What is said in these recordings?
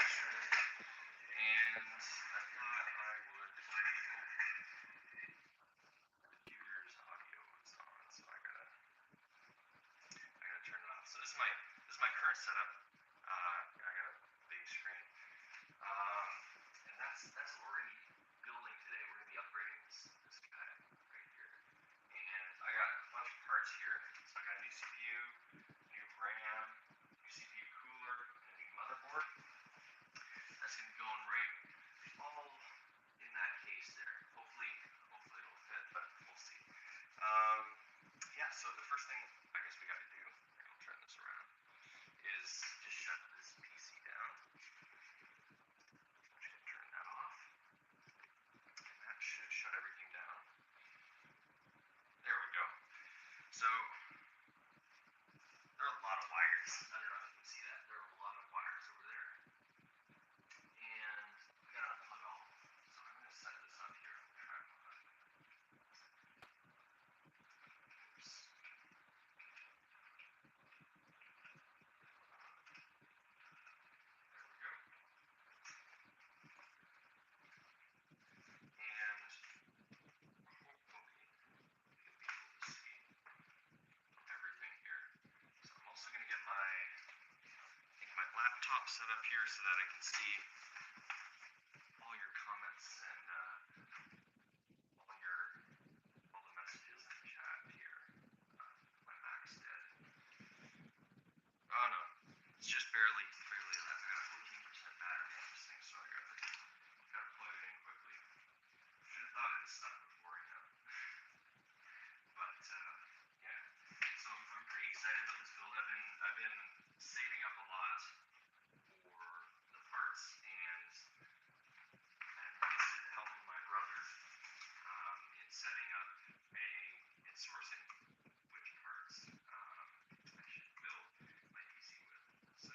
And I thought I would. The computer's audio is on, so I gotta turn it off. So this is my current setup. I got a big screen. And that's what we're gonna be building today. We're gonna be upgrading this guy right here. And I got a bunch of parts here. So I got a new CPU, new RAM, new CPU cooler, and a new motherboard. That's gonna be going right all in that case there. Hopefully it'll fit, but we'll see. Yeah, so the first thing I guess we gotta do, I'll turn this around, is just shut this PC down. I'm just gonna turn that off. And that should shut everything down. There we go. So there are a lot of wires. I don't know if you can see that. There are a lot of wires over there. And we gotta unplug all of them. So I'm gonna set this up here on the tripod. Oops. There we go. And hopefully you'll be able to see everything here. So I'm also gonna get my laptop set up here so that I can see all your comments and all the messages in the chat here. My Mac's dead. Oh no, it's just barely left. I got a 14% battery on this thing, so I gotta plug it in quickly. Should have thought of this stuff before, you know. But yeah, so I'm pretty excited about this build. I've been saving up a lot for the parts, and enlisted the help of my brother in setting up and sourcing which parts I should build my PC with. So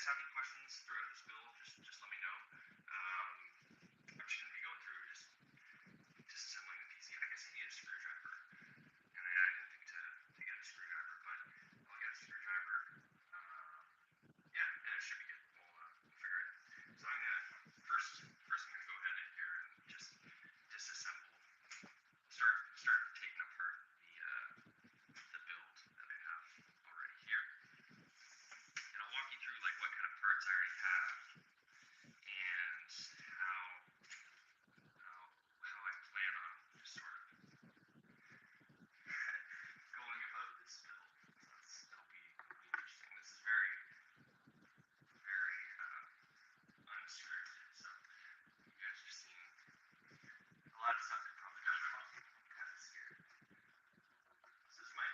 have any questions throughout this build, just let me know. I'm just going to be going through just disassembling the PC. I guess I need a screwdriver, and I didn't think to get a screwdriver, but I'll get a screwdriver. Yeah, it should be good. We'll figure it out. So I'm going to, first I'm going to go ahead in here and just disassemble, start taking apart the build that I have already here. And I'll walk you through like what kind of parts I already have and how I plan on sort of going about this build. So it'll be interesting. This is very unscripted, so you guys are seeing a lot of stuff that probably got wrong. I'm kind of scared. So this is my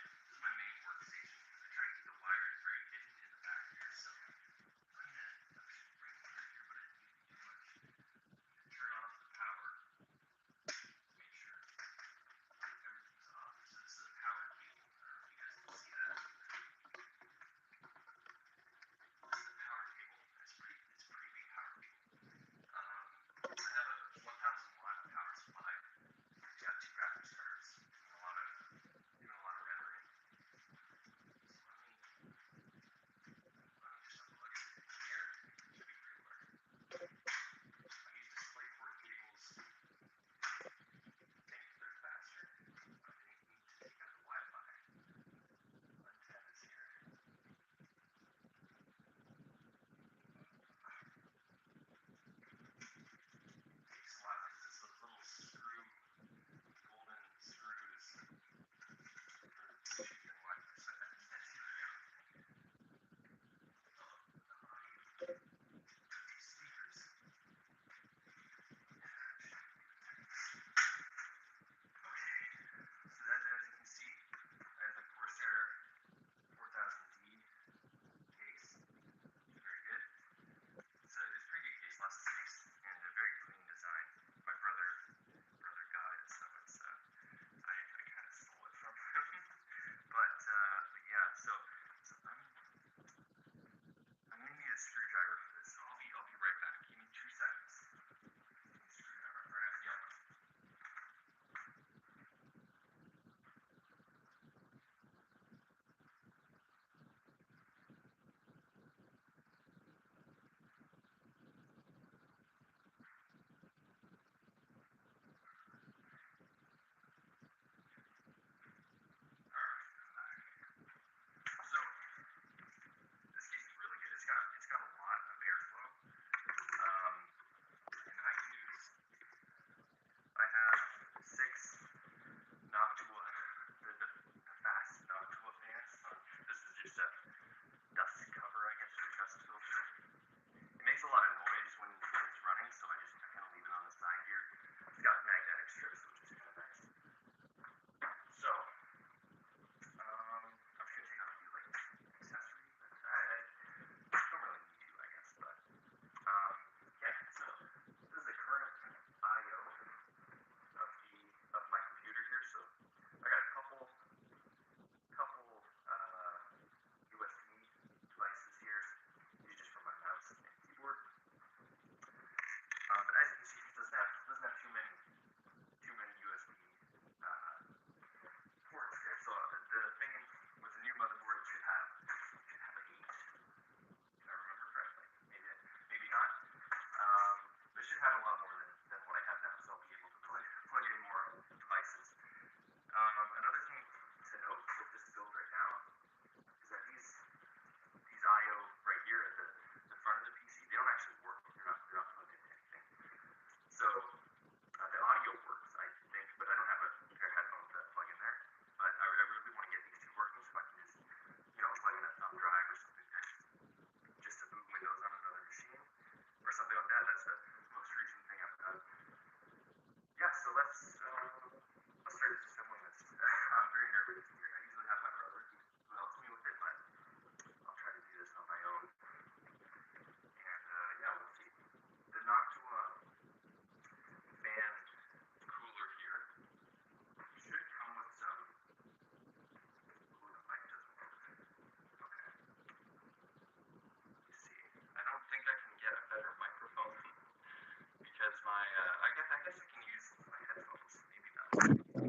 main workstation. I try to keep the wires very hidden in the back here, so I'm gonna grab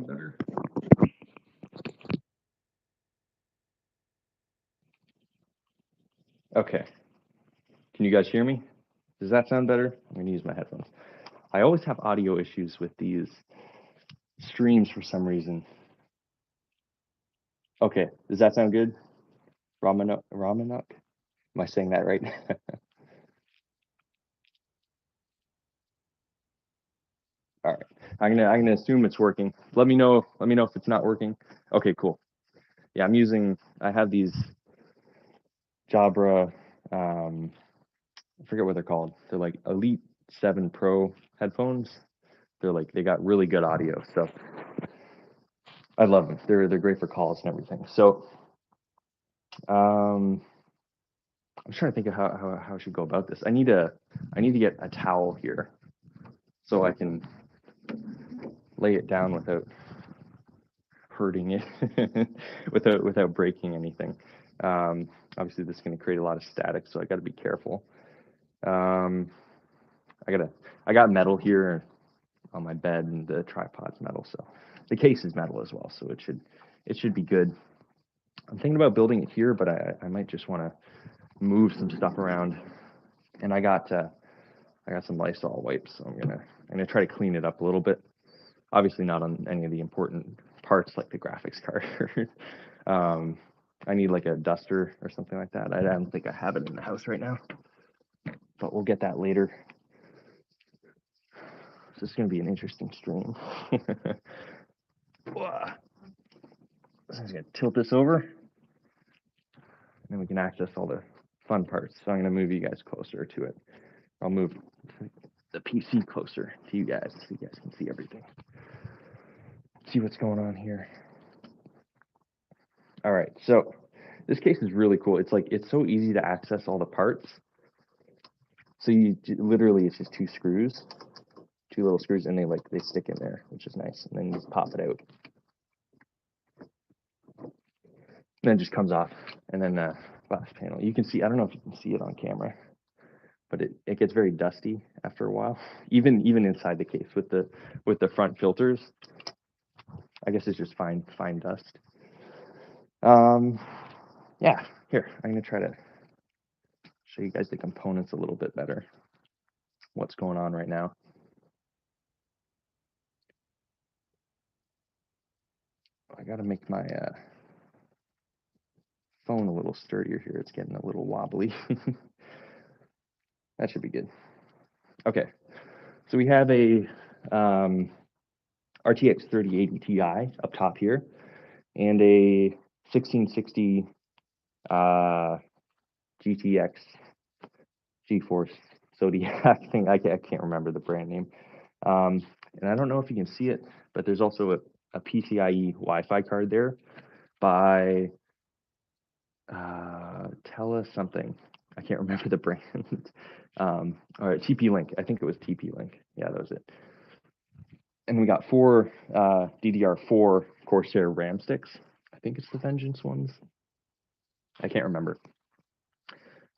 sound better? Okay. Can you guys hear me? Does that sound better? I'm going to use my headphones. I always have audio issues with these streams for some reason. Okay. Does that sound good? Ramanuk? Am I saying that right? All right. I'm gonna assume it's working. Let me know if it's not working. Okay, cool. Yeah, I have these Jabra, I forget what they're called. They're like Elite 7 Pro headphones. They got really good audio. So I love them. They're great for calls and everything. So I'm trying to think of how I should go about this. I need to get a towel here so I can lay it down without hurting it, without breaking anything. Obviously, this is going to create a lot of static, so I got to be careful. I got metal here on my bed, and the tripod's metal, so the case is metal as well, so it should be good. I'm thinking about building it here, but I might just want to move some stuff around. And I got some Lysol wipes, so I'm gonna try to clean it up a little bit. Obviously not on any of the important parts like the graphics card. I need like a duster or something like that. I don't think I have it in the house right now, but we'll get that later. This is gonna be an interesting stream. So I'm just gonna tilt this over, and then we can access all the fun parts. So I'm gonna move you guys closer to it. I'll move the PC closer to you guys so you guys can see everything. See what's going on here. All right, so this case is really cool. It's so easy to access all the parts. So literally it's just two little screws, and they stick in there, which is nice. And then you just pop it out, and then it just comes off. And then glass panel. You can see. I don't know if you can see it on camera, but it gets very dusty after a while. Even inside the case with the front filters. I guess it's just fine dust. Yeah, here, I'm gonna try to show you guys the components a little bit better. What's going on right now. I gotta make my phone a little sturdier here. It's getting a little wobbly. That should be good. Okay, so we have a RTX 3080 Ti up top here, and a 1660 GTX GeForce Zodiac thing. I can't remember the brand name. And I don't know if you can see it, but there's also a PCIe Wi-Fi card there by Tele something. I can't remember the brand. All right, TP-Link. I think it was TP-Link. Yeah, that was it. And we got 4 DDR4 Corsair RAM sticks. I think it's the Vengeance ones. I can't remember.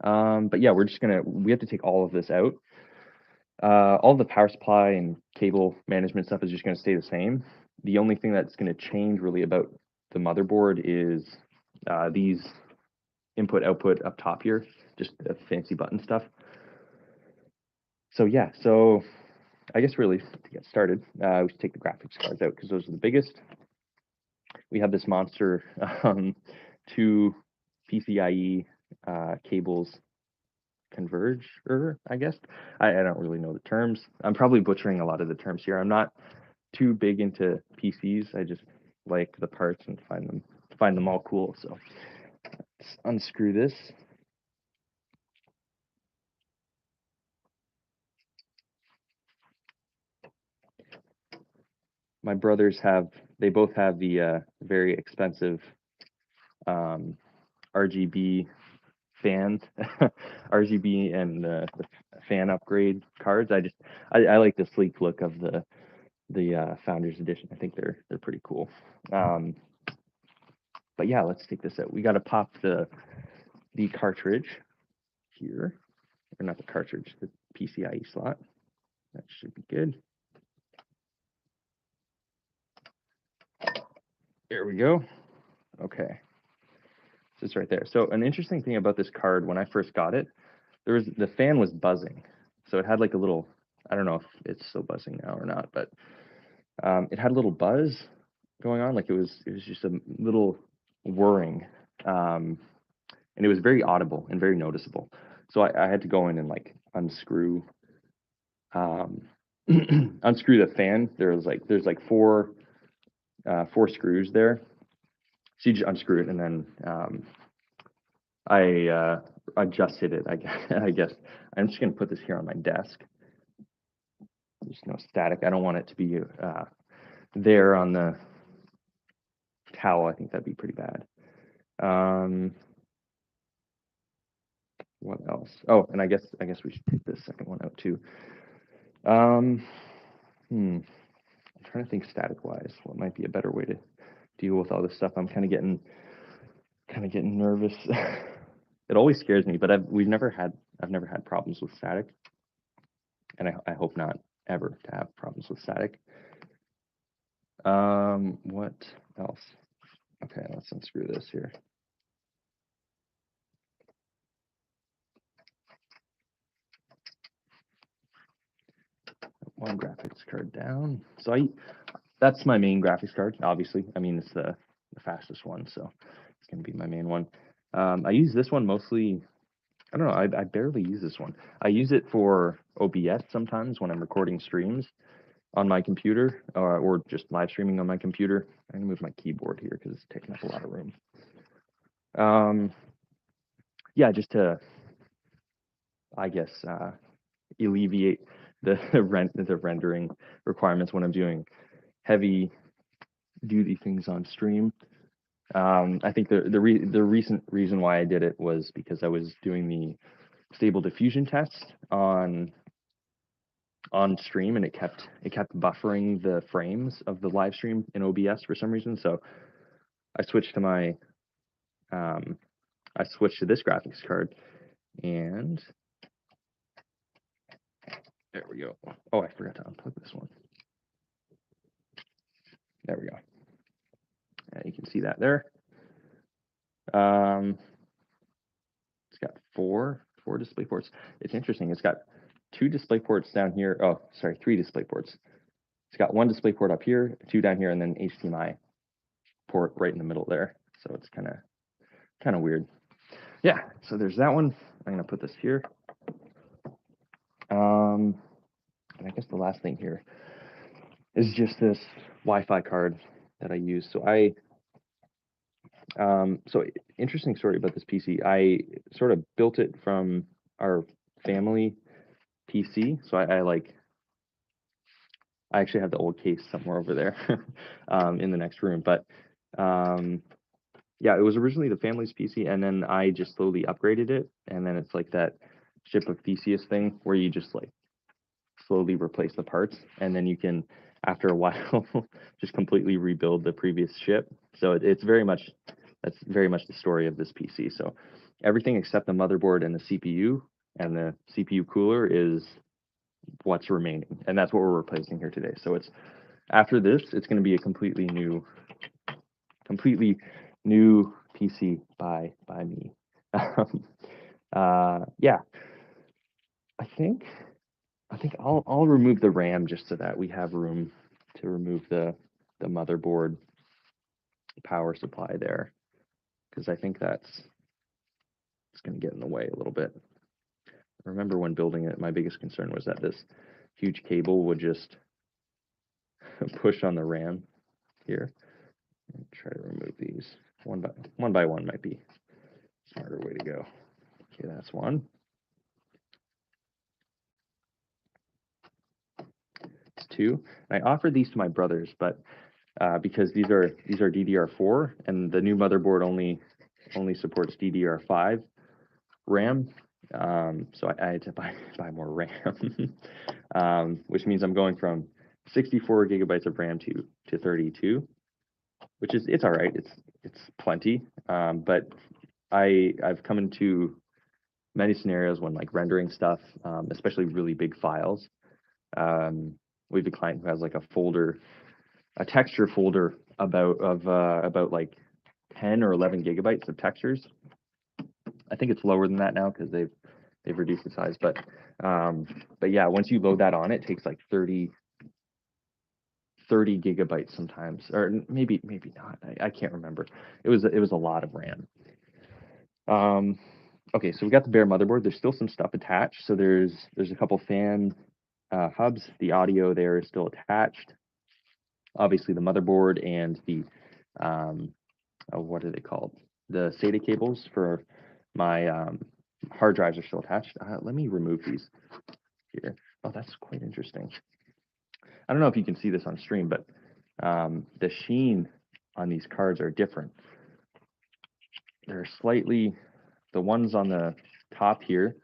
But yeah, we have to take all of this out. All the power supply and cable management stuff is just going to stay the same. The only thing that's going to change really about the motherboard is these input output up top here, just the fancy button stuff. So yeah, so I guess really to get started, we should take the graphics cards out because those are the biggest. We have this monster 2 PCIe cables converger, I guess. I don't really know the terms. I'm probably butchering a lot of the terms here. I'm not too big into PCs. I just like the parts and find them all cool. So let's unscrew this. My brothers both have the very expensive RGB fans, RGB and the fan upgrade cards. I like the sleek look of the Founders Edition. I think they're pretty cool. But yeah, let's take this out. We got to pop the cartridge here, or not the cartridge, the PCIe slot. That should be good. There we go. Okay. So it's right there. So an interesting thing about this card, when I first got it, the fan was buzzing. So it had like a little, I don't know if it's still buzzing now or not, but it had a little buzz going on. Like it was just a little whirring. And it was very audible and very noticeable. So I had to go in and like unscrew unscrew the fan. There's like four screws there. So you just unscrew it and then I adjusted it. I guess I'm just gonna put this here on my desk. There's no static. I don't want it to be there on the towel. I think that'd be pretty bad. What else? Oh, and I guess we should take this second one out too. I'm trying to think static wise. What might be a better way to deal with all this stuff? I'm kind of getting nervous. It always scares me, but I've never had problems with static, and I hope not ever to have problems with static. What else? Okay, let's unscrew this here. One graphics card down. So that's my main graphics card, obviously. I mean, it's the fastest one, so it's gonna be my main one. I use this one mostly. I don't know. I barely use this one. I use it for OBS sometimes when I'm recording streams on my computer, or just live streaming on my computer. I'm gonna move my keyboard here because it's taking up a lot of room. Yeah, just to, I guess, alleviate the rendering requirements when I'm doing heavy duty things on stream. I think the recent reason why I did it was because I was doing the stable diffusion test on stream, and it kept buffering the frames of the live stream in OBS for some reason. So I switched to my this graphics card, and there we go. Oh, I forgot to unplug this one. There we go. You can see that there. It's got four display ports. It's interesting. It's got two display ports down here. Oh, sorry, three display ports. It's got one display port up here, two down here, and then HDMI port right in the middle there. So it's kind of weird. Yeah. So there's that one. I'm gonna put this here. And I guess the last thing here is just this Wi-Fi card that I use. So so interesting story about this PC. I sort of built it from our family PC. So I actually have the old case somewhere over there in the next room. But yeah, it was originally the family's PC, and then I just slowly upgraded it. And then it's like that Ship of Theseus thing where you just like slowly replace the parts, and then you can, after a while, just completely rebuild the previous ship. So that's very much the story of this PC. So everything except the motherboard and the CPU and the CPU cooler is what's remaining, and that's what we're replacing here today. So it's after this, it's going to be a completely new PC by me. Yeah, I think I'll remove the RAM just so that we have room to remove the motherboard power supply there, because I think it's going to get in the way a little bit. I remember when building it, my biggest concern was that this huge cable would just push on the RAM here. I'll try to remove these one by one might be a smarter way to go. Okay, that's one. It's two. And I offered these to my brothers, but because these are DDR4, and the new motherboard only supports DDR5 RAM, so I had to buy more RAM, which means I'm going from 64 gigabytes of RAM to 32, which is, it's all right. It's plenty, but I've come into many scenarios when like rendering stuff, especially really big files. We have a client who has like a folder a texture folder about like 10 or 11 gigabytes of textures. I think it's lower than that now because they've reduced the size, but yeah, once you load that on, it takes like 30 gigabytes sometimes, or maybe not. I can't remember. It was a lot of RAM. Okay, so we got the bare motherboard. There's still some stuff attached. So there's a couple fan hubs. The audio there is still attached. Obviously, the motherboard and the what are they called? The SATA cables for my hard drives are still attached. Let me remove these here. Oh, that's quite interesting. I don't know if you can see this on stream, but the sheen on these cards are different. They're slightly, the ones on the top here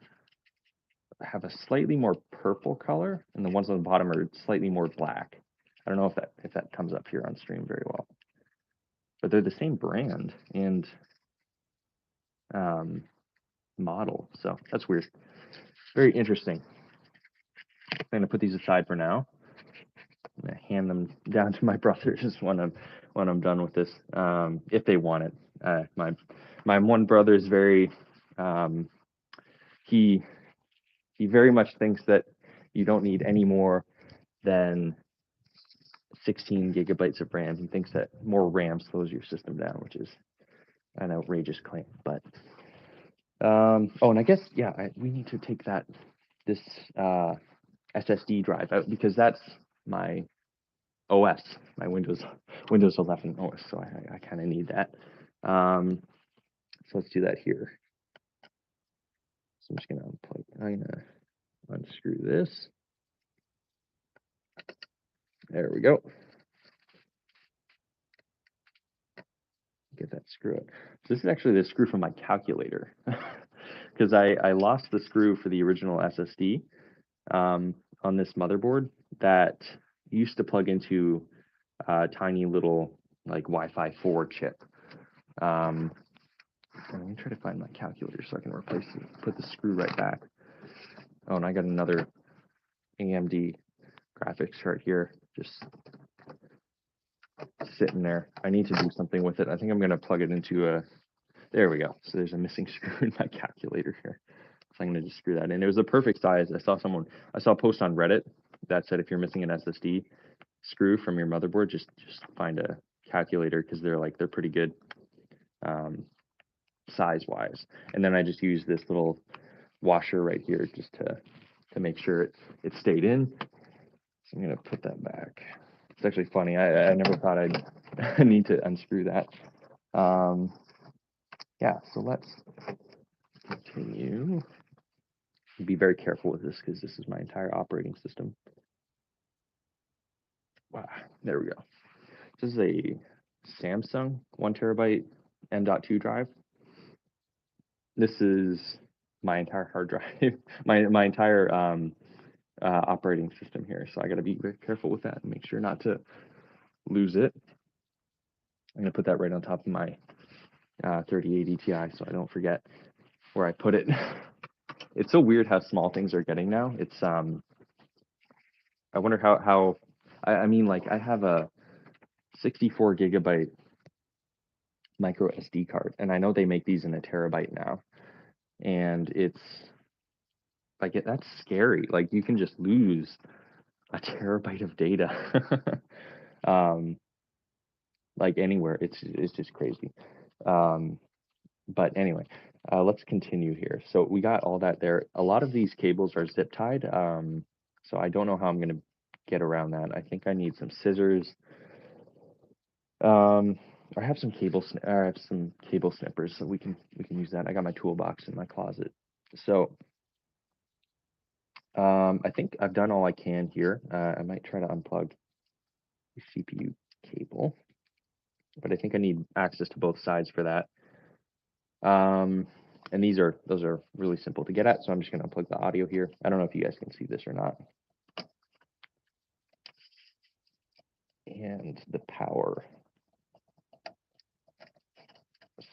have a slightly more purple color, and the ones on the bottom are slightly more black. I don't know if that comes up here on stream very well, but they're the same brand and model, so that's weird. Very interesting. I'm gonna put these aside for now. I'm gonna hand them down to my brothers when I'm done with this, if they want it. My one brother is very he very much thinks that you don't need any more than 16 gigabytes of RAM. He thinks that more RAM slows your system down, which is an outrageous claim. But oh, and I guess we need to take this SSD drive out because that's my OS, my Windows 11 OS. So I kind of need that. So let's do that here. So I'm just gonna unplug. I'm gonna unscrew this. There we go. Get that screw out. So this is actually the screw from my calculator because I lost the screw for the original SSD on this motherboard that used to plug into a tiny little like Wi-Fi 4 chip. Let me try to find my calculator so I can replace it, put the screw right back. Oh, and I got another AMD graphics card here, just sitting there. I need to do something with it. I think I'm going to plug it into a, there we go. So there's a missing screw in my calculator here. So I'm going to just screw that in. It was a perfect size. I saw a post on Reddit that said if you're missing an SSD screw from your motherboard, just find a calculator because they're pretty good size-wise. And then I just use this little washer right here just to make sure it stayed in. So I'm going to put that back. It's actually funny. I never thought I'd need to unscrew that. Yeah, so let's continue. Be very careful with this because this is my entire operating system. Wow, there we go. This is a Samsung 1 terabyte M.2 drive. This is my entire hard drive, my entire operating system here. So I got to be very careful with that and make sure not to lose it. I'm gonna put that right on top of my 3080 Ti so I don't forget where I put it. It's so weird how small things are getting now. It's I wonder how I mean, like I have a 64 gigabyte micro SD card, and I know they make these in a terabyte now, and it's like that's scary. Like you can just lose a terabyte of data, like anywhere. It's just crazy. But anyway, let's continue here. So we got all that there. A lot of these cables are zip tied, so I don't know how I'm going to get around that. I think I need some scissors. I have some cable snippers, so we can use that. I got my toolbox in my closet. So I think I've done all I can here. I might try to unplug the CPU cable, but I think I need access to both sides for that. And those are really simple to get at, so I'm just going to unplug the audio here. I don't know if you guys can see this or not. And the power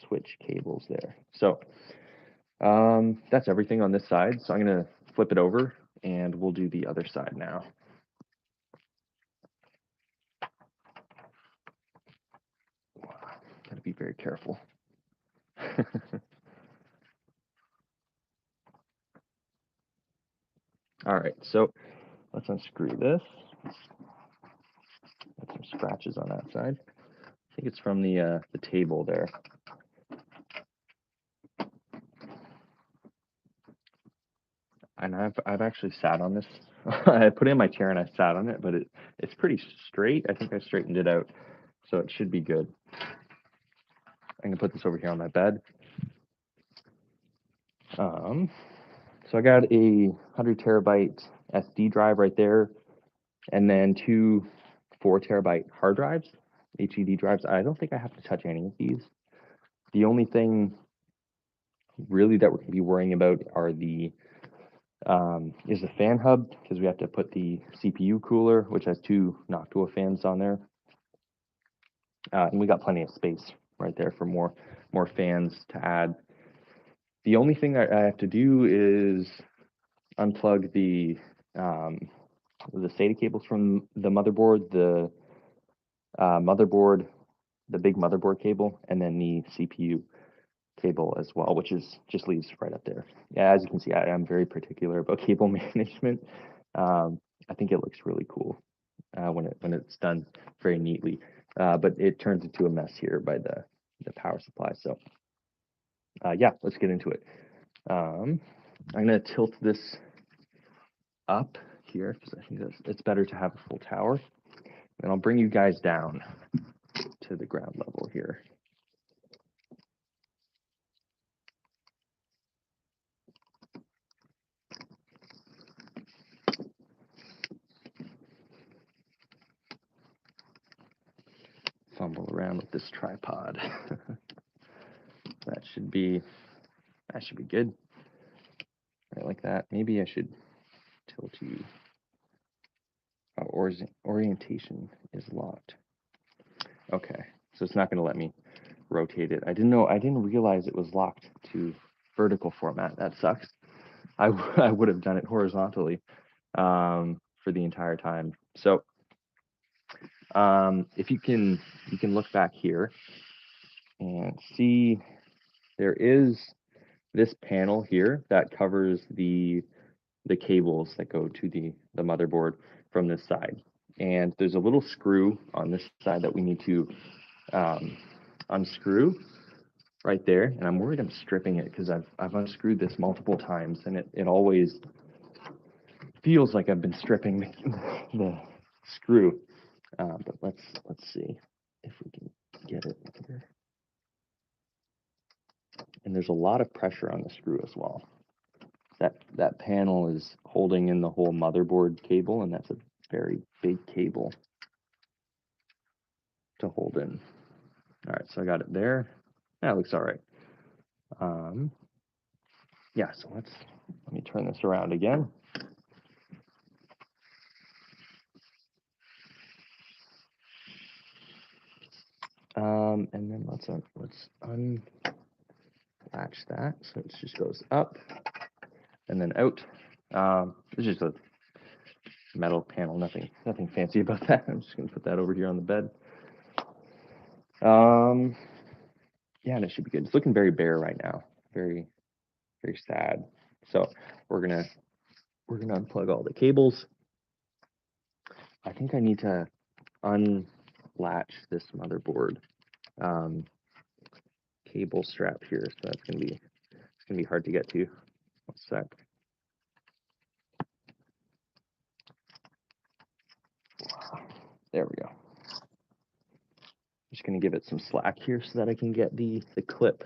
switch cables there. So that's everything on this side. So I'm going to flip it over and we'll do the other side now. Gotta be very careful. All right, so let's unscrew this. Got some scratches on that side. I think it's from the table there. And I've actually sat on this. I put it in my chair and I sat on it, but it's pretty straight. I think I straightened it out, so it should be good. I'm gonna put this over here on my bed. So I got a 100 terabyte SD drive right there, and then two 4 terabyte hard drives, HDD drives. I don't think I have to touch any of these. The only thing really that we're gonna be worrying about are is the fan hub, because we have to put the CPU cooler, which has 2 Noctua fans on there. And we got plenty of space right there for more fans to add. The only thing that I have to do is unplug the SATA cables from the motherboard, the big motherboard cable, and then the CPU cable as well, which just leaves right up there. Yeah, as you can see, I am very particular about cable management. I think it looks really cool when it's done very neatly, but it turns into a mess here by the power supply. So yeah, let's get into it. I'm gonna tilt this up here because I think it's better to have a full tower, and I'll bring you guys down to the ground level here. Fumble around with this tripod. That should be good. Right, like that. Maybe I should tilt you. Oh, orientation is locked. Okay, so it's not going to let me rotate it. I didn't realize it was locked to vertical format. That sucks. I would have done it horizontally for the entire time. So if you can look back here and see, there is this panel here that covers the cables that go to the motherboard from this side. And there's a little screw on this side that we need to unscrew right there. And I'm worried I'm stripping it because I've unscrewed this multiple times, and it always feels like I've been stripping the screw. But let's see if we can get it here. And there's a lot of pressure on the screw as well. That panel is holding in the whole motherboard cable, and that's a very big cable to hold in. All right, so I got it there. That looks all right. Yeah, so let me turn this around again. And then let's unlatch that, so it just goes up and then out. It's just a metal panel, nothing fancy about that. I'm just gonna put that over here on the bed. Yeah, and it should be good. It's looking very bare right now, very sad. So we're gonna unplug all the cables. I think I need to unlatch this motherboard cable strap here, so that's gonna be hard to get to. 1 sec. There we go. I'm just gonna give it some slack here so that I can get the clip.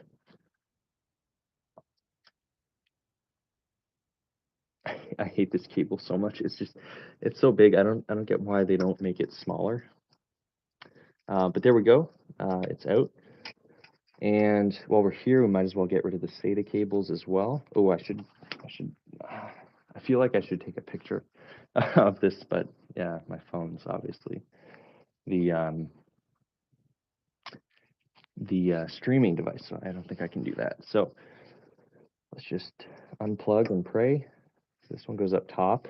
I hate this cable so much. It's so big. I don't get why they don't make it smaller. But there we go. It's out. And while we're here, we might as well get rid of the SATA cables as well. Oh, I feel like I should take a picture of this, but yeah, my phone's obviously the streaming device, so I don't think I can do that. So let's just unplug and pray. This one goes up top.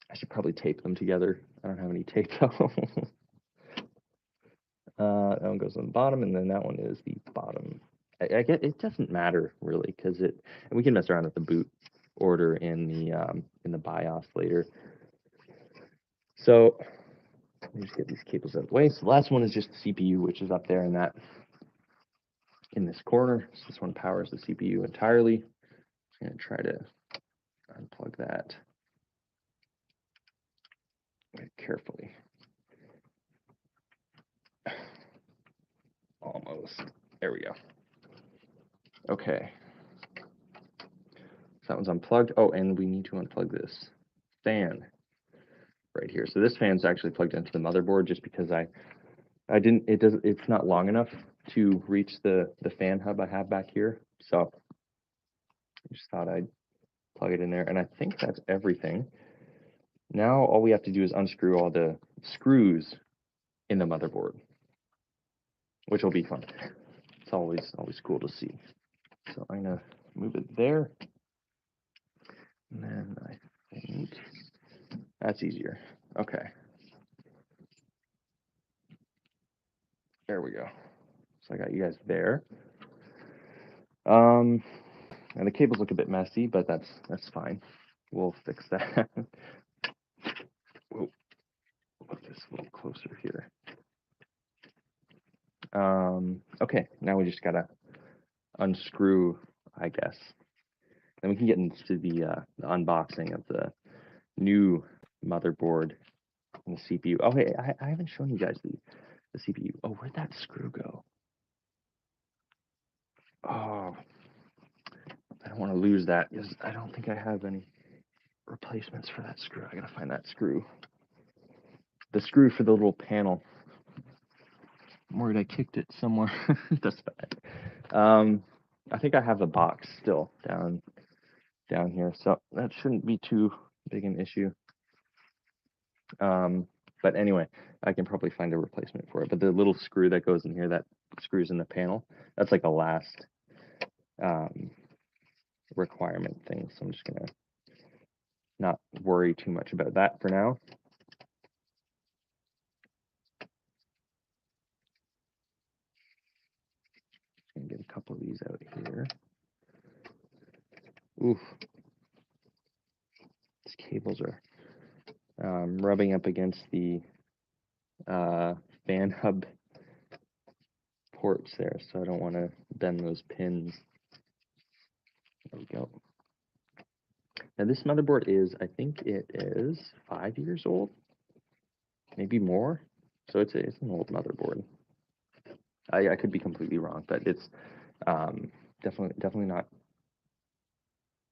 I should probably tape them together. I don't have any tape though. That one goes on the bottom, and then that one is the bottom. I get it doesn't matter really because and we can mess around with the boot order in the BIOS later. So let me just get these cables out of the way. So the last one is just the CPU, which is up there in this corner. So this one powers the CPU entirely. I'm gonna try to unplug that very carefully. Almost. There we go. Okay. So that one's unplugged. Oh, and we need to unplug this fan right here. So this fan's actually plugged into the motherboard just because it's not long enough to reach the fan hub I have back here. So I just thought I'd plug it in there, and I think that's everything. Now all we have to do is unscrew all the screws in the motherboard, which will be fun. It's always cool to see. So I'm gonna move it there, and then I think that's easier. Okay, there we go. So I got you guys there. And the cables look a bit messy, but that's fine. We'll fix that. Whoa, put this a little closer here. Okay, now we just gotta unscrew, I guess. Then we can get into the unboxing of the new motherboard and the CPU. Oh, hey, I haven't shown you guys the CPU. Oh, where'd that screw go? Oh, I don't want to lose that because I don't think I have any replacements for that screw. I gotta find that screw. The screw for the little panel. I'm worried I kicked it somewhere. That's bad. I think I have a box still down here, so that shouldn't be too big an issue. But anyway, I can probably find a replacement for it. But the little screw that goes in here, that screws in the panel, that's like a last requirement thing. So I'm just gonna not worry too much about that for now. Gonna get a couple of these out here. Oof. These cables are rubbing up against the fan hub ports there, so I don't want to bend those pins. There we go. Now this motherboard is, I think it is 5 years old, maybe more. So it's an old motherboard. I could be completely wrong, but it's definitely not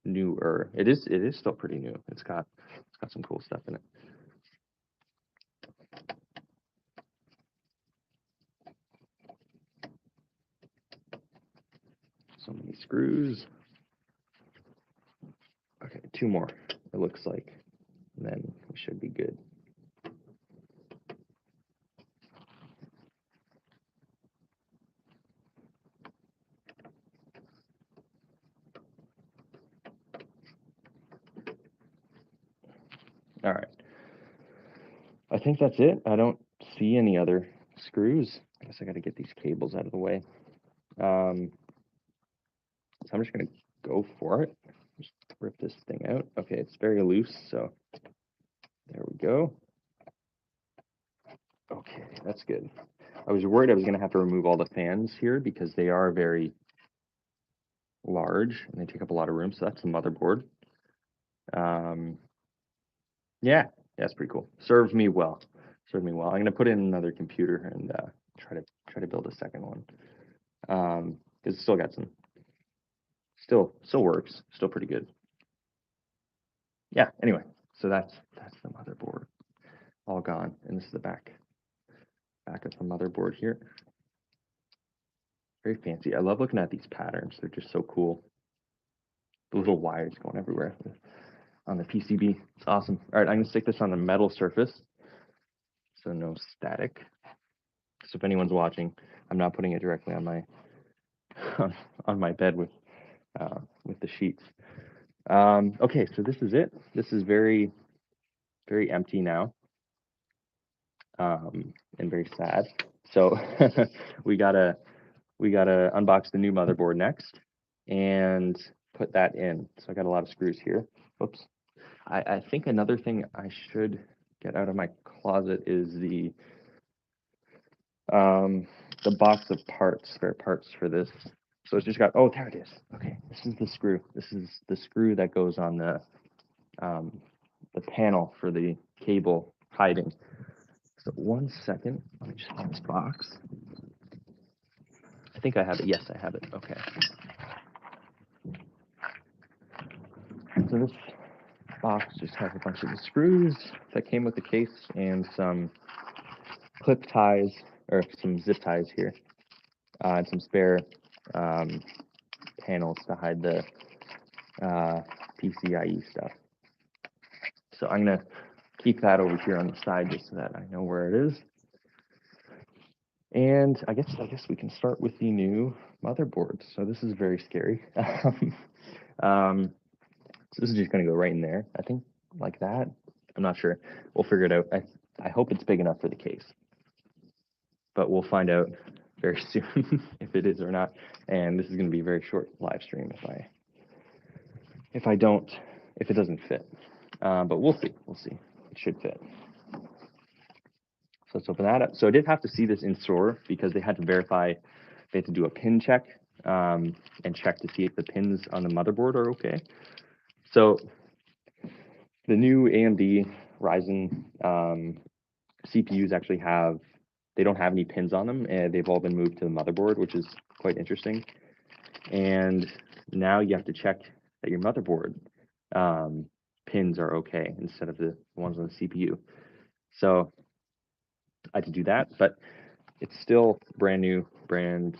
newer. It is still pretty new. It's got some cool stuff in it. So many screws. Okay, 2 more, it looks like. And then we should be good. All right. I think that's it. I don't see any other screws. I guess I got to get these cables out of the way. So I'm just going to go for it. Just rip this thing out. Okay, it's very loose, so there we go. Okay, that's good. I was worried I was going to have to remove all the fans here because they are very large and they take up a lot of room. So that's the motherboard. Yeah, that's pretty cool. Served me well. Served me well. I'm going to put in another computer and try to build a second one. Because it's still got some. Still works. Still pretty good. Yeah. Anyway, so that's the motherboard, all gone, and this is the back of the motherboard here. Very fancy. I love looking at these patterns. They're just so cool. The little wires going everywhere on the PCB. It's awesome. All right, I'm gonna stick this on a metal surface, so no static. So if anyone's watching, I'm not putting it directly on my on my bed with the sheets. Okay, so this is it. This is very empty now, and very sad. So we gotta unbox the new motherboard next and put that in. So I got a lot of screws here. Oops. I think another thing I should get out of my closet is the box of parts, spare parts for this. So it's just got, oh, there it is. Okay, this is the screw. This is the screw that goes on the panel for the cable hiding. So 1 second, let me just find this box. I think I have it. Yes, I have it. Okay. So this box just has a bunch of the screws that came with the case and some clip ties, or some zip ties here, and some spare panels to hide the PCIe stuff. So I'm gonna keep that over here on the side just so that I know where it is. And I guess we can start with the new motherboard. So this is very scary. So this is just gonna go right in there. I think like that. I'm not sure. We'll figure it out. I hope it's big enough for the case, but we'll find out very soon if it is or not. And this is gonna be a very short live stream if it doesn't fit. But we'll see. We'll see. It should fit. So let's open that up. So I did have to see this in store because they had to verify, they had to do a pin check and check to see if the pins on the motherboard are okay. So the new AMD Ryzen CPUs actually they don't have any pins on them, and they've all been moved to the motherboard, which is quite interesting. And now you have to check that your motherboard pins are okay instead of the ones on the CPU. So I had to do that, but it's still brand new, pretty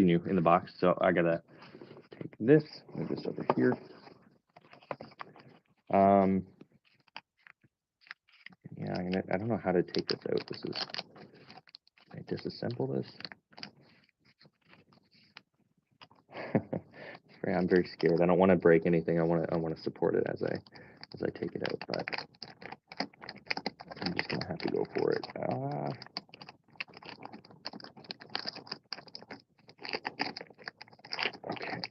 new in the box. So I gotta take this, move this over here. Yeah, I don't know how to take this out. I disassemble this. I'm very scared. I don't want to break anything. I want to support it as I take it out, but I'm just gonna have to go for it. Okay,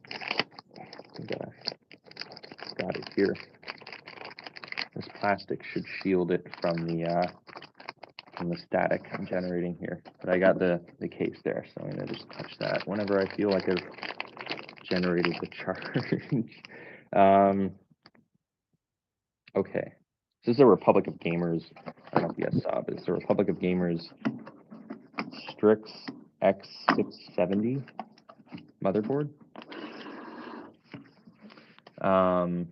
got it here. This plastic should shield it from the static I'm generating here. But I got the case there, so I'm gonna just touch that whenever I feel like I've generated the charge. Okay, this is a Republic of Gamers. I don't know if you guys saw, but it's a Republic of Gamers Strix X670 motherboard. And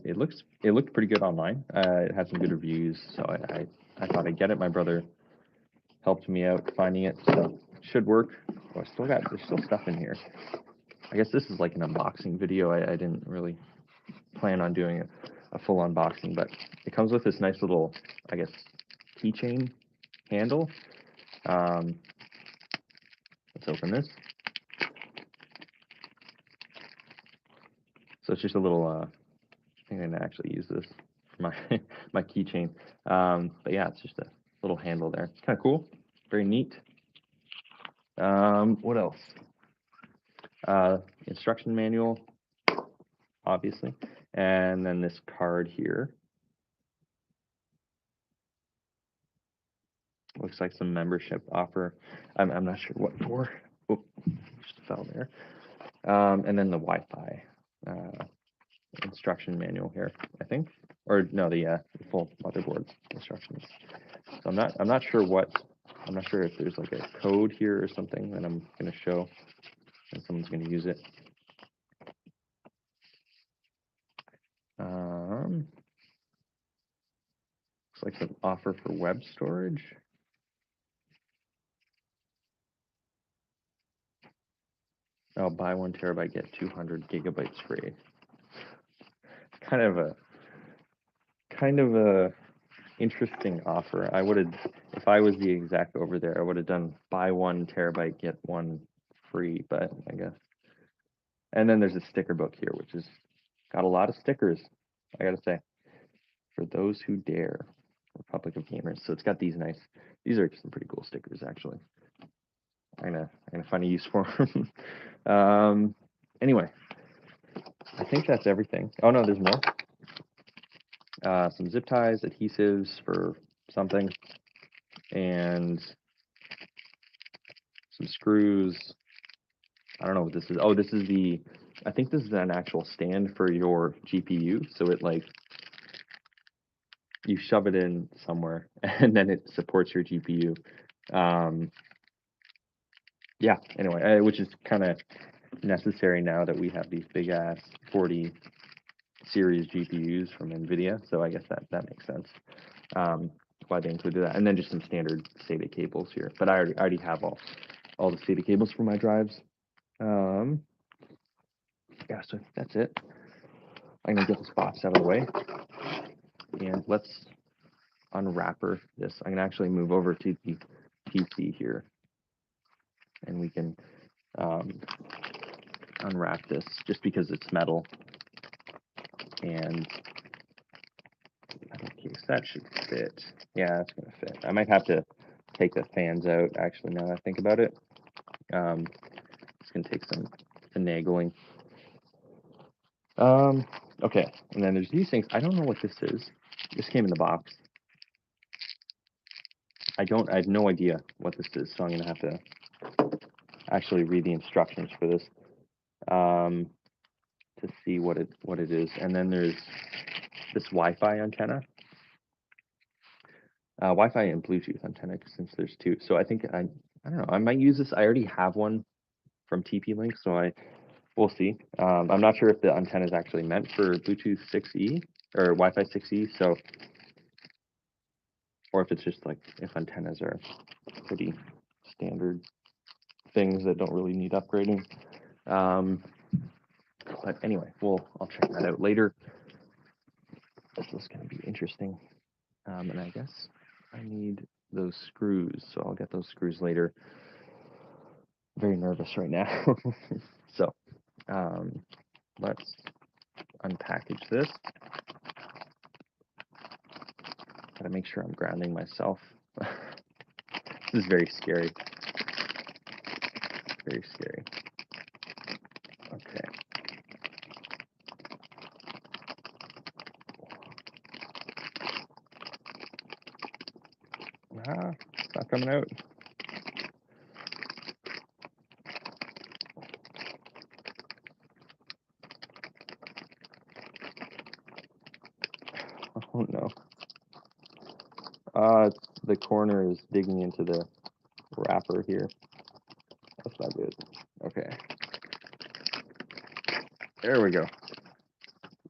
it looked pretty good online. It had some good reviews, so I thought I'd get it. My brother helped me out finding it, so it should work. Oh, there's still stuff in here. I guess this is like an unboxing video. I didn't really plan on doing a full unboxing, but it comes with this nice little, I guess, keychain handle. Let's open this. So it's just a little, I think I'm gonna actually use this for my my keychain. But yeah, it's just a little handle there. It's kind of cool, very neat. What else? Instruction manual, obviously, and then this card here. Looks like some membership offer. I'm not sure what for. Oh, just fell there. And then the Wi-Fi instruction manual here, I think, or no, the full motherboard instructions. So I'm not sure if there's like a code here or something that I'm going to show, and someone's going to use it. Looks like an offer for web storage. Oh, buy 1 terabyte, get 200 gigabytes free. Kind of a interesting offer. I would have, if I was the exec over there, I would have done buy 1 terabyte, get 1 free, but I guess. And then there's a sticker book here, which has got a lot of stickers, I gotta say. For those who dare. Republic of Gamers. So it's got these nice. These are some pretty cool stickers, actually. I'm gonna find a use for them. Anyway, I think that's everything. Oh no, there's more. Some zip ties, adhesives for something, and some screws. I don't know what this is. Oh, this is the. I think this is an actual stand for your GPU. So it like you shove it in somewhere, and then it supports your GPU. Yeah. Anyway, which is kind of necessary now that we have these big ass 40 series GPUs from NVIDIA. So I guess that makes sense. Why they included that, and then just some standard SATA cables here. But I already have all the SATA cables for my drives. Yeah, so that's it. I'm gonna get this box out of the way, and let's unwrapper this. I'm gonna actually move over to the PC here, and we can unwrap this just because it's metal, and okay, so that should fit. Yeah, that's gonna fit. I might have to take the fans out, actually, now that I think about it. It's gonna take some finagling. Okay, and then there's these things. I don't know what this is. This came in the box. I have no idea what this is, so I'm gonna have to actually read the instructions for this to see what it is. And then there's this Wi-Fi antenna. Wi-Fi and Bluetooth antenna, since there's two. So I think I don't know. I might use this. I already have one from TP-Link, so we'll see. I'm not sure if the antenna is actually meant for Bluetooth 6E or Wi-Fi 6E, so or if it's just like if antennas are pretty standard things that don't really need upgrading. But anyway, I'll check that out later. This is going to be interesting. And I guess I need those screws, so I'll get those screws later. Very nervous right now. So let's unpackage this. Gotta make sure I'm grounding myself. This is very scary. Very scary. Okay. It's not coming out. Oh no. The corner is digging into the wrapper here. That's not good. Okay. There we go.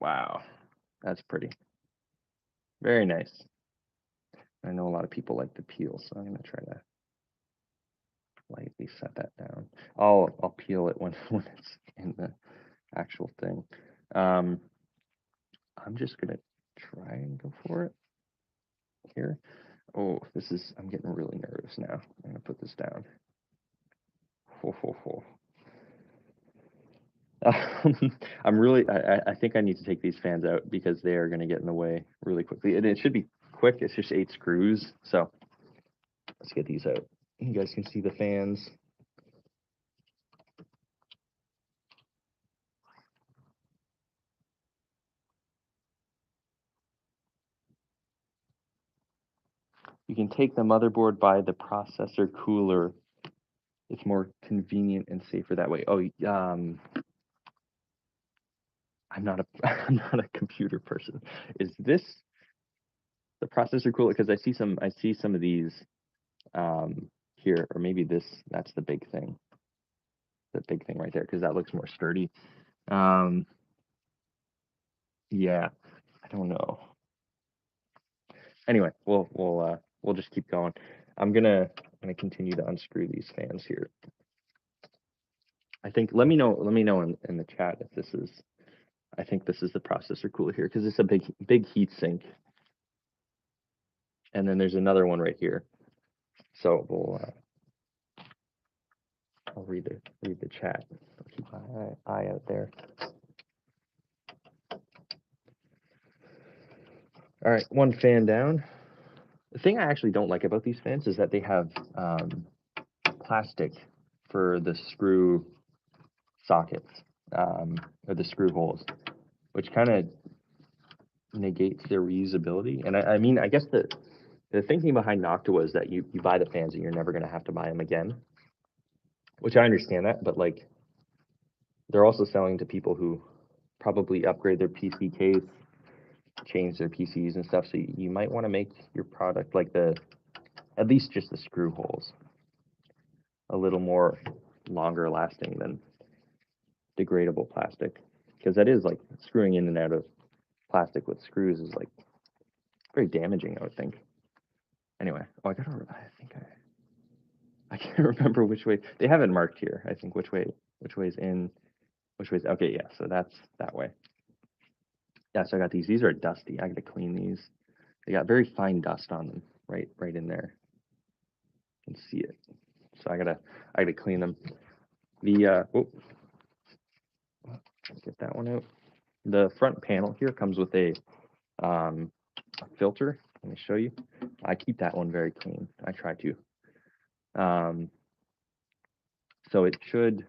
Wow. That's pretty. Very nice. I know a lot of people like to peel, so I'm going to try to lightly set that down. I'll peel it when it's in the actual thing. I'm just going to try and go for it here. Oh, I'm getting really nervous now. I'm going to put this down. I think I need to take these fans out because they are going to get in the way really quickly. And it should be quick. It's just 8 screws. So let's get these out. You guys can see the fans. You can take the motherboard by the processor cooler. It's more convenient and safer that way. Oh, I'm not a computer person. Is this the processor cooler? Because I see some of these here, or maybe that's the big thing. The big thing right there, because that looks more sturdy. Yeah, I don't know. Anyway, we'll just keep going. I'm gonna continue to unscrew these fans here. I think let me know in the chat if this is. I think this is the processor cooler here because it's a big heat sink. And then there's another one right here. So I'll read the chat. I'll keep my eye out there. All right, one fan down. The thing I actually don't like about these fans is that they have plastic for the screw sockets, or the screw holes, which kind of negates their reusability. And I mean, I guess the thinking behind Noctua was that you buy the fans and you're never going to have to buy them again, which I understand that, but like they're also selling to people who probably upgrade their PC case, change their PCs and stuff. So you might want to make your product like at least just the screw holes a little more longer lasting than degradable plastic, because that is like screwing in and out of plastic with screws is like very damaging, I would think. Anyway, I think I can't remember which way they have it marked here. I think which way's in, which way's okay. Yeah, so that's that way. Yeah, so I got these. These are dusty. I got to clean these. They got very fine dust on them, right in there. You can see it. So I gotta clean them. The get that one out. The front panel here comes with a filter. Let me show you. I keep that one very clean. I try to. So it should.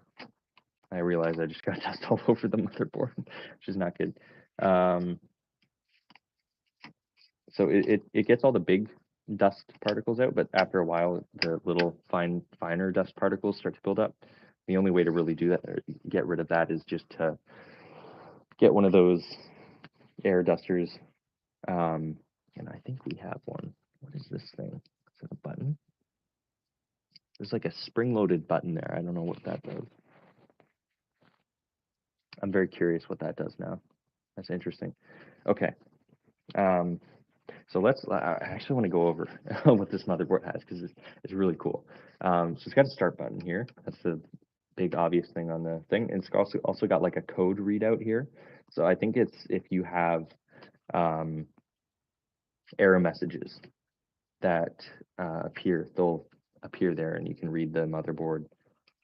I realize I just got dust all over the motherboard, which is not good. So it gets all the big dust particles out, but after a while, the little finer dust particles start to build up. The only way to really do that, or get rid of that, is just to get one of those air dusters. And I think we have one. What is this thing? Is it a button? There's like a spring-loaded button there. I don't know what that does. I'm very curious what that does now. That's interesting. Okay. So I actually want to go over what this motherboard has, because it's really cool. So it's got a start button here. That's the big obvious thing on the thing. And it's also got like a code readout here. So I think it's if you have error messages that they'll appear there, and you can read the motherboard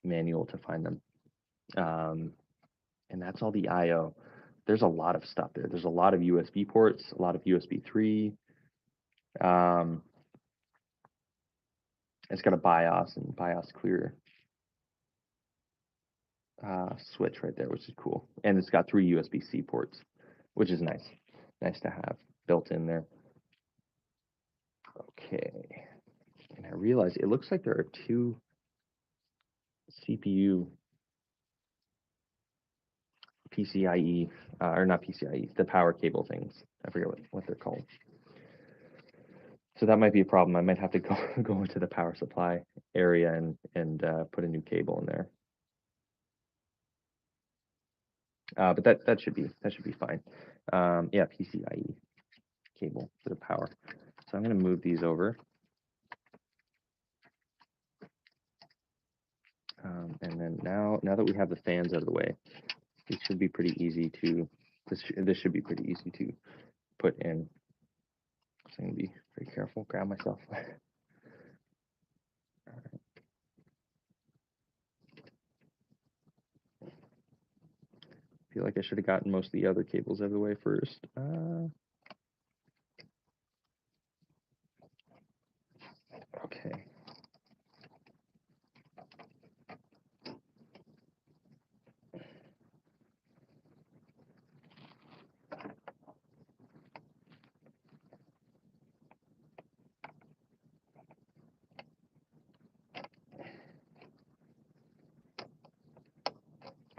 manual to find them. And that's all the I/O. There's a lot of stuff there. There's a lot of USB ports, a lot of USB 3. It's got a BIOS and BIOS clear switch right there, which is cool. And it's got 3 USB-C ports, which is nice. Nice to have built in there. Okay. And I realize it looks like there are 2 CPU PCIe, or not PCIe, the power cable things. I forget what they're called. So that might be a problem. I might have to go into the power supply area and put a new cable in there. But that should be fine. Yeah, PCIe cable for the power. So I'm going to move these over. And then now that we have the fans out of the way, this should be pretty easy to put in. So I'm going to be very careful. Grab myself. All right. I feel like I should have gotten most of the other cables out of the way first. Okay.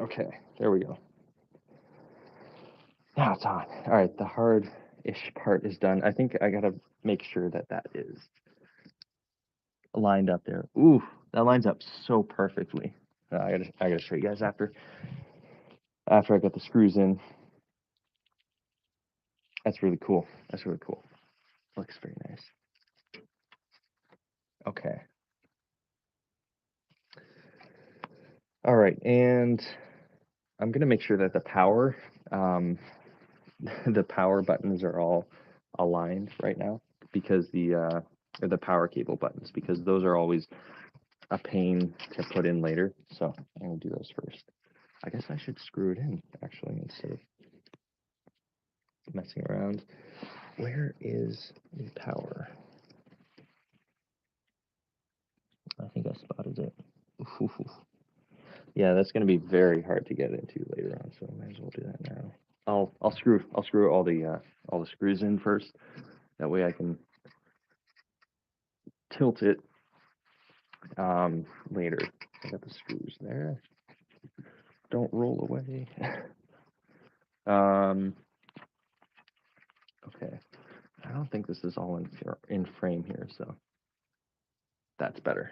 Okay, there we go. Now it's on. All right, the hard-ish part is done. I think I gotta make sure that is lined up there. Ooh, that lines up so perfectly. I gotta show you guys after I got the screws in. That's really cool. That's really cool. Looks very nice. Okay. All right, and I'm gonna make sure that the power the power buttons are all aligned right now, because the power cable buttons, because those are always a pain to put in later. So I'm gonna do those first. I guess I should screw it in actually instead of messing around. Where is the power? spot is it? Oof. Yeah, that's going to be very hard to get into later on, so I might as well do that now. I'll screw all the screws in first. That way I can tilt it later. I got the screws there. Don't roll away. Okay. I don't think this is all in frame here, so that's better.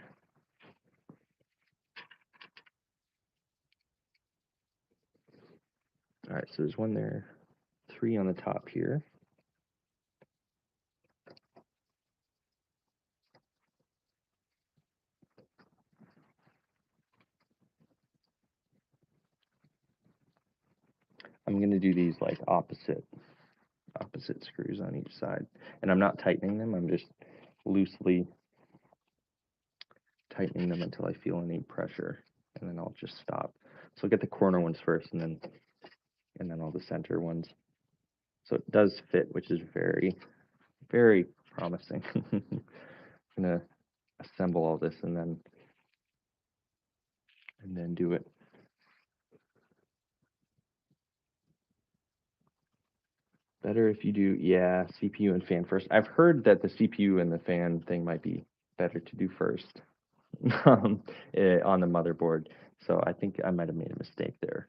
All right, so there's one there, 3 on the top here. I'm gonna do these like opposite screws on each side, and I'm not tightening them. I'm just loosely tightening them until I feel any pressure, and then I'll just stop. So I'll get the corner ones first, and then all the center ones. So it does fit, which is very, very promising. I'm gonna assemble all this and then do it. Better if you do, yeah, CPU and fan first. I've heard that the CPU and the fan thing might be better to do first on the motherboard. So I think I might have made a mistake there.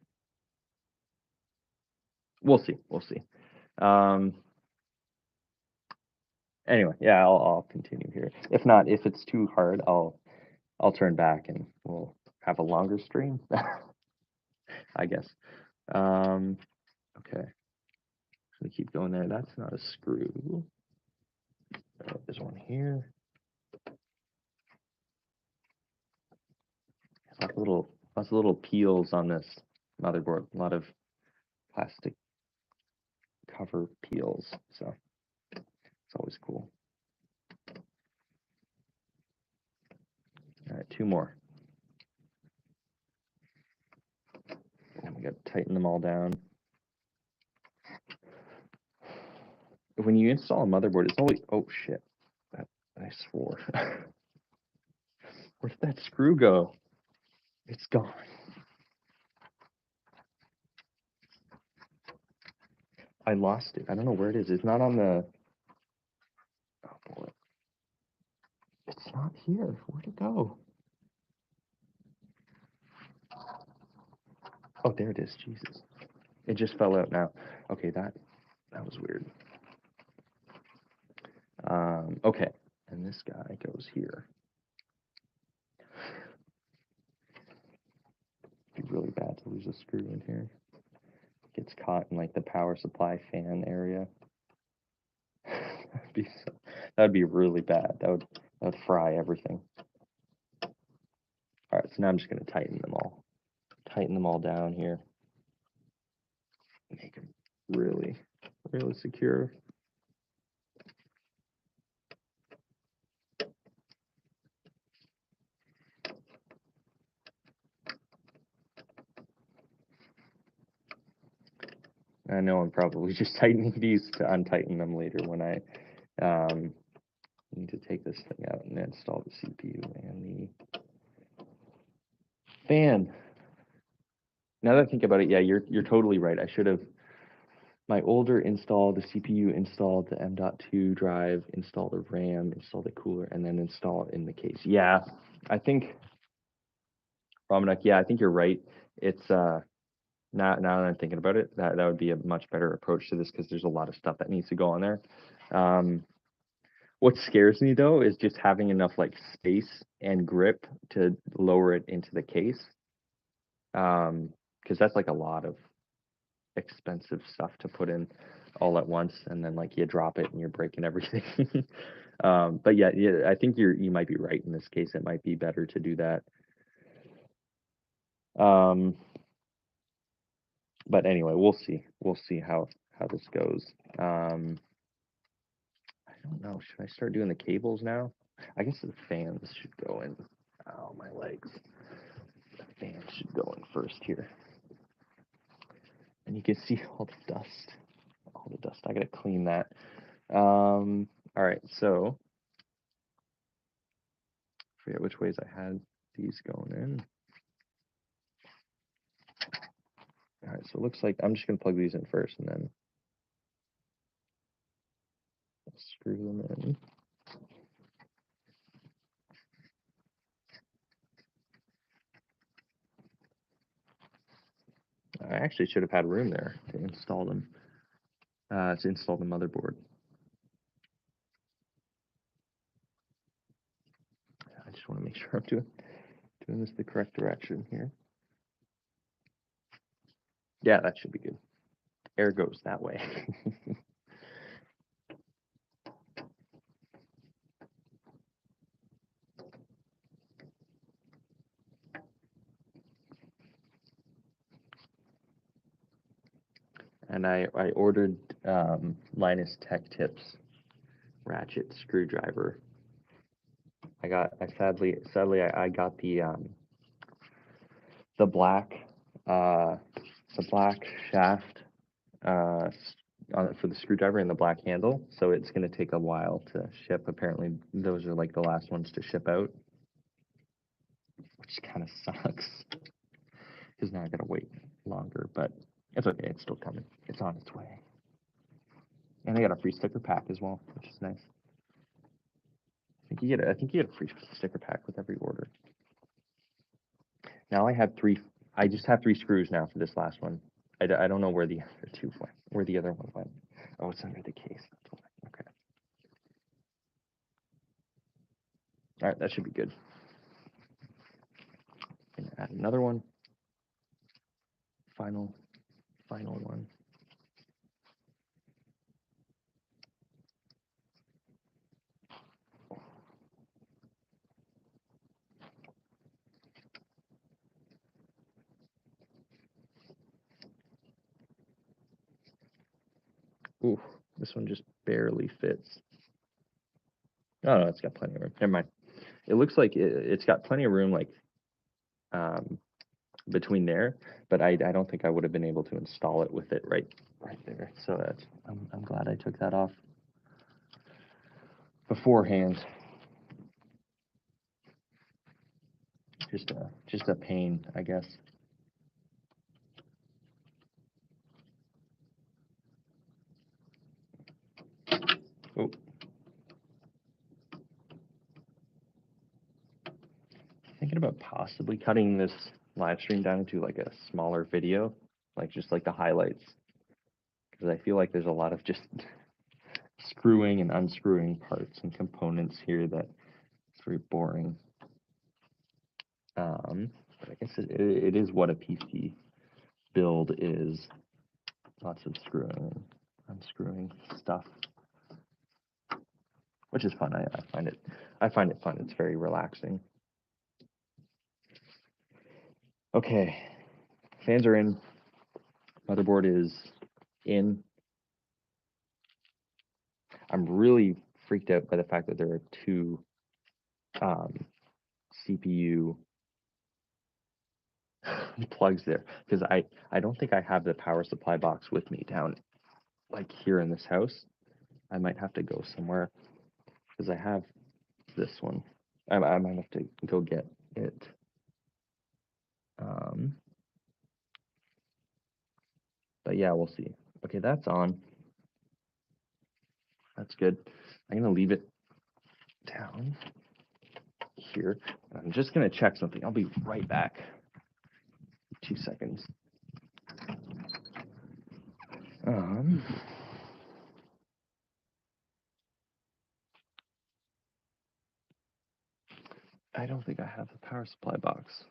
We'll see. We'll see. Anyway, yeah, I'll continue here. If not, if it's too hard, I'll turn back and we'll have a longer stream, I guess. Okay. So we keep going there. That's not a screw. Oh, there's one here. Lots of little peels on this motherboard. A lot of plastic cover peels. So it's always cool. All right, 2 more. And we got to tighten them all down. When you install a motherboard, it's always, oh shit, I swore. Where did that screw go? It's gone. I lost it. I don't know where it is. It's not on the, oh boy. It's not here. Where'd it go? Oh, there it is. Jesus. It just fell out now. Okay, that was weird. Okay, and this guy goes here. It'd be really bad to lose a screw in here. Gets caught in like the power supply fan area. That'd be really bad. That would fry everything. All right, so now I'm just gonna tighten them all down here. Make them really, really secure. I know I'm probably just tightening these to untighten them later when I need to take this thing out and install the CPU and the fan. Now that I think about it, yeah, you're totally right. I should have my older installed the CPU, installed the M.2 drive, install the RAM, install the cooler, and then install it in the case. Yeah, I think Ramanak, yeah, I think you're right. It's now that I'm thinking about it, that would be a much better approach to this because there's a lot of stuff that needs to go on there. What scares me though is just having enough like space and grip to lower it into the case. Because that's like a lot of expensive stuff to put in all at once, and then like you drop it and you're breaking everything. But yeah, I think you might be right in this case. It might be better to do that. But anyway, we'll see. We'll see how this goes. I don't know. Should I start doing the cables now? I guess the fans should go in. Oh, my legs. The fans should go in first here. And you can see all the dust. All the dust. I gotta clean that. All right, so I forget which ways I had these going in. All right, so it looks like I'm just going to plug these in first and then screw them in. I actually should have had room there to install them, to install the motherboard. I just want to make sure I'm doing this the correct direction here. Yeah, that should be good. Air goes that way. And I ordered Linus Tech Tips ratchet screwdriver. Sadly I got the black shaft for the screwdriver and the black handle, so it's going to take a while to ship. Apparently those are like the last ones to ship out, which kind of sucks because now I gotta wait longer, but it's okay, it's still coming. It's on its way. And I got a free sticker pack as well, which is nice. I think you get a free sticker pack with every order. Now I just have 3 screws now for this last one. I don't know where the other 2 went, where the other one went. Oh, it's under the case. Okay. All right, that should be good. And add another one. Final one. Ooh, this one just barely fits. Oh, no, it's got plenty of room. Never mind. It looks like it's got plenty of room, like between there, but I don't think I would have been able to install it with it right there. So that's I'm glad I took that off beforehand. Just a pain, I guess. Oh. Thinking about possibly cutting this live stream down into like a smaller video, like just like the highlights, because I feel like there's a lot of just screwing and unscrewing parts and components here that it's very boring. But I guess it is what a PC build is. Lots of screwing and unscrewing stuff, which is fun. I find it fun. It's very relaxing. Okay, fans are in. Motherboard is in. I'm really freaked out by the fact that there are 2 CPU plugs there, because I don't think I have the power supply box with me down like here in this house. I might have to go somewhere because I have this one. I might have to go get it. But yeah, we'll see. Okay, that's on. That's good. I'm gonna leave it down here. I'm just gonna check something. I'll be right back. 2 seconds. I don't think I have the power supply box,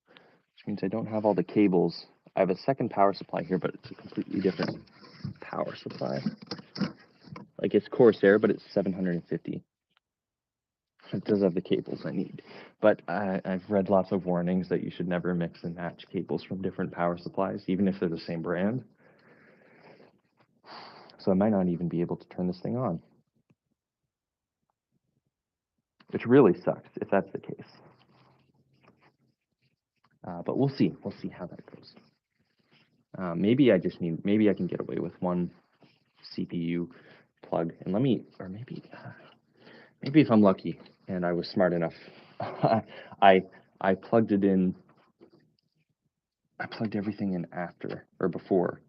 which means I don't have all the cables. I have a second power supply here, but it's a completely different power supply. Like it's Corsair, but it's 750. It does have the cables I need, but I've read lots of warnings that you should never mix and match cables from different power supplies, even if they're the same brand. So I might not even be able to turn this thing on, which really sucks if that's the case. But we'll see. We'll see how that goes. Maybe I can get away with 1 CPU plug, and maybe if I'm lucky and I was smart enough, I I plugged it in. I plugged everything in after or before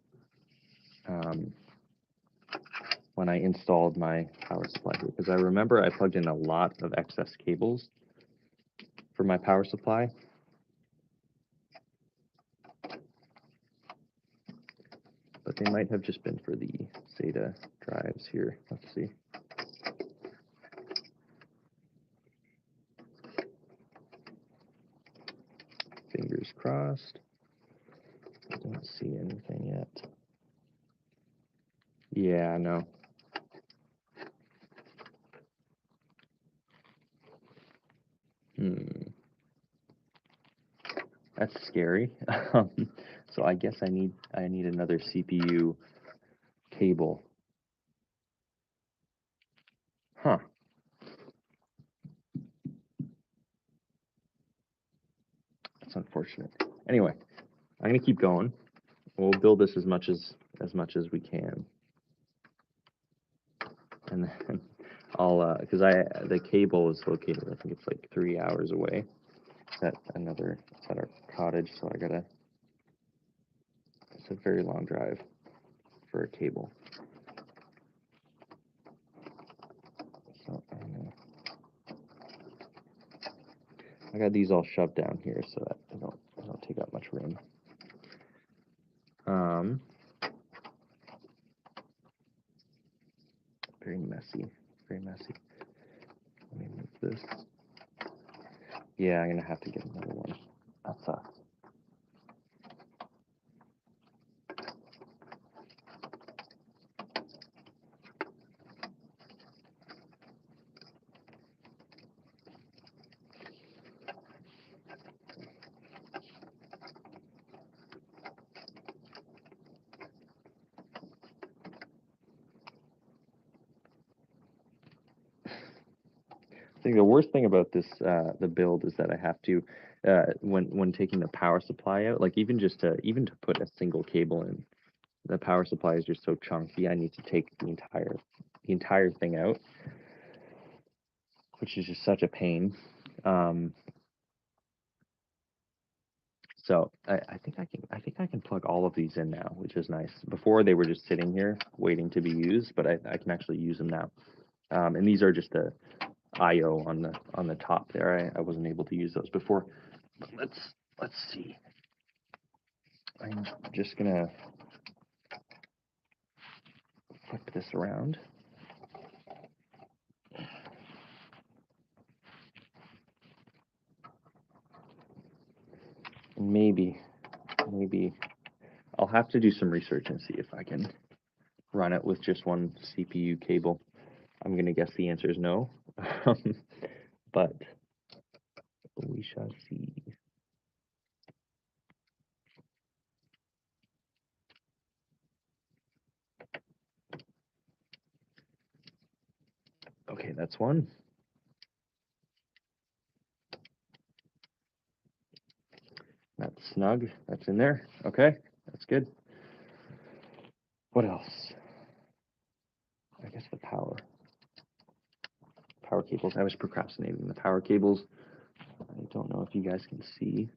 when I installed my power supply here, because I remember I plugged in a lot of excess cables for my power supply. But they might have just been for the SATA drives here. Let's see. Fingers crossed. I don't see anything yet. Yeah, no. That's scary. So I guess I need another CPU cable. Huh. That's unfortunate. Anyway, I'm gonna keep going. We'll build this as much as we can, and then I'll because the cable is located. I think it's like 3 hours away. It's at our cottage, so I gotta. It's a very long drive for a cable. So I got these all shoved down here so that they don't take up much room. Very messy, very messy. Let me move this. Yeah, I'm gonna have to get another one. That sucks. I think the worst thing about this, the build, is that I have to, when taking the power supply out, like even to put a single cable in, the power supply is just so chunky. I need to take the entire thing out, which is just such a pain. So I think I can plug all of these in now, which is nice. Before they were just sitting here waiting to be used, but I can actually use them now. And these are just the I/O on the top there. I wasn't able to use those before. But let's see. I'm just gonna flip this around. And maybe I'll have to do some research and see if I can run it with just one CPU cable. I'm gonna guess the answer is no, but we shall see. Okay, that's one. That's snug. That's in there. Okay, that's good. What else? I guess the power cables. I was procrastinating the power cables. I don't know if you guys can see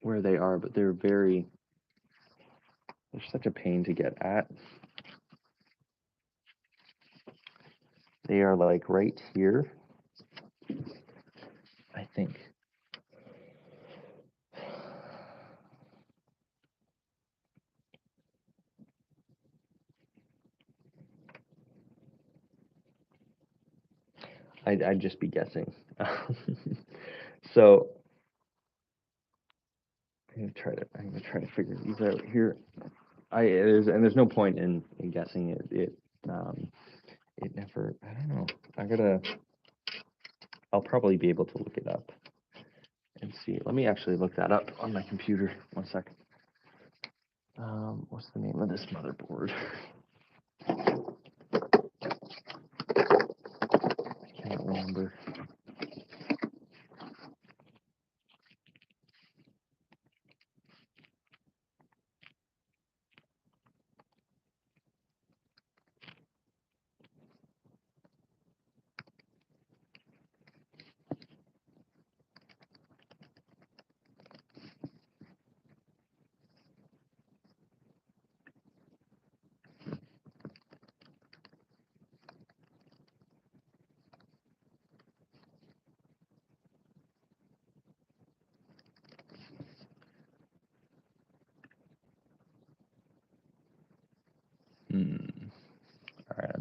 where they are, but they're such a pain to get at. They are like right here, I think. I'd just be guessing. So I'm gonna try to figure these out here. There's no point in guessing it. It never. I don't know. I'll probably be able to look it up and see. Let me actually look that up on my computer. One second. What's the name of this motherboard? I can't remember.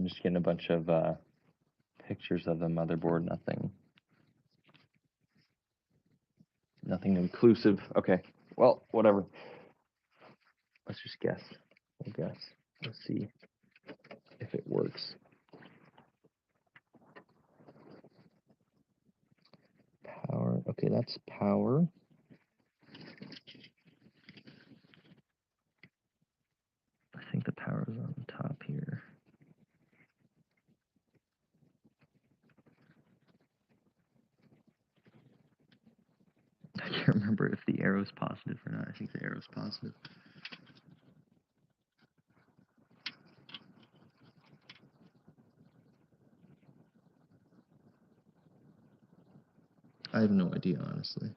I'm just getting a bunch of pictures of the motherboard. Nothing inclusive. Okay. Well, whatever. Let's just guess. We'll guess. Let's see if it works. Power. Okay, that's power. I think the power is on the top here. I can't remember if the arrow's positive or not. I think the arrow's positive. I have no idea, honestly.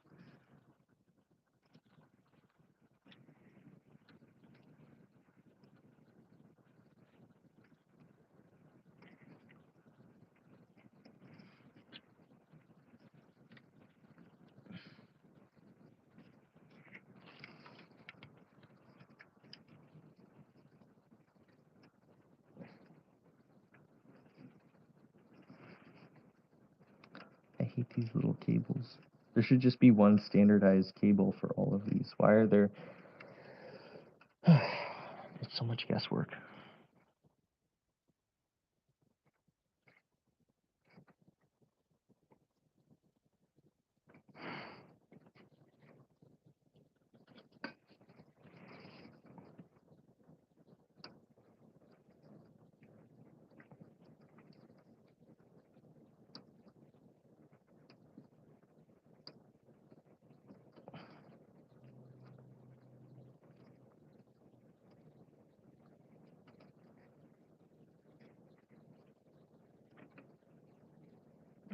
I hate these little cables. There should just be one standardized cable for all of these. Why are there... It's so much guesswork.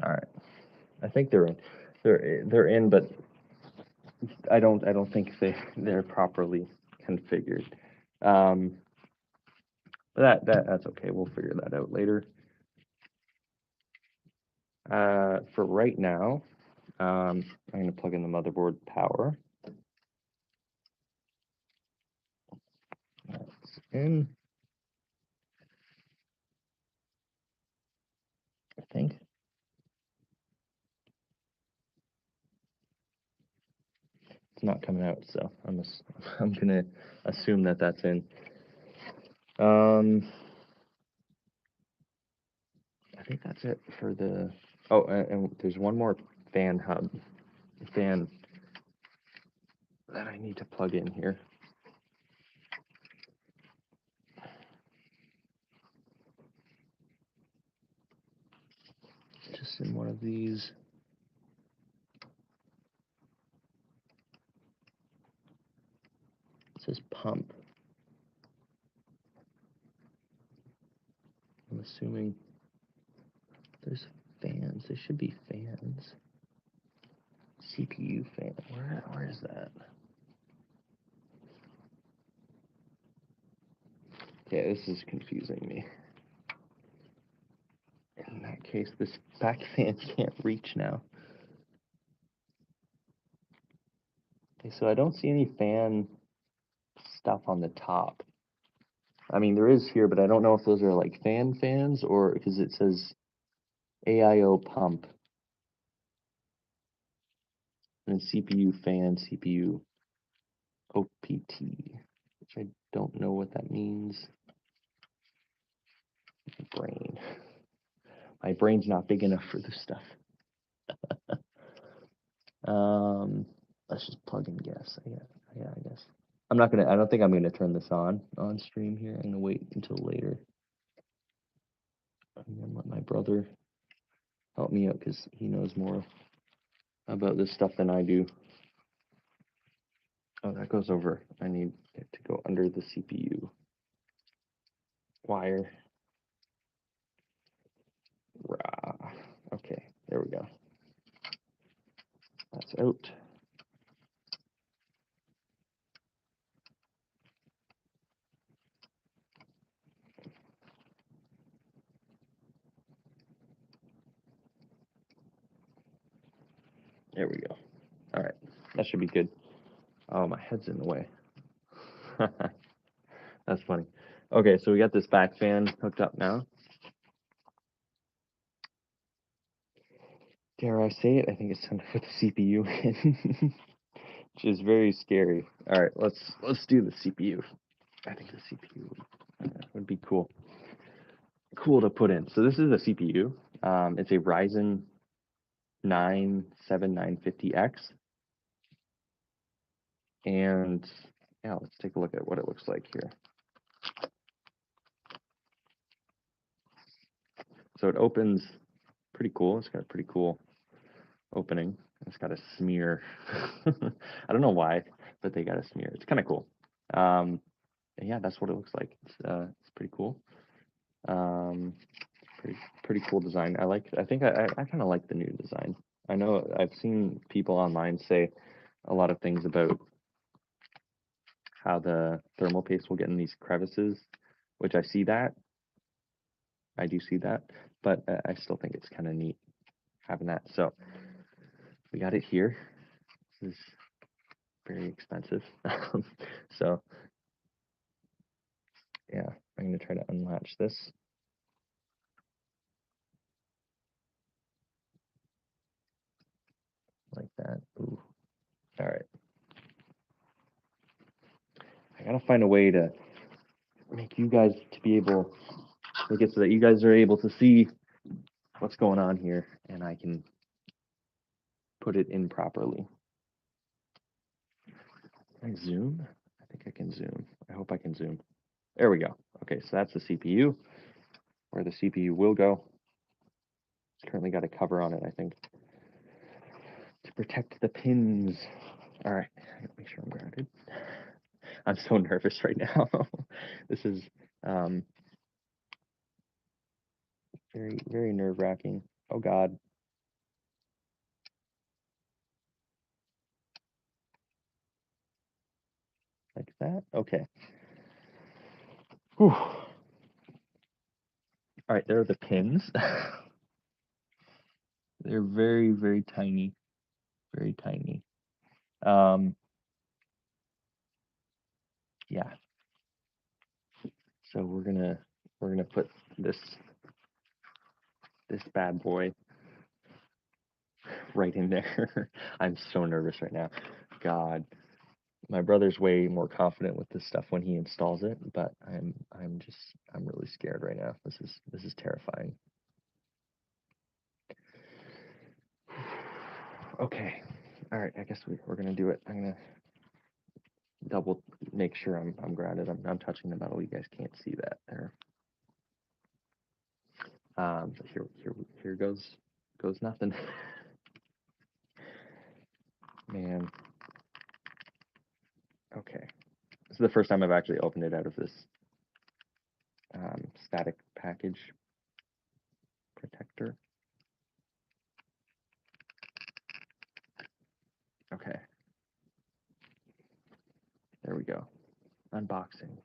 All right. I think they're in. They're in, but I don't think they're properly configured. That's okay. We'll figure that out later. For right now, I'm going to plug in the motherboard power. That's in. I think. It's not coming out, so I'm gonna assume that that's in. I think that's it for the. Oh, and there's one more fan that I need to plug in here. Just in one of these. It says pump. I'm assuming there's fans. There should be fans. CPU fan. Where is that? Okay, this is confusing me. In that case, this back fan can't reach now. Okay, so I don't see any fan stuff on the top. I mean, there is here, but I don't know if those are like fans or because it says AIO pump. And CPU fan, CPU OPT, which I don't know what that means. My brain's not big enough for this stuff. Let's just plug in guess. Yeah, I guess. I don't think I'm gonna turn this on stream here. I'm gonna wait until later. And then let my brother help me out because he knows more about this stuff than I do. Oh, that goes over. I need it to go under the CPU wire. Rah. Okay, there we go. That's out. There we go. All right, that should be good. Oh, my head's in the way. That's funny. Okay, so we got this back fan hooked up now. dare I say it, I think it's time to put the CPU in, which is very scary. All right, let's do the CPU. I think the CPU would be cool to put in. So this is a CPU. It's a Ryzen 9 7950X, and yeah, let's take a look at what it looks like here. So it opens pretty cool. It's got a pretty cool opening. It's got a smear. I don't know why, but they got a smear. It's kind of cool. And yeah, that's what it looks like. It's pretty cool. Pretty cool design. I think I kind of like the new design. I know I've seen people online say a lot of things about how the thermal paste will get in these crevices, which I see that. I do see that, but I still think it's kind of neat having that. So we got it here. This is very expensive. So yeah, I'm gonna try to unlatch this. Like that. Ooh. All right. I gotta find a way to make you guys to be able, make it so that you guys are able to see what's going on here, and I can put it in properly. Can I zoom? I think I can zoom. I hope I can zoom. There we go. Okay, so that's the CPU, where the CPU will go. It's currently got a cover on it, I think, to protect the pins. All right, I gotta make sure I'm grounded. I'm so nervous right now. This is very, very nerve-wracking. Oh God. Like that? Okay. Whew. All right, there are the pins. They're very, very tiny. Very tiny. Yeah. So we're gonna put this bad boy right in there. I'm so nervous right now. God, my brother's way more confident with this stuff when he installs it, but I'm really scared right now. This is terrifying. Okay. All right, I guess we're gonna do it. I'm gonna double make sure I'm grounded. I'm touching the metal. You guys can't see that there. But here goes nothing. Man. Okay. This is the first time I've actually opened it out of this static package protector. Okay. There we go. Unboxing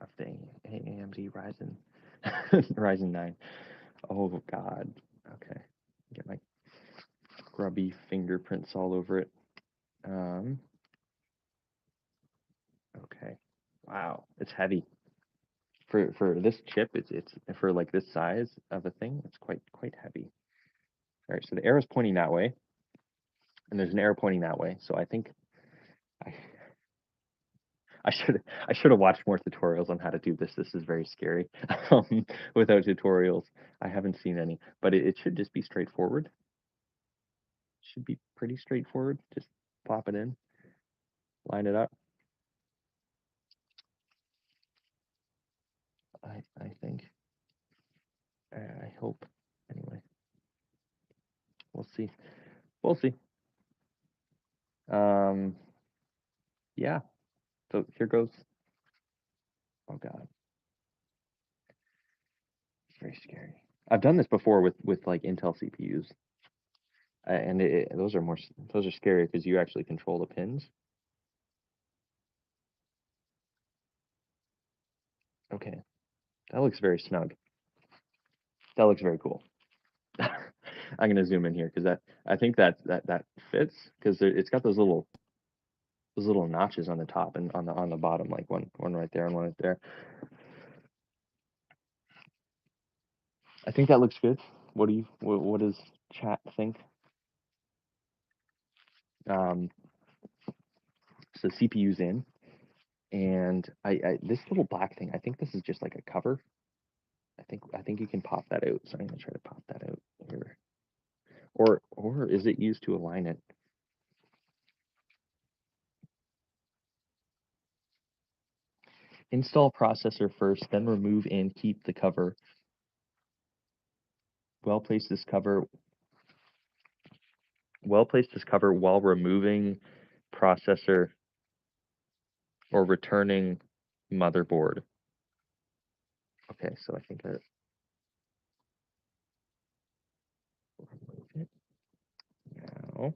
of the AMD Ryzen Ryzen 9. Oh God. Okay. Get my grubby fingerprints all over it. Okay. Wow. It's heavy. For this chip, it's for like this size of a thing, it's quite heavy. All right, so the arrow is pointing that way, and there's an arrow pointing that way. So I think I should have watched more tutorials on how to do this. This is very scary. Without tutorials, I haven't seen any, but it should just be straightforward. Should be pretty straightforward. Just pop it in, line it up. I think. I hope. Anyway, we'll see. We'll see. Yeah. So here goes. Oh God, it's very scary. I've done this before with like Intel CPUs, and those are scary because you actually control the pins. Okay, that looks very snug. That looks very cool. I'm gonna zoom in here because I think that fits because it's got those little notches on the top and on the bottom, like one right there and one right there. I think that looks good. What does chat think? So CPU's in, and this little black thing, I think this is just like a cover. I think you can pop that out. So I'm gonna try to pop that out here. Or is it used to align it? Install processor first, then remove and keep the cover. Well place this cover while removing processor or returning motherboard. Okay, so I think I remove it now.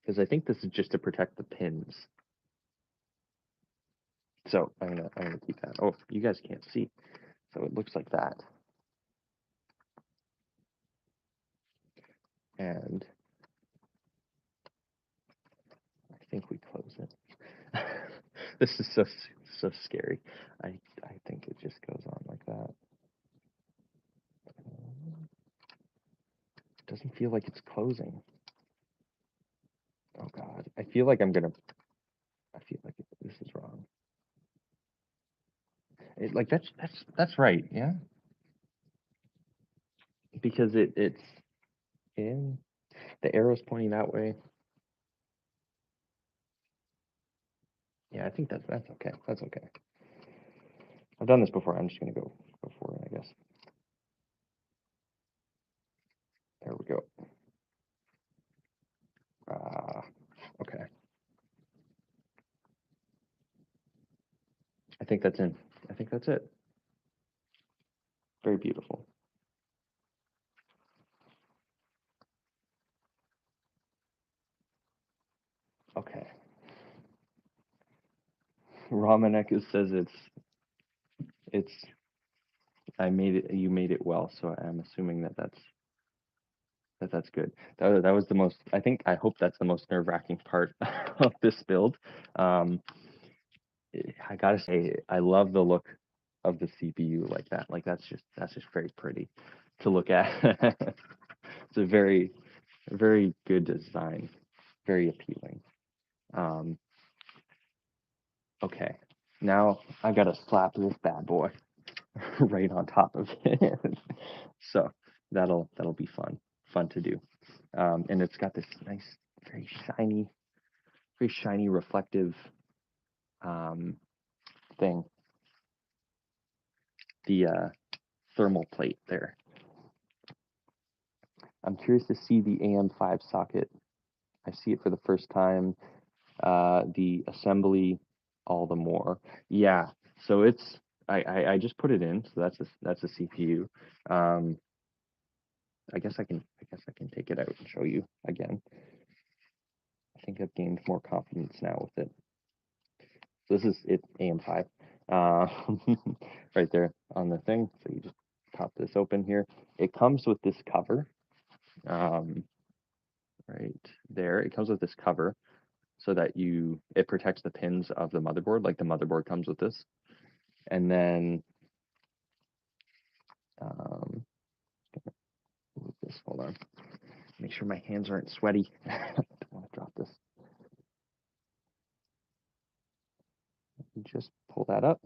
Because I think this is just to protect the pins. So I'm gonna keep that. Oh, you guys can't see. So it looks like that. And I think we close it. This is so scary. I think it just goes on like that. It doesn't feel like it's closing. Oh God, I feel like this is wrong. Like that's right, yeah. Because it's in the arrow's pointing that way. Yeah, I think that's okay. That's okay. I've done this before. I'm just gonna go for it, I guess. There we go. Okay. I think that's in. I think that's it. Very beautiful. Okay. Ramanek says it's I made it. You made it well, so I'm assuming that's good. That was the most. I hope that's the most nerve-wracking part of this build. Um, I gotta say, I love the look of the CPU like that. Like that's just very pretty to look at. It's a very good design, very appealing. Okay, now I gotta slap this bad boy right on top of it. So that'll be fun to do. And it's got this nice, very shiny, reflective thing. The thermal plate there. I'm curious to see the AM5 socket. I see it for the first time. The assembly, all the more. Yeah. So it's I just put it in. So that's a CPU. I guess I can take it out and show you again. I think I've gained more confidence now with it. So this is it AM5. Right there on the thing. So you just pop this open here. It comes with this cover. Right there. It comes with this cover so that it protects the pins of the motherboard. Like the motherboard comes with this. And then move this. Hold on. Make sure my hands aren't sweaty. I don't want to drop this. Just pull that up.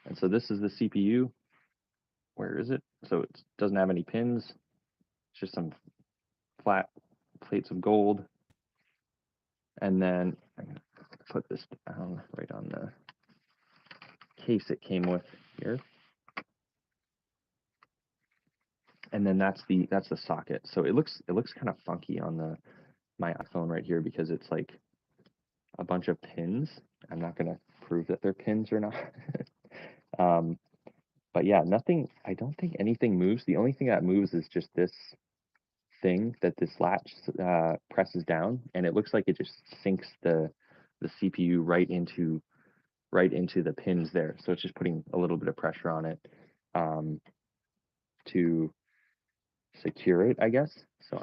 And so this is the CPU. Where is it? So it doesn't have any pins. It's just some flat plates of gold. And then I'm going to put this down right on the case it came with here. And then that's the socket. So it looks kind of funky on my iPhone right here because it's like a bunch of pins. I'm not going to prove that they're pins or not. But yeah, I don't think anything moves. The only thing that moves is just this thing that this latch presses down, and it looks like it just sinks the CPU right into the pins there. So it's just putting a little bit of pressure on it to secure it, I guess. So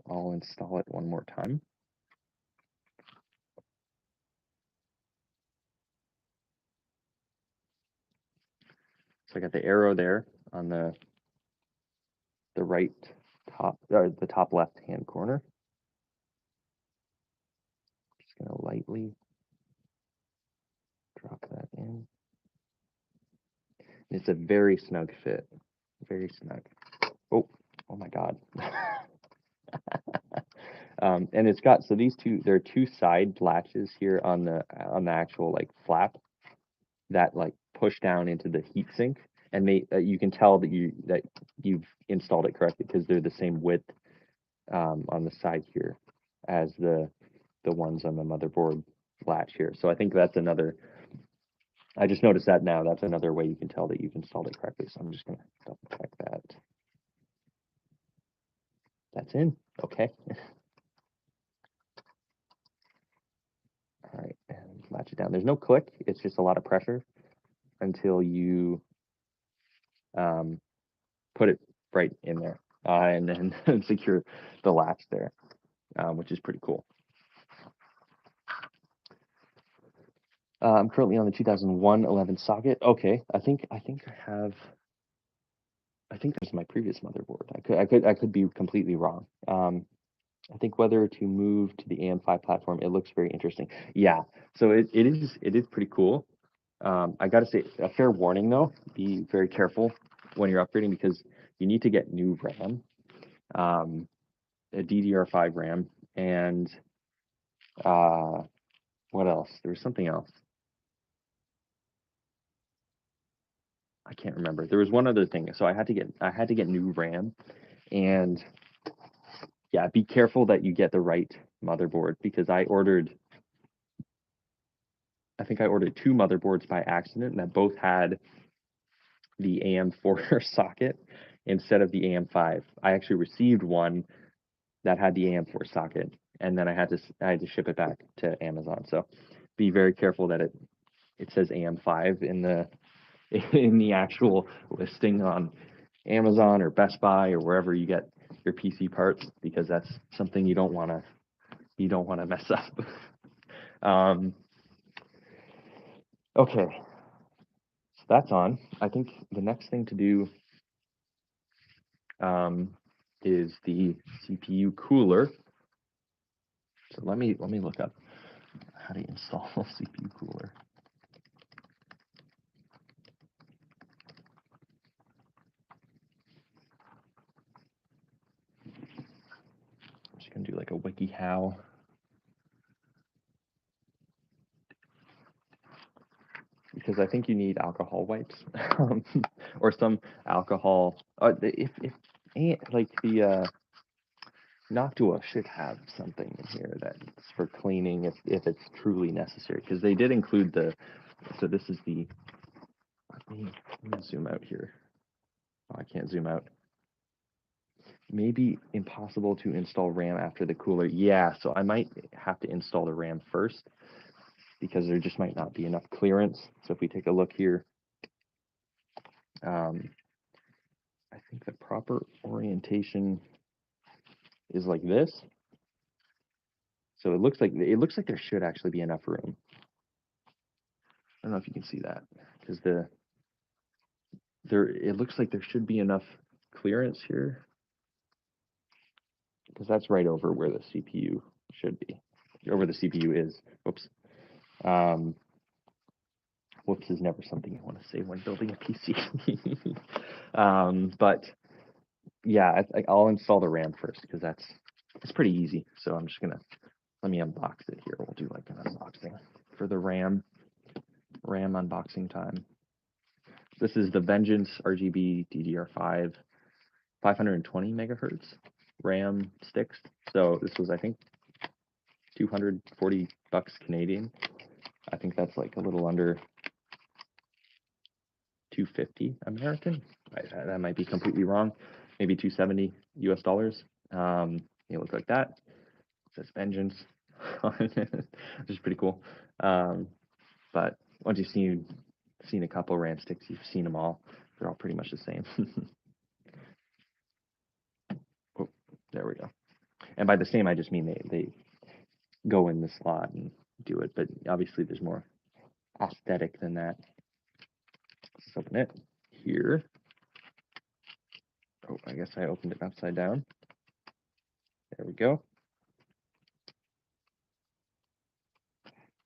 I'll install it one more time. So I got the arrow there on the right top or the top left hand corner. lightly drop that in. It's a very snug fit, very snug. Oh my God. And it's got, so there are two side latches here on the actual like flap that like push down into the heat sink, and you can tell that you've installed it correctly because they're the same width on the side here as the ones on the motherboard latch here. So I think that's another, I just noticed that now, that's another way you can tell that you've installed it correctly. So I'm just gonna double check that. That's in, okay. All right, and latch it down. There's no click, it's just a lot of pressure until you put it right in there and then secure the latch there, which is pretty cool. I'm currently on the 2001-11 socket. Okay, I think I think that's my previous motherboard. I could be completely wrong. I think whether to move to the AM5 platform, it looks very interesting. Yeah, so it is pretty cool. I got to say, a fair warning though, be very careful when you're upgrading because you need to get new RAM, a DDR5 RAM, and what else? There was something else. I can't remember. There was one other thing. So I had to get new RAM, and yeah, be careful that you get the right motherboard because I think I ordered two motherboards by accident, and that both had the AM4 socket instead of the AM5. I actually received one that had the AM4 socket, and then I had to ship it back to Amazon. So be very careful that it says AM5 in the actual listing on Amazon or Best Buy or wherever you get your PC parts, because that's something you don't want to mess up. Okay, so that's on. I think the next thing to do is the CPU cooler. So let me look up how to install a CPU cooler. I'm just gonna do like a WikiHow. Because I think you need alcohol wipes or some alcohol. If like the Noctua should have something in here that's for cleaning if it's truly necessary, because they did include so this is the, let me zoom out here. Oh, I can't zoom out. Maybe impossible to install RAM after the cooler. Yeah, so I might have to install the RAM first because there just might not be enough clearance. So if we take a look here, I think the proper orientation is like this. So it looks like there should actually be enough room. I don't know if you can see that because it looks like there should be enough clearance here because that's right over where the CPU should be, over the CPU is. Whoops. Whoops is never something you want to say when building a PC. But yeah, I'll install the RAM first because it's pretty easy. So I'm just gonna, let me unbox it here. We'll do like an unboxing for the RAM unboxing time. This is the Vengeance RGB DDR5 520 megahertz RAM sticks. So this was, I think, $240 Canadian. I think that's like a little under 250 American. That might be completely wrong. Maybe 270 US dollars. It looks like that. It says Vengeance, which is pretty cool. But once you've seen a couple RAM sticks, you've seen them all. They're all pretty much the same. Oh, there we go. And by the same, I just mean they go in the slot and do it. But obviously, there's more aesthetic than that. Let's open it here. Oh, I guess I opened it upside down. There we go.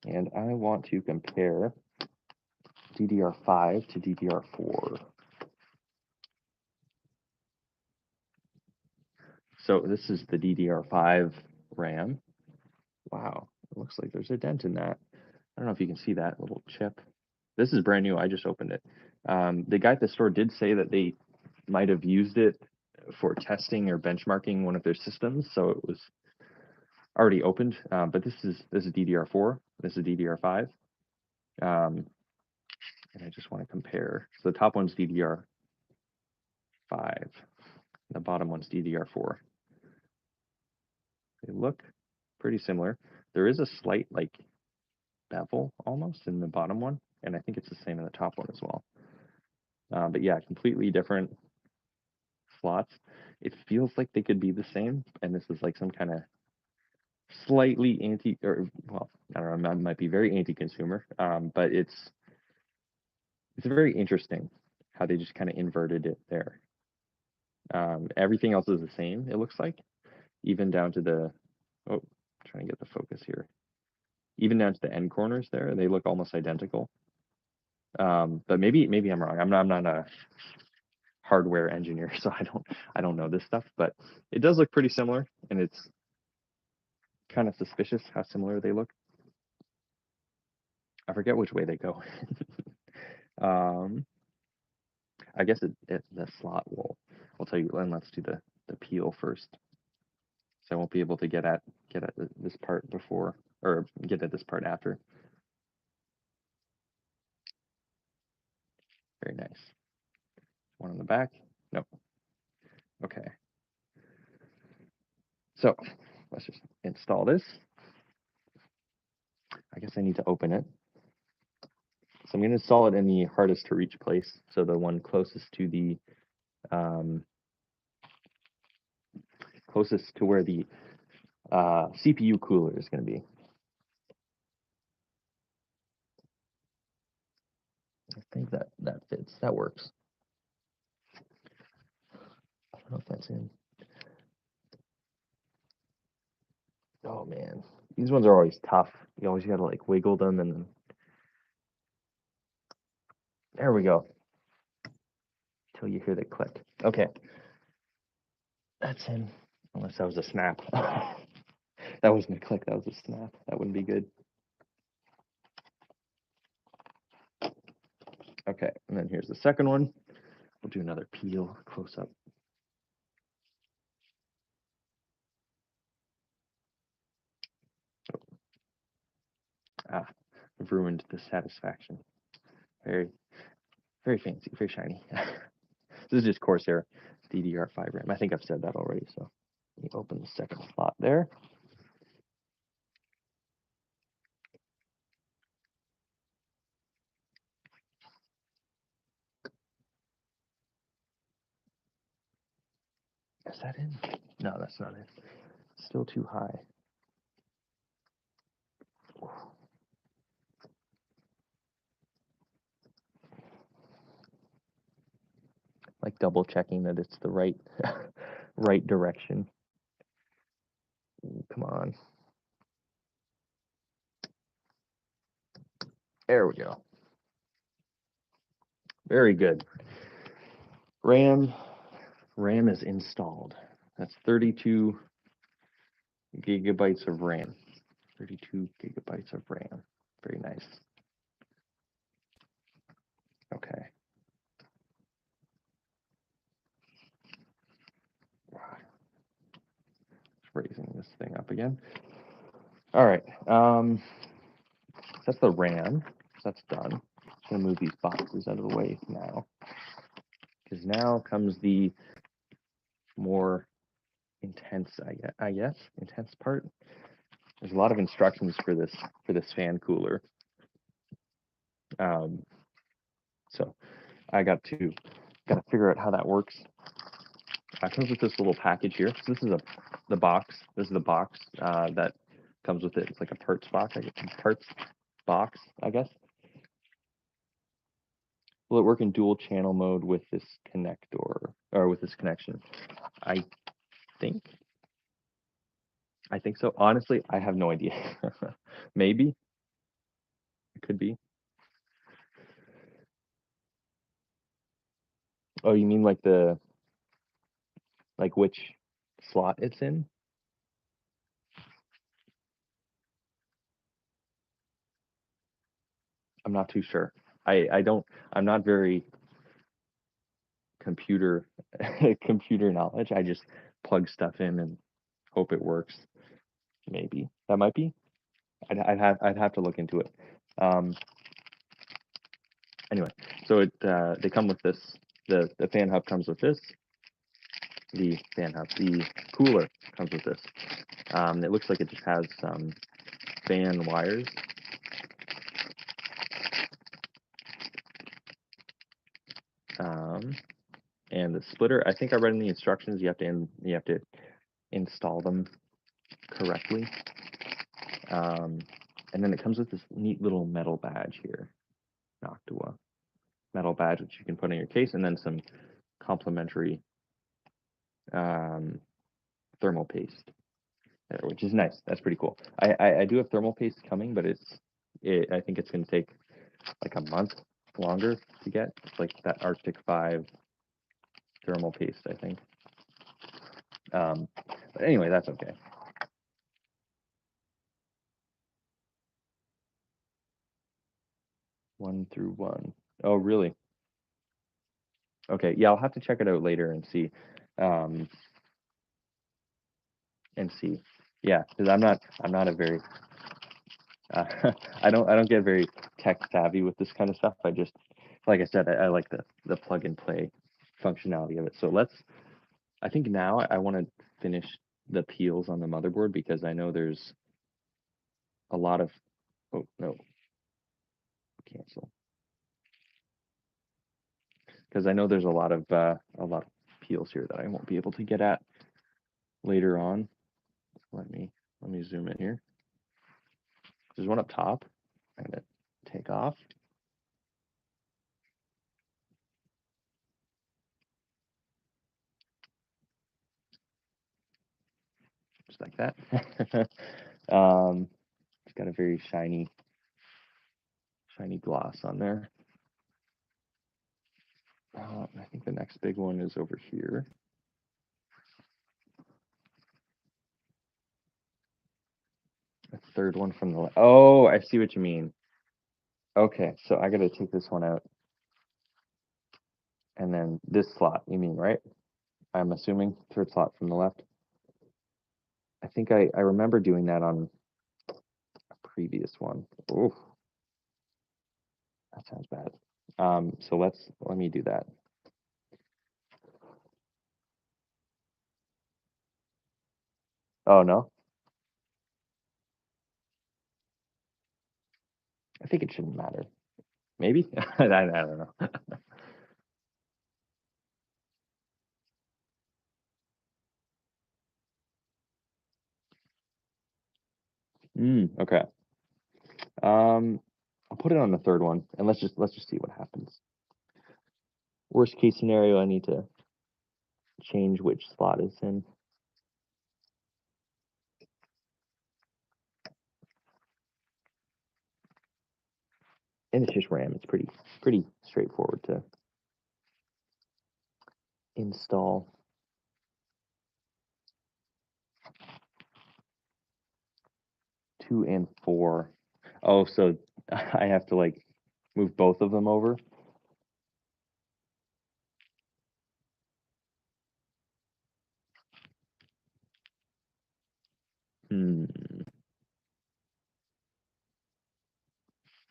and I want to compare DDR5 to DDR4. So this is the DDR5 RAM. Wow, it looks like there's a dent in that. I don't know if you can see that little chip. This is brand new. I just opened it. The guy at the store did say that they might have used it for testing or benchmarking one of their systems, so it was already opened. But this is DDR4. This is DDR5. And I just want to compare. So the top one's DDR5. The bottom one's DDR4. They look pretty similar. There is a slight like bevel almost in the bottom one, and I think it's the same in the top one as well. But yeah, completely different slots. It feels like they could be the same, and this is like some kind of slightly or well, I don't know, it might be very anti-consumer, but it's very interesting how they just kind of inverted it there. Everything else is the same, it looks like, even down to the, oh, trying to get the focus here. Even down to the end corners there, they look almost identical. But maybe I'm wrong. I'm not a hardware engineer, so I don't know this stuff, but it does look pretty similar, and it's kind of suspicious how similar they look. I forget which way they go. I guess the slot will tell you, and let's do the peel first. So I won't be able to get at this part before, or get at this part after. Very nice. One on the back. Nope. Okay. So let's just install this. I guess I need to open it. So I'm going to install it in the hardest to reach place. So the one closest to the closest to where the CPU cooler is going to be. I think that fits. That works. I don't know if that's in. Oh man, these ones are always tough. You always got to like wiggle them, and then there we go. Until you hear the click. Okay, that's in. Unless that was a snap. That wasn't a click. That was a snap. That wouldn't be good. Okay, and then here's the second one. We'll do another peel close up. Ah, I've ruined the satisfaction. Very, very fancy, very shiny. This is just Corsair DDR5 RAM. I think I've said that already, so let me open the second slot there. Is that in? No, that's not it. Still too high. Like double checking that it's the right right direction. Come on. There we go. Very good. RAM is installed. That's 32 gigabytes of RAM. 32 gigabytes of RAM. Very nice. Okay. Just raising this thing up again. All right. That's the RAM. That's done. I'm just gonna move these boxes out of the way now, because now comes the more intense, I guess, intense part. There's a lot of instructions for this fan cooler. So I got to figure out how that works. It comes with this little package here. So this is the box. This is the box that comes with it. It's like a parts box, I guess. Will it work in dual channel mode with this connector, or with this connection? I think so. Honestly, I have no idea. Maybe. It could be. Oh, you mean like which slot it's in? I'm not too sure. I'm not very computer computer knowledge. I just plug stuff in and hope it works. Maybe that might be. I'd have to look into it. Anyway, so they come with this. The fan hub comes with this. The fan hub, the cooler comes with this. It looks like it just has some fan wires. And the splitter, I think I read in the instructions you have to install them correctly. And then it comes with this neat little metal badge here, Noctua metal badge, which you can put in your case, and then some complimentary thermal paste, which is nice. That's pretty cool. I do have thermal paste coming, but I think it's going to take like a month longer to get. It's like that Arctic 5 thermal paste, I think. But anyway, that's okay. One through one. Oh, really? Okay, yeah, I'll have to check it out later and see. Yeah, because I'm not a very I don't get very tech savvy with this kind of stuff. I just, like I said, I like the plug and play functionality of it. So I think now I want to finish the peels on the motherboard because I know there's a lot of, oh no, cancel. Because I know there's a lot of peels here that I won't be able to get at later on. Let me zoom in here. There's one up top. I'm gonna take off. Just like that. It's got a very shiny gloss on there. I think the next big one is over here. The third one from the left. Oh, I see what you mean. Okay, so I gotta take this one out. And then this slot, you mean, right? I'm assuming third slot from the left. I think I remember doing that on a previous one. Oh, that sounds bad. So let me do that. Oh no, I think it shouldn't matter. Maybe I don't know. Okay. I'll put it on the third one, and let's just see what happens. Worst case scenario, I need to change which slot it's in. And it's just RAM. It's pretty straightforward to install. 2 and 4. Oh, so I have to like move both of them over.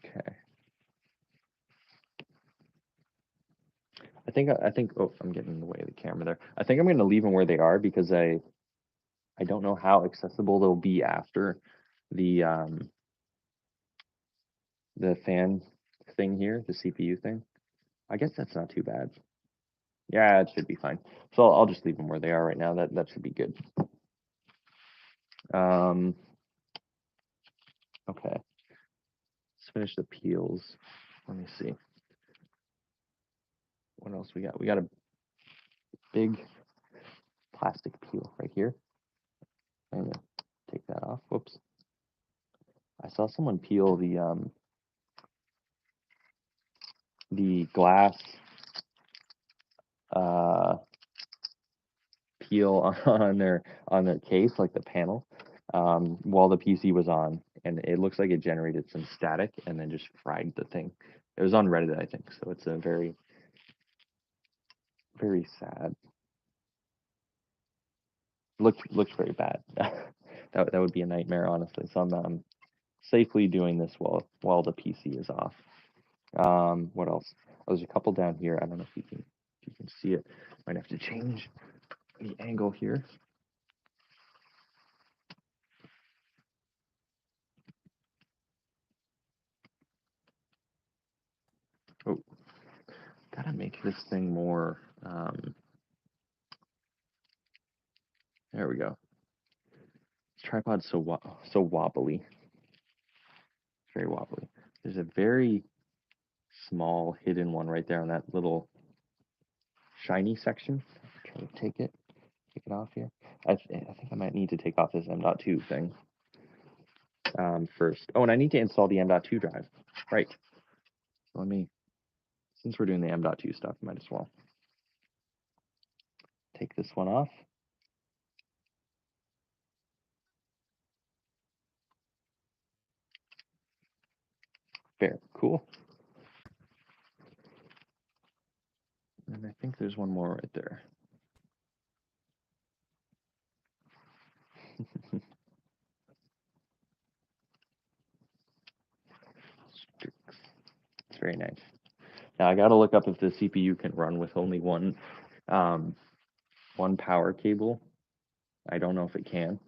Okay. I think oh, I'm getting in the way of the camera there. I think I'm going to leave them where they are because I don't know how accessible they'll be after the fan thing here, the CPU thing. I guess that's not too bad. Yeah, it should be fine. So I'll just leave them where they are right now. That should be good. Okay. Let's finish the peels. Let me see. What else we got? We got a big plastic peel right here. I'm gonna take that off. Whoops. I saw someone peel the the glass peel on their case, like the panel, while the PC was on, and it looks like it generated some static and then just fried the thing. It was on Reddit, I think, so it's a very, very sad. Looks very bad. that would be a nightmare, honestly. So I'm safely doing this while the PC is off. What else? Oh, there's a couple down here. I don't know if you can see it. Might have to change the angle here. Oh, gotta make this thing more. There we go. This tripod's so wobbly. Very wobbly. There's a very small hidden one right there on that little shiny section. Try to take it off here. I think I might need to take off this M.2 thing first. Oh, and I need to install the M.2 drive. Right. So let me, since we're doing the M.2 stuff, might as well take this one off. Very cool. And I think there's one more right there. It's very nice. Now I got to look up if the CPU can run with only one power cable. I don't know if it can.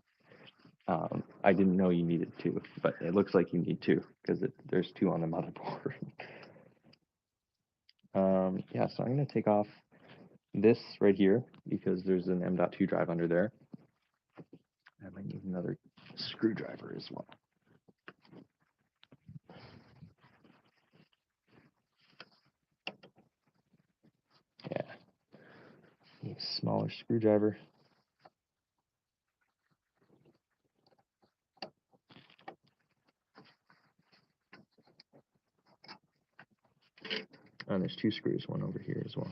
I didn't know you needed two, but it looks like you need two because there's two on the motherboard. Yeah, so I'm going to take off this right here because there's an M.2 drive under there. I might need another screwdriver as well. Yeah, need a smaller screwdriver. And there's two screws, one over here as well.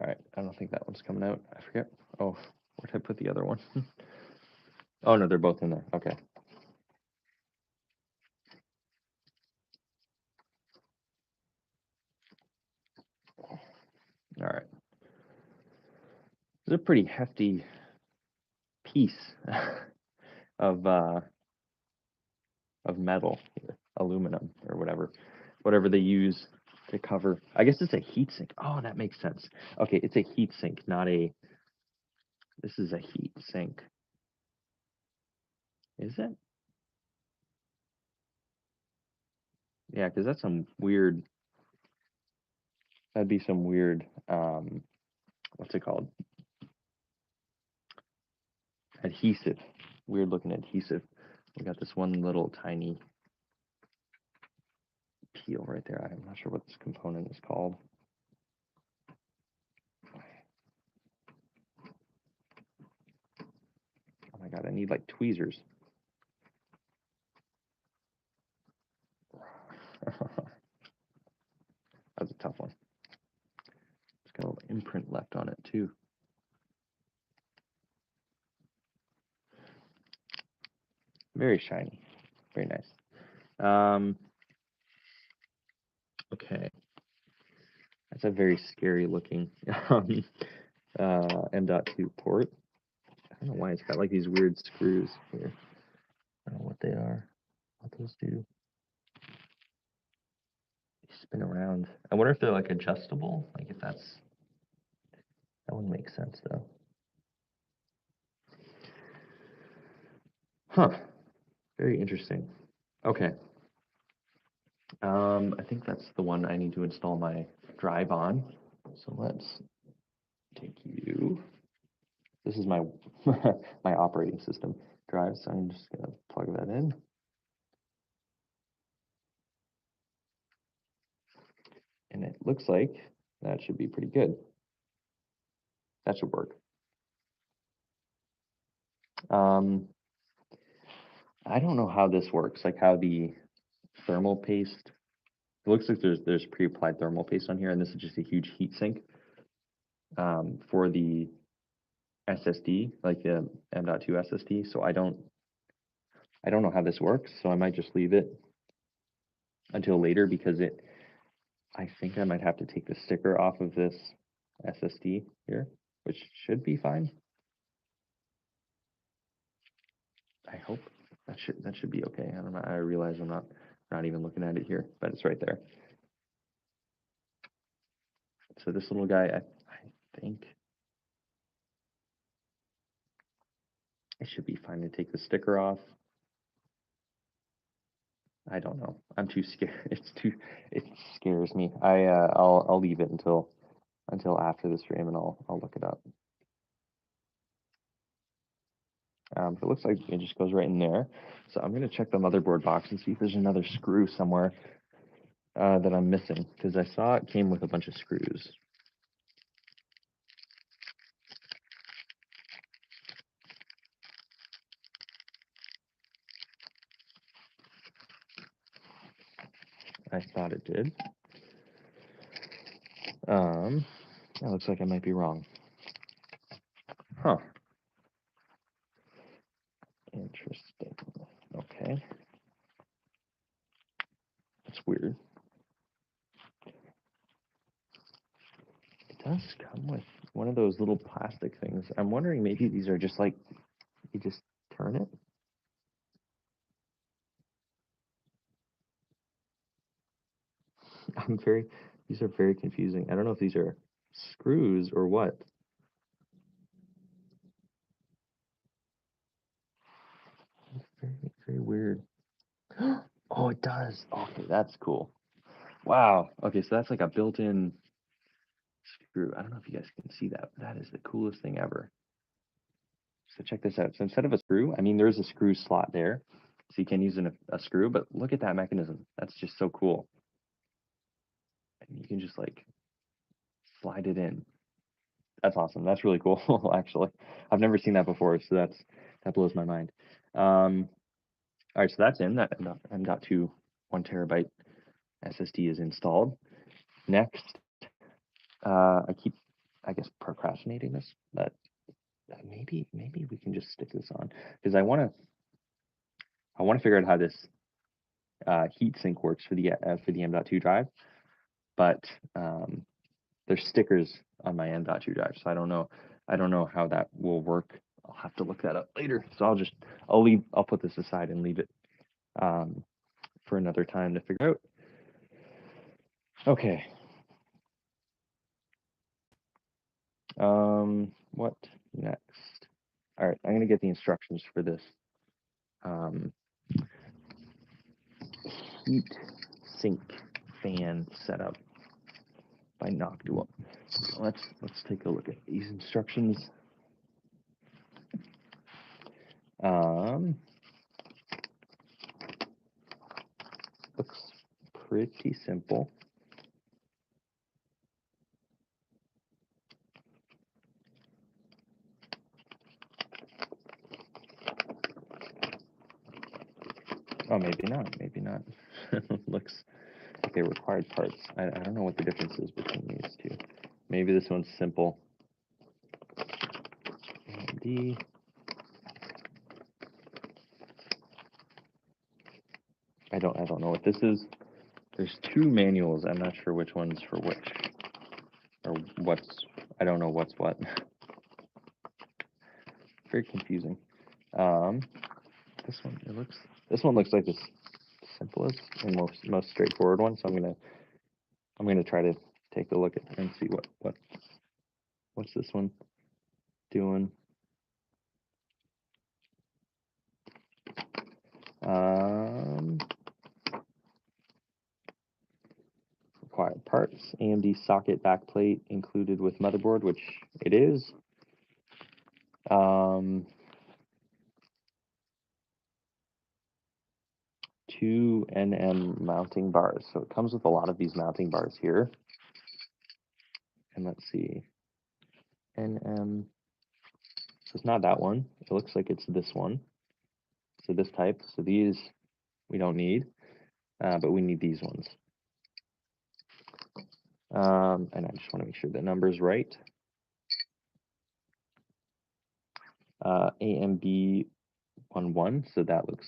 All right, I don't think that one's coming out. I forget. Oh, where did I put the other one? Oh, no, they're both in there. Okay. All right. It's a pretty hefty piece of metal, aluminum or whatever they use to cover. I guess it's a heat sink. Oh, that makes sense. Okay, it's a heat sink, not a. This is a heat sink. Is it? Yeah, because that's some weird. That'd be some weird. What's it called? Adhesive. Weird looking adhesive. We got this one little tiny peel right there. I'm not sure what this component is called. Oh my god, I need like tweezers. That's a tough one. It's got a little imprint left on it too. Very shiny. Very nice. Okay. That's a very scary looking M.2 port. I don't know why it's got like these weird screws here. I don't know what they are, what those do. They spin around. I wonder if they're like adjustable. Like if that wouldn't make sense though. Huh. Very interesting. Okay. I think that's the one I need to install my drive on. So let's take you. This is my my operating system. drive, so I'm just gonna plug that in. And it looks like that should be pretty good. That should work. I don't know how this works, like how the thermal paste, it looks like there's pre-applied thermal paste on here, and this is just a huge heat sink for the SSD, like the M.2 SSD. So I don't know how this works, so I might just leave it until later because I think I might have to take the sticker off of this SSD here, which should be fine. I hope that should be okay. I don't know. I realize I'm not even looking at it here, but it's right there. So this little guy, I think it should be fine to take the sticker off. I don't know. I'm too scared. It scares me. I'll leave it until after the stream, and I'll look it up. It looks like it just goes right in there. So I'm gonna check the motherboard box and see if there's another screw somewhere that I'm missing, because I saw it came with a bunch of screws. I thought it did. It looks like I might be wrong. Huh. Interesting. Okay. That's weird. It does come with one of those little plastic things. I'm wondering maybe these are just like, you just turn it. These are very confusing. I don't know if these are screws or what. Very, very weird. Oh, it does. Okay, that's cool. Wow. Okay, so that's like a built-in screw. I don't know if you guys can see that, but that is the coolest thing ever. So check this out. So instead of a screw, I mean, there's a screw slot there, so you can use a screw, but look at that mechanism. That's just so cool. And you can just like slide it in. That's awesome. That's really cool, actually. I've never seen that before, so that blows my mind. All right, so that's in. That M.2 1 terabyte SSD is installed. Next, I keep, I guess, procrastinating this, but maybe we can just stick this on, because I want to figure out how this heat sink works for the M.2 drive, but there's stickers on my M.2 drive, so I don't know how that will work. I'll have to look that up later. So I'll put this aside and leave it for another time to figure out. Okay. What next? All right, I'm gonna get the instructions for this heat sink fan setup by Noctua. Let's take a look at these instructions. Looks pretty simple. Oh, maybe not. Maybe not. Looks okay. Required parts. I don't know what the difference is between these two. Maybe this one's simple. AMD. I don't know what this is. There's two manuals. I'm not sure which one's for which, or I don't know what's what. Very confusing. This one looks like the simplest and most straightforward one. So I'm gonna try to take a look at and see what's this one doing. Required parts: AMD socket backplate included with motherboard, which it is. 2 NM mounting bars. So it comes with a lot of these mounting bars here. And let's see, NM, so it's not that one. It looks like it's this one. So this type. So these we don't need, but we need these ones. And I just want to make sure the number's right. AMD 11, so that looks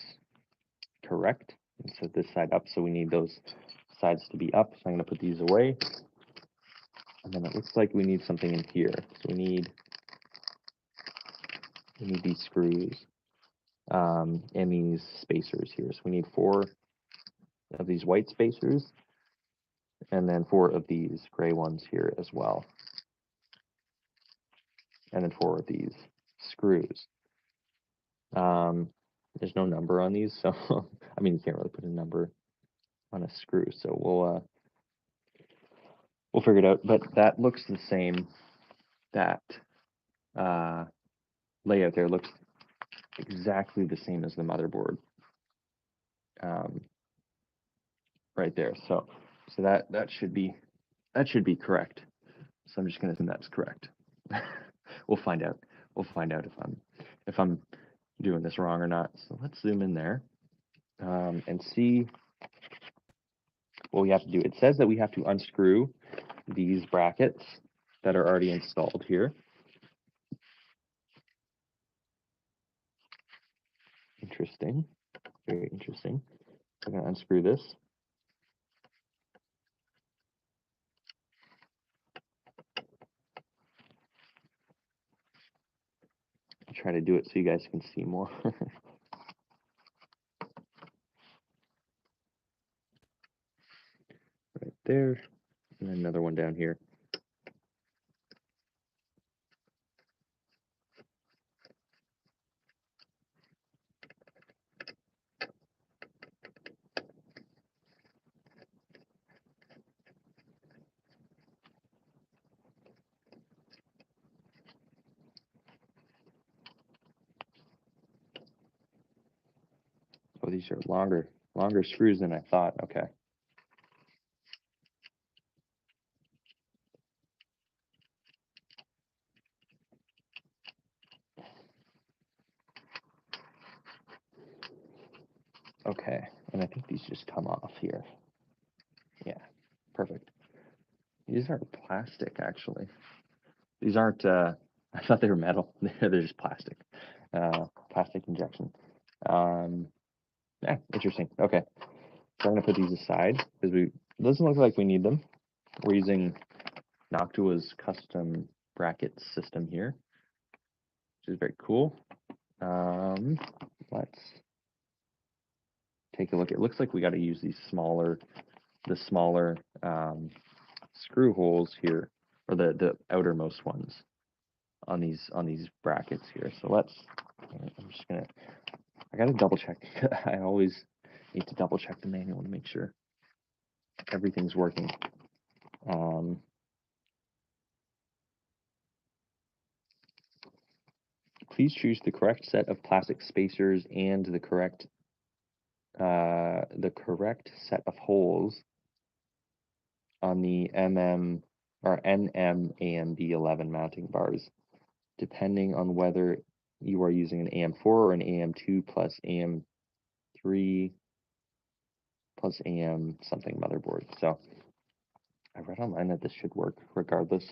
correct. And so this side up, so we need those sides to be up. So I'm going to put these away. And then it looks like we need something in here. So we need these screws and these spacers here. So we need 4 of these white spacers and then 4 of these gray ones here as well. And then 4 of these screws. There's no number on these, so I mean you can't really put a number on a screw. So we'll figure it out. But that looks the same. That layout there looks exactly the same as the motherboard right there. So that should be correct. So I'm just going to assume that's correct. We'll find out. We'll find out if I'm doing this wrong or not. So let's zoom in there and see what we have to do. It says that we have to unscrew these brackets that are already installed here. Interesting. Very interesting. I'm going to unscrew this. I'll try to do it so you guys can see more. Right there. And then another one down here. Oh, these are longer screws than I thought. Okay. Okay, and I think these just come off here. Yeah, perfect. These are plastic, actually. These aren't, I thought they were metal. They're just plastic. Plastic injection. Yeah, interesting. Okay, so I'm going to put these aside because it doesn't look like we need them. We're using Noctua's custom bracket system here, which is very cool. Let's take a look. It looks like we got to use the smaller screw holes here, or the outermost ones on these brackets here. So I'm just gonna, I gotta double check. I always need to double check the manual to make sure everything's working. Please choose the correct set of plastic spacers and the correct set of holes on the NM AMD 11 mounting bars, depending on whether you are using an AM4 or an AM2 plus AM3 plus AM something motherboard. So I read online that this should work regardless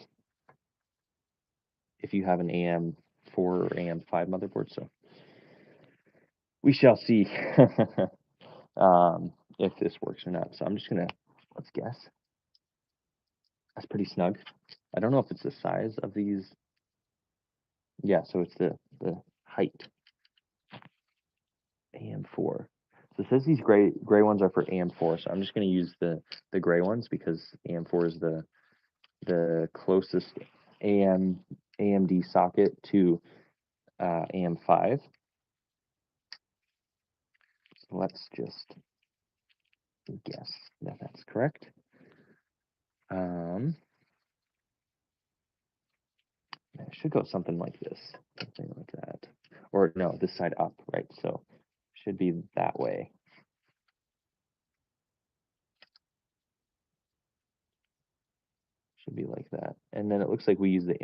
if you have an AM4 or AM5 motherboard. So we shall see if this works or not. So I'm just gonna, let's guess. That's pretty snug. I don't know if it's the size of these. Yeah, so it's the height. AM4. So it says these gray ones are for AM4, so I'm just going to use the gray ones because AM4 is the closest AMD socket to AM5. So let's just guess that that's correct. It should go something like this, something like that, or no, this side up, right? So should be that way. should be like that. And then it looks like we use the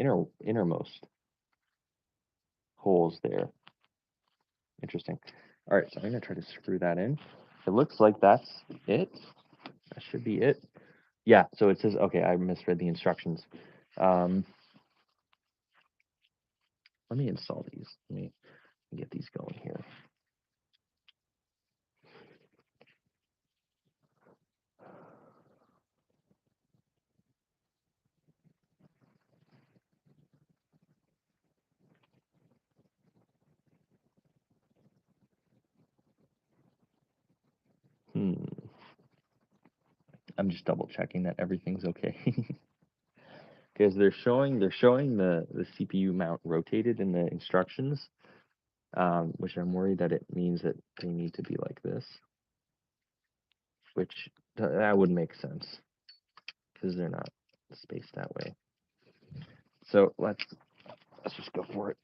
innermost holes there. Interesting. All right, so I'm gonna try to screw that in. It looks like that's it. That should be it. Yeah, so it says, okay, I misread the instructions. Let me install these. Let me get these going here. I'm just double checking that everything's okay. Because they're showing the CPU mount rotated in the instructions, which I'm worried that it means that they need to be like this, which that would make sense because they're not spaced that way. So let's just go for it.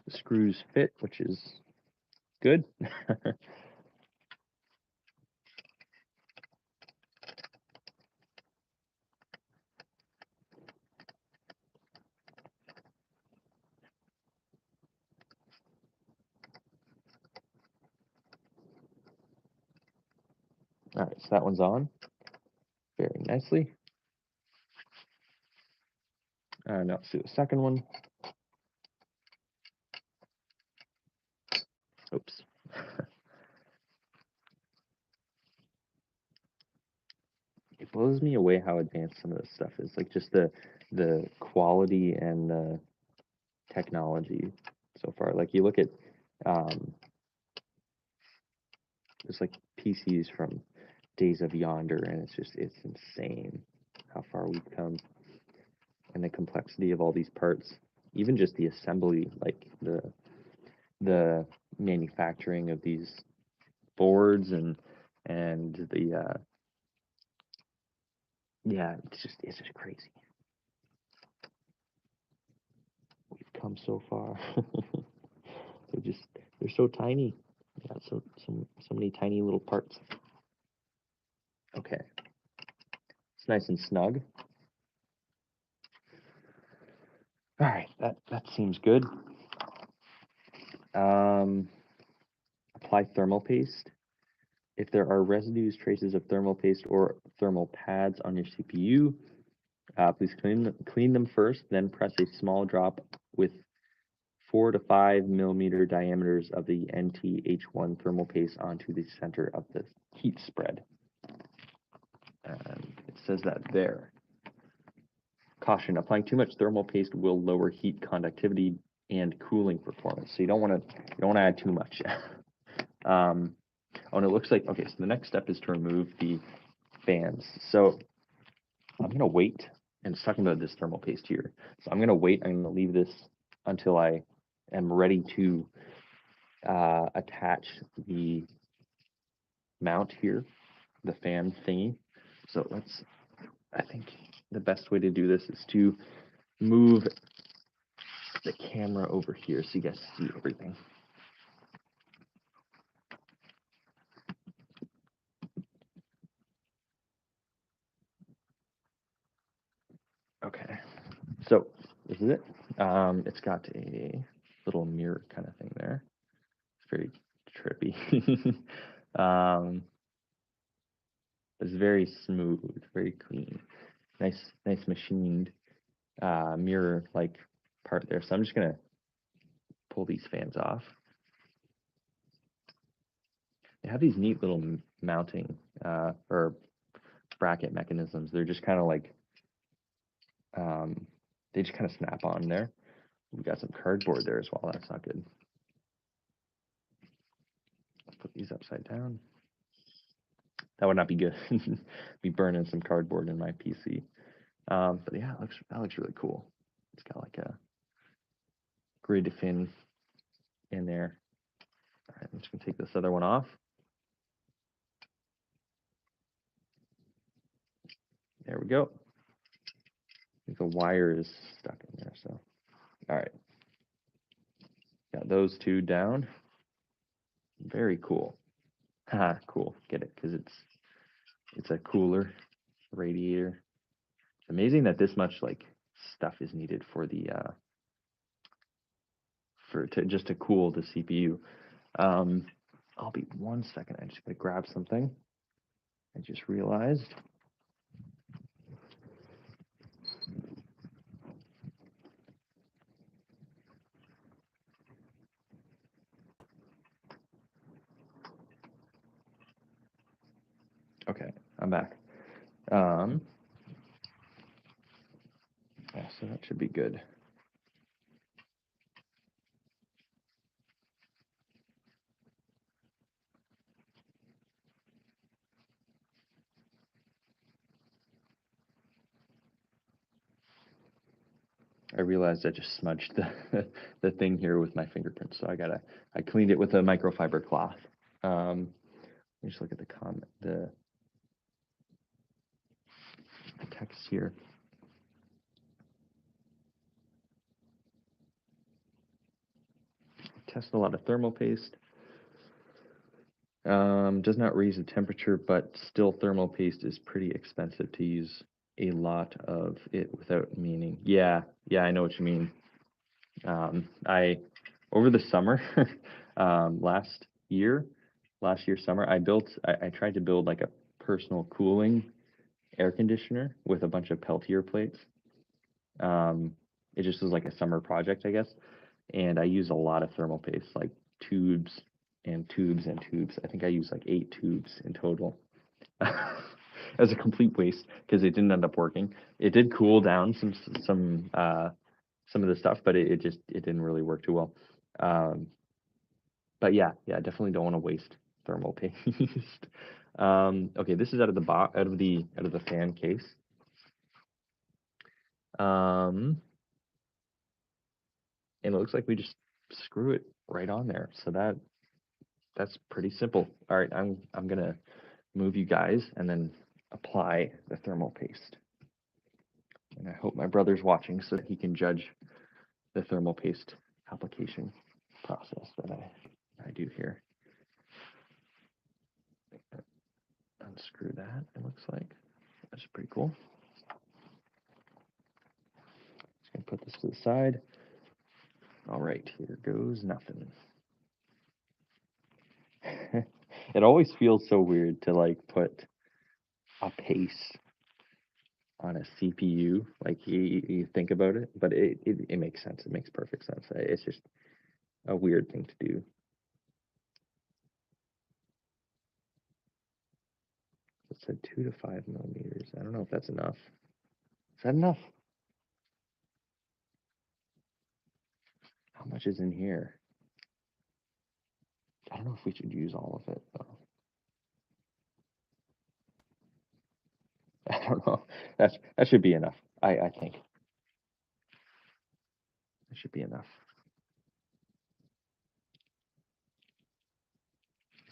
The screws fit, which is good. All right, so that one's on very nicely. Now let's do the second one. Oops. It blows me away how advanced some of this stuff is. Like just the quality and the technology so far. Like you look at there's like PCs from days of yonder, and it's insane how far we've come and the complexity of all these parts. Even just the assembly, like the manufacturing of these boards and the yeah, it's just crazy. We've come so far. They're so tiny. Yeah, so many tiny little parts. Okay, it's nice and snug. All right, that seems good. Apply thermal paste. If there are residues, traces of thermal paste, or thermal pads on your CPU, please clean them first, then press a small drop with 4 to 5 millimeter diameters of the NTH1 thermal paste onto the center of the heat spread. And it says that there. Caution, applying too much thermal paste will lower heat conductivity and cooling performance. So you don't want to add too much. Oh, and it looks like, okay, so the next step is to remove the fans. So I'm going to wait, and it's talking about this thermal paste here. So I'm going to wait, I'm going to leave this until I am ready to attach the mount here, the fan thingy. So I think the best way to do this is to move the camera over here so you guys see everything. Okay, so this is it. It's got a little mirror kind of thing there. It's very trippy. It's very smooth, very clean. Nice machined mirror-like part there. So I'm just gonna pull these fans off. They have these neat little mounting or bracket mechanisms. They're just kind of like they just kind of snap on there. We got some cardboard there as well. That's not good. Let's put these upside down. That would not be good. Be burning some cardboard in my PC. But yeah, that looks really cool. It's got like a grid fin in there. All right, I'm just gonna take this other one off. There we go. The wire is stuck in there, so all right. Got those two down. Very cool. Haha, cool. Get it? Because it's a cooler radiator. It's amazing that this much like stuff is needed for the just to cool the CPU. I'll be 1 second. I'm just gonna grab something. I just realized. Okay, I'm back. Yeah, so that should be good. I realized I just smudged the thing here with my fingerprints, so I cleaned it with a microfiber cloth. Let me just look at the text here. Test a lot of thermal paste. Does not raise the temperature, but still thermal paste is pretty expensive to use a lot of it without meaning. Yeah, I know what you mean. I over the summer, last year summer, I tried to build like a personal cooling air conditioner with a bunch of Peltier plates. It just was like a summer project, I guess. And I used a lot of thermal paste, like tubes and tubes and tubes. I think I used like 8 tubes in total. As a complete waste because it didn't end up working. It did cool down some of the stuff, but it didn't really work too well. But yeah, definitely don't want to waste thermal paste. Okay, this is out of the fan case. And it looks like we just screw it right on there. So that's pretty simple. All right, I'm gonna move you guys and then apply the thermal paste. And I hope my brother's watching so that he can judge the thermal paste application process that I do here. Unscrew that, it looks like. That's pretty cool. Just gonna put this to the side. All right, here goes nothing. It always feels so weird to like put a paste on a CPU. Like you think about it, but it makes sense. It makes perfect sense. It's just a weird thing to do. It said 2 to 5 millimeters. I don't know if that's enough. Is that enough? How much is in here? I don't know if we should use all of it though. I don't know. That should be enough. I think. That should be enough.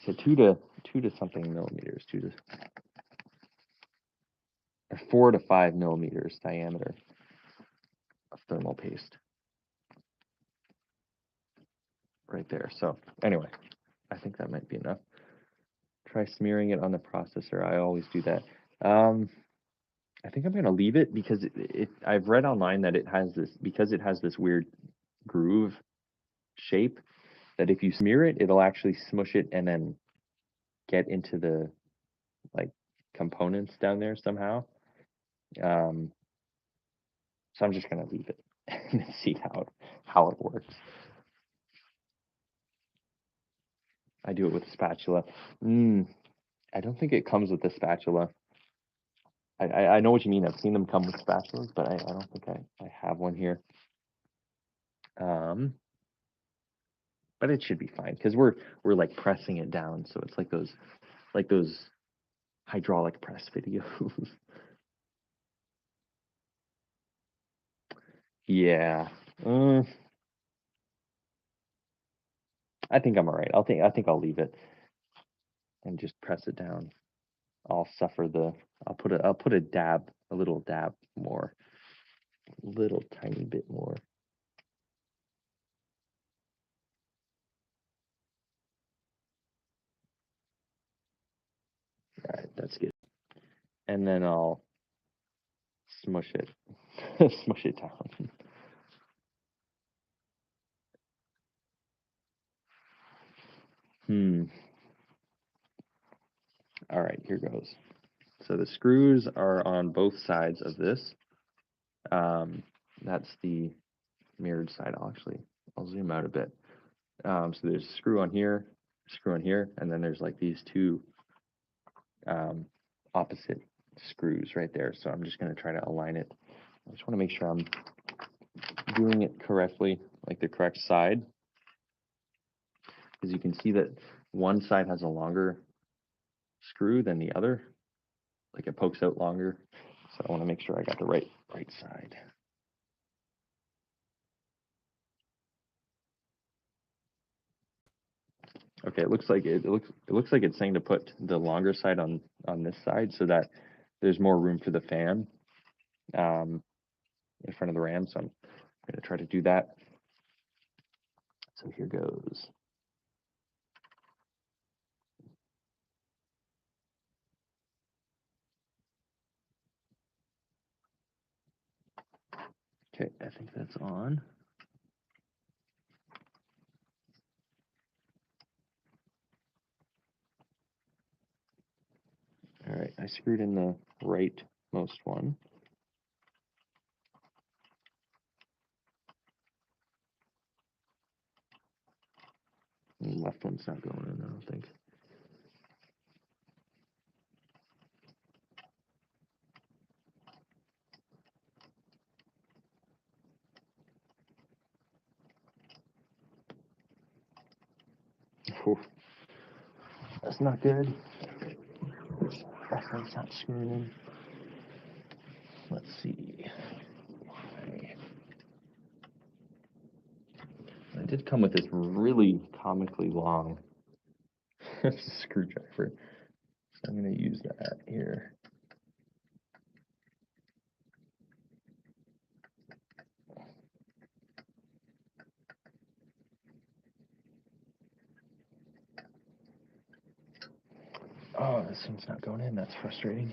So 2 to something millimeters, 4 to 5 millimeters diameter of thermal paste. Right there. So anyway, I think that might be enough. Try smearing it on the processor. I always do that. I think I'm gonna leave it because I've read online that it has this weird groove shape that if you smear it, it'll actually smush it and then get into the like components down there somehow. So I'm just gonna leave it and see how it works. I do it with a spatula. I don't think it comes with a spatula. I know what you mean. I've seen them come with spatulas, but I don't think I have one here. But it should be fine because we're like pressing it down, so it's like those hydraulic press videos. Yeah. I think I'm all right. I think I'll leave it and just press it down. I'll put a dab, a little dab more, little tiny bit more. and then I'll smush it, smush it down. All right, here goes. So the screws are on both sides of this. That's the mirrored side. I'll zoom out a bit. So there's a screw on here, and then there's like these two opposite screws right there. So I'm just going to try to align it. I just want to make sure I'm doing it correctly, like the correct side. Because you can see that one side has a longer screw than the other. Like it pokes out longer. So I want to make sure I got the right side. Okay, it looks like it's saying to put the longer side on this side so that there's more room for the fan in front of the RAM. So I'm going to try to do that. So here goes. Okay, I think that's on. All right, I screwed in the rightmost one. And the left one's not going in, I don't think. Oof. That's not good. That one's not screwing in. Let's see. I did come with this really comically long screwdriver. So I'm going to use that here. Oh, this one's not going in. That's frustrating.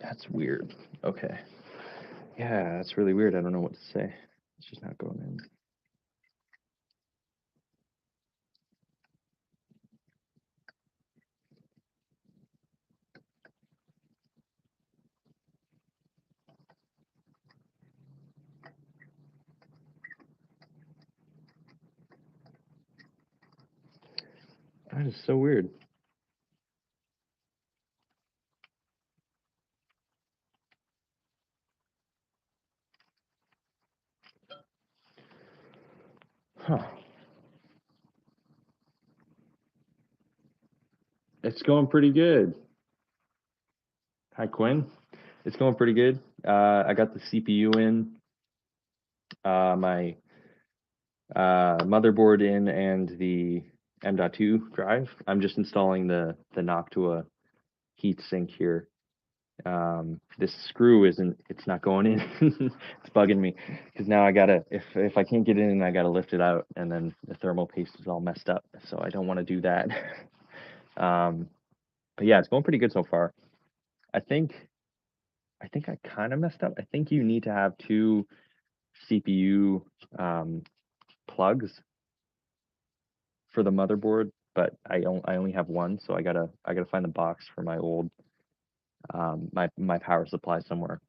That's weird. Okay. Yeah, that's really weird. I don't know what to say. It's just not going in. That is so weird. Huh. It's going pretty good. Hi, Quinn. It's going pretty good. I got the CPU in, my motherboard in, and the M.2 drive. I'm just installing the Noctua heatsink here. This screw it's not going in. It's bugging me because now I gotta, if I can't get in, I gotta lift it out, and then the thermal paste is all messed up. So I don't want to do that. But yeah, it's going pretty good so far. I think I kind of messed up. I think you need to have two CPU plugs for the motherboard, but I only have one, so I gotta find the box for my old my power supply somewhere.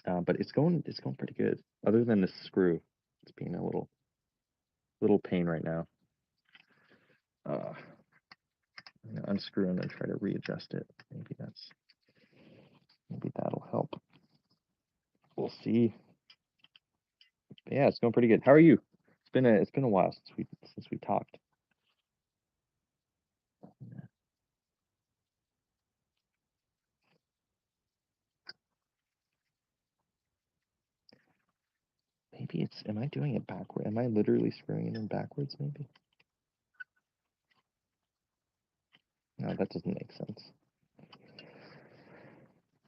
But it's going pretty good. Other than the screw, it's being a little pain right now. I'm gonna unscrew and then try to readjust it. Maybe that'll help. We'll see. But yeah, it's going pretty good. How are you? It's been a while since we talked. Maybe it's, am I doing it backward? Am I literally screwing it in backwards, maybe? No, that doesn't make sense.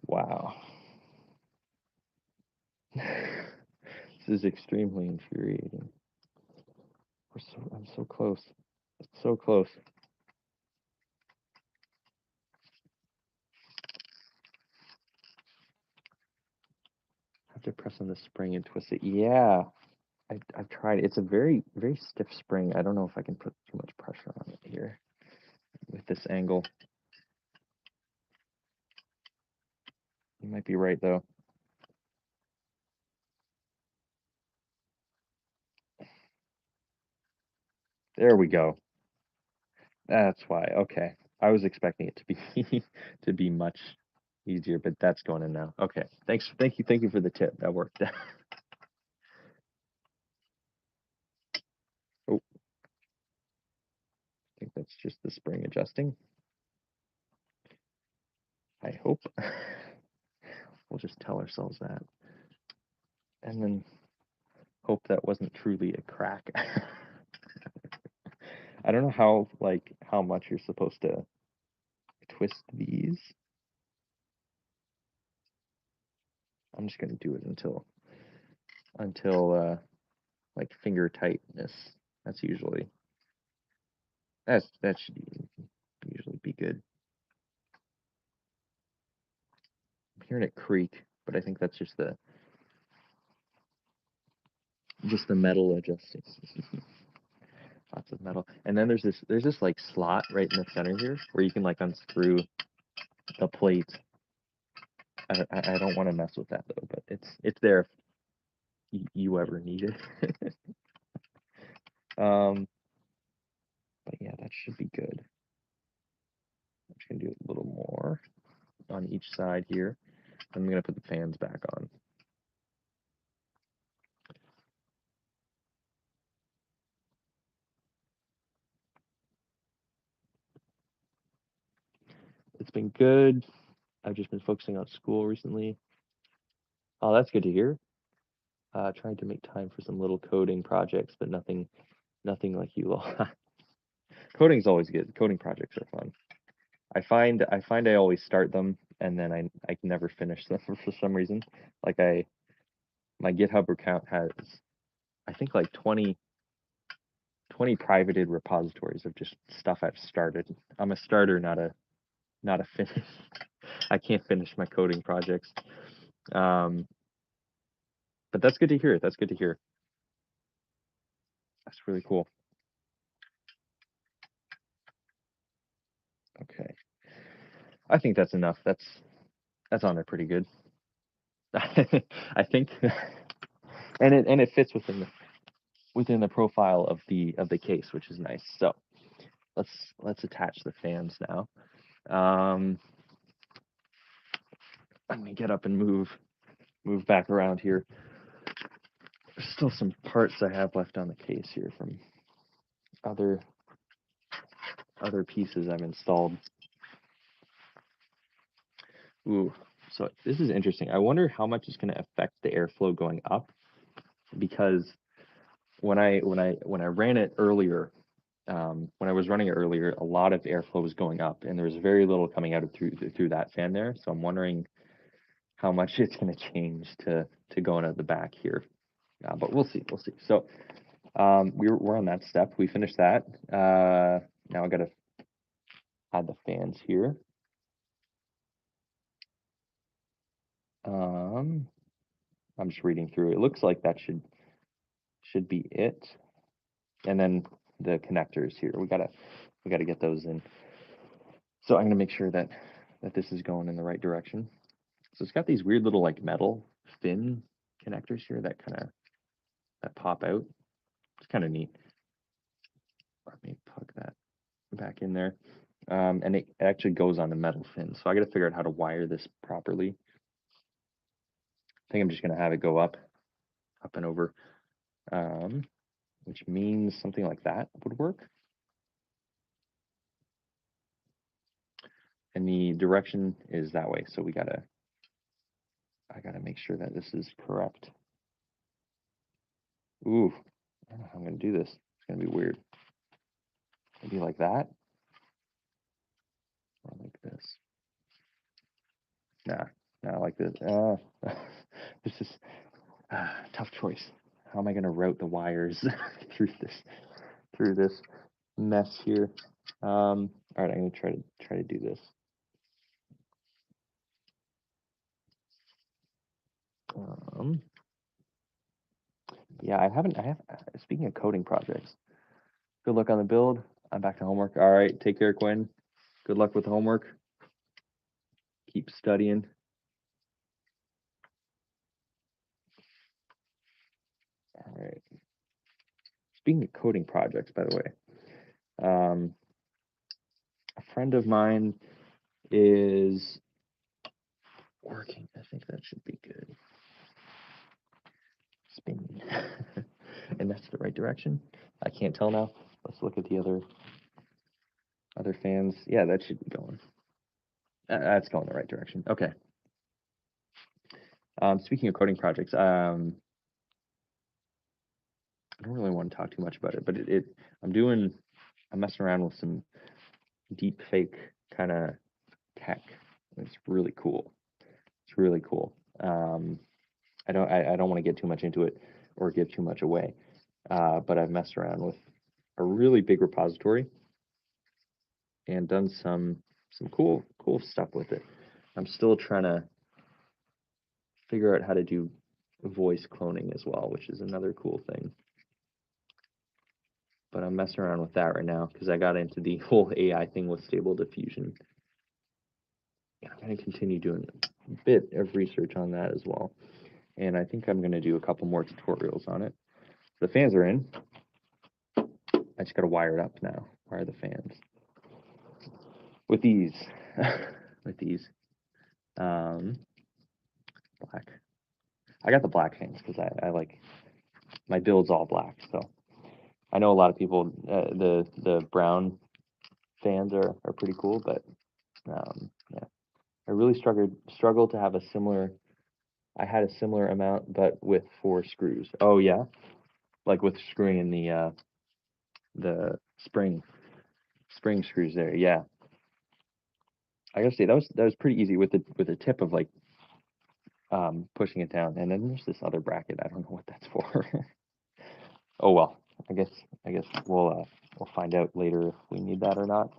Wow. This is extremely infuriating. I'm so close. It's so close. I have to press on the spring and twist it. Yeah, I've tried. It's a very, very stiff spring. I don't know if I can put too much pressure on it here with this angle. You might be right, though. There we go. That's why. Okay. I was expecting it to be to be much easier, but that's going in now. Okay. Thanks. Thank you for the tip. That worked. Oh, I think that's just the spring adjusting. I hope. We'll just tell ourselves that. And then hope that wasn't truly a crack. I don't know how much you're supposed to twist these. I'm just gonna do it until like finger tightness. That's usually that should usually be good. I'm hearing it creak, but I think that's just the metal adjusting. Lots of metal. And then there's this like slot right in the center here where you can like unscrew the plate. I don't want to mess with that though, but it's there if you ever need it. But yeah, that should be good. I'm just gonna do a little more on each side here. I'm gonna put the fans back on. It's been good. I've just been focusing on school recently. Oh, that's good to hear. Trying to make time for some little coding projects, but nothing like you all. Coding's always good. Coding projects are fun. I find I always start them and then I can never finish them for some reason. Like my GitHub account has I think like 20 privated repositories of just stuff I've started. I'm a starter, not a finish. I can't finish my coding projects. But that's good to hear. That's good to hear. That's really cool. Okay. I think that's enough. That's on there pretty good. I think and it fits within the profile of the case, which is nice. So let's attach the fans now. I'm gonna get up and move back around here. There's still some parts I have left on the case here from other pieces I've installed. Ooh, so this is interesting. I wonder how much it's going to affect the airflow going up, because when I ran it earlier, when I was running it earlier, a lot of airflow was going up, and there was very little coming out of through that fan there. So I'm wondering how much it's going to change to going out the back here. But we'll see. So we're on that step. We finished that. Now I got to add the fans here. I'm just reading through. It looks like that should be it. And then the connectors here. We gotta get those in. So I'm gonna make sure that this is going in the right direction. So it's got these weird little like metal fin connectors here that that pop out. It's kind of neat. Let me plug that back in there. And it actually goes on the metal fin. So I got to figure out how to wire this properly. I think I'm just gonna have it go up and over. which means something like that would work. And the direction is that way, so I gotta make sure that this is correct. Ooh, I don't know how I'm gonna do this. It's gonna be weird. Maybe like that, or like this. Nah, like this. This is tough choice. How am I gonna route the wires through this mess here? All right, I'm gonna try to do this. Yeah, I have, speaking of coding projects, good luck on the build. I'm back to homework. All right, take care, Quinn. Good luck with the homework. Keep studying. All right. Speaking of coding projects, by the way, a friend of mine is working. I think that should be good. Spin. And that's the right direction. I can't tell now. Let's look at the other fans. Yeah, that should be going. That's going the right direction. Okay. Speaking of coding projects, I don't really want to talk too much about it, but I'm messing around with some deep fake kind of tech. It's really cool. It's really cool. I don't want to get too much into it or give too much away, but I've messed around with a really big repository and done some cool stuff with it. I'm still trying to figure out how to do voice cloning as well, which is another cool thing. But I'm messing around with that right now because I got into the whole AI thing with Stable Diffusion. And I'm going to continue doing a bit of research on that as well. And I think I'm going to do a couple more tutorials on it. The fans are in. I just got to wire it up now. Wire the fans. With these. With these. Black. I got the black fans because I like my build's all black. So I know a lot of people, the brown fans are pretty cool, but yeah. I really struggled to have a similar. I had a similar amount, but with 4 screws. Oh yeah, like with screwing in the spring screws there. Yeah, I gotta say that was pretty easy with the tip of like pushing it down, and then there's this other bracket. I don't know what that's for. Oh well, I guess we'll find out later if we need that or not.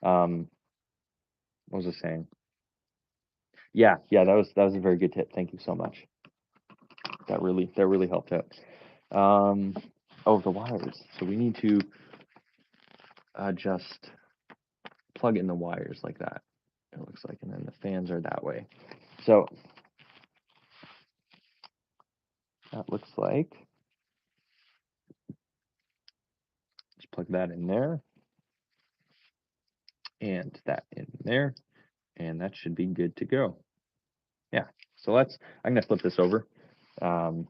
What was I saying? Yeah, that was a very good tip. Thank you so much. That really helped out. Oh, the wires. So we need to just plug in the wires like that. It looks like, and then the fans are that way. So that looks like. Just plug that in there, and that in there, and that should be good to go. Yeah. So I'm gonna flip this over. Oh,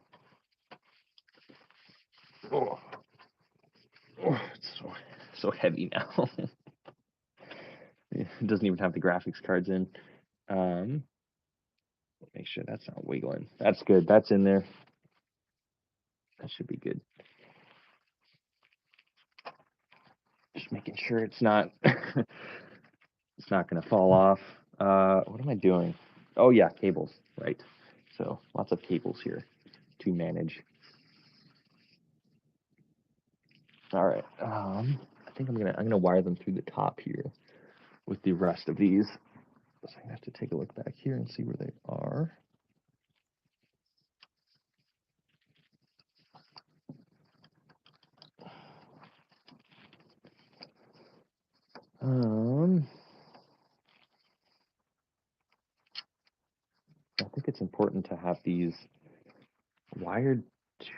it's so heavy now. It doesn't even have the graphics cards in. Make sure that's not wiggling. That's good. That's in there. That should be good. Just making sure it's not it's not gonna fall off. What am I doing? Oh yeah, cables, right. So lots of cables here to manage. All right. I think I'm gonna wire them through the top here with the rest of these. So I have to take a look back here and see where they are. I think it's important to have these wired to.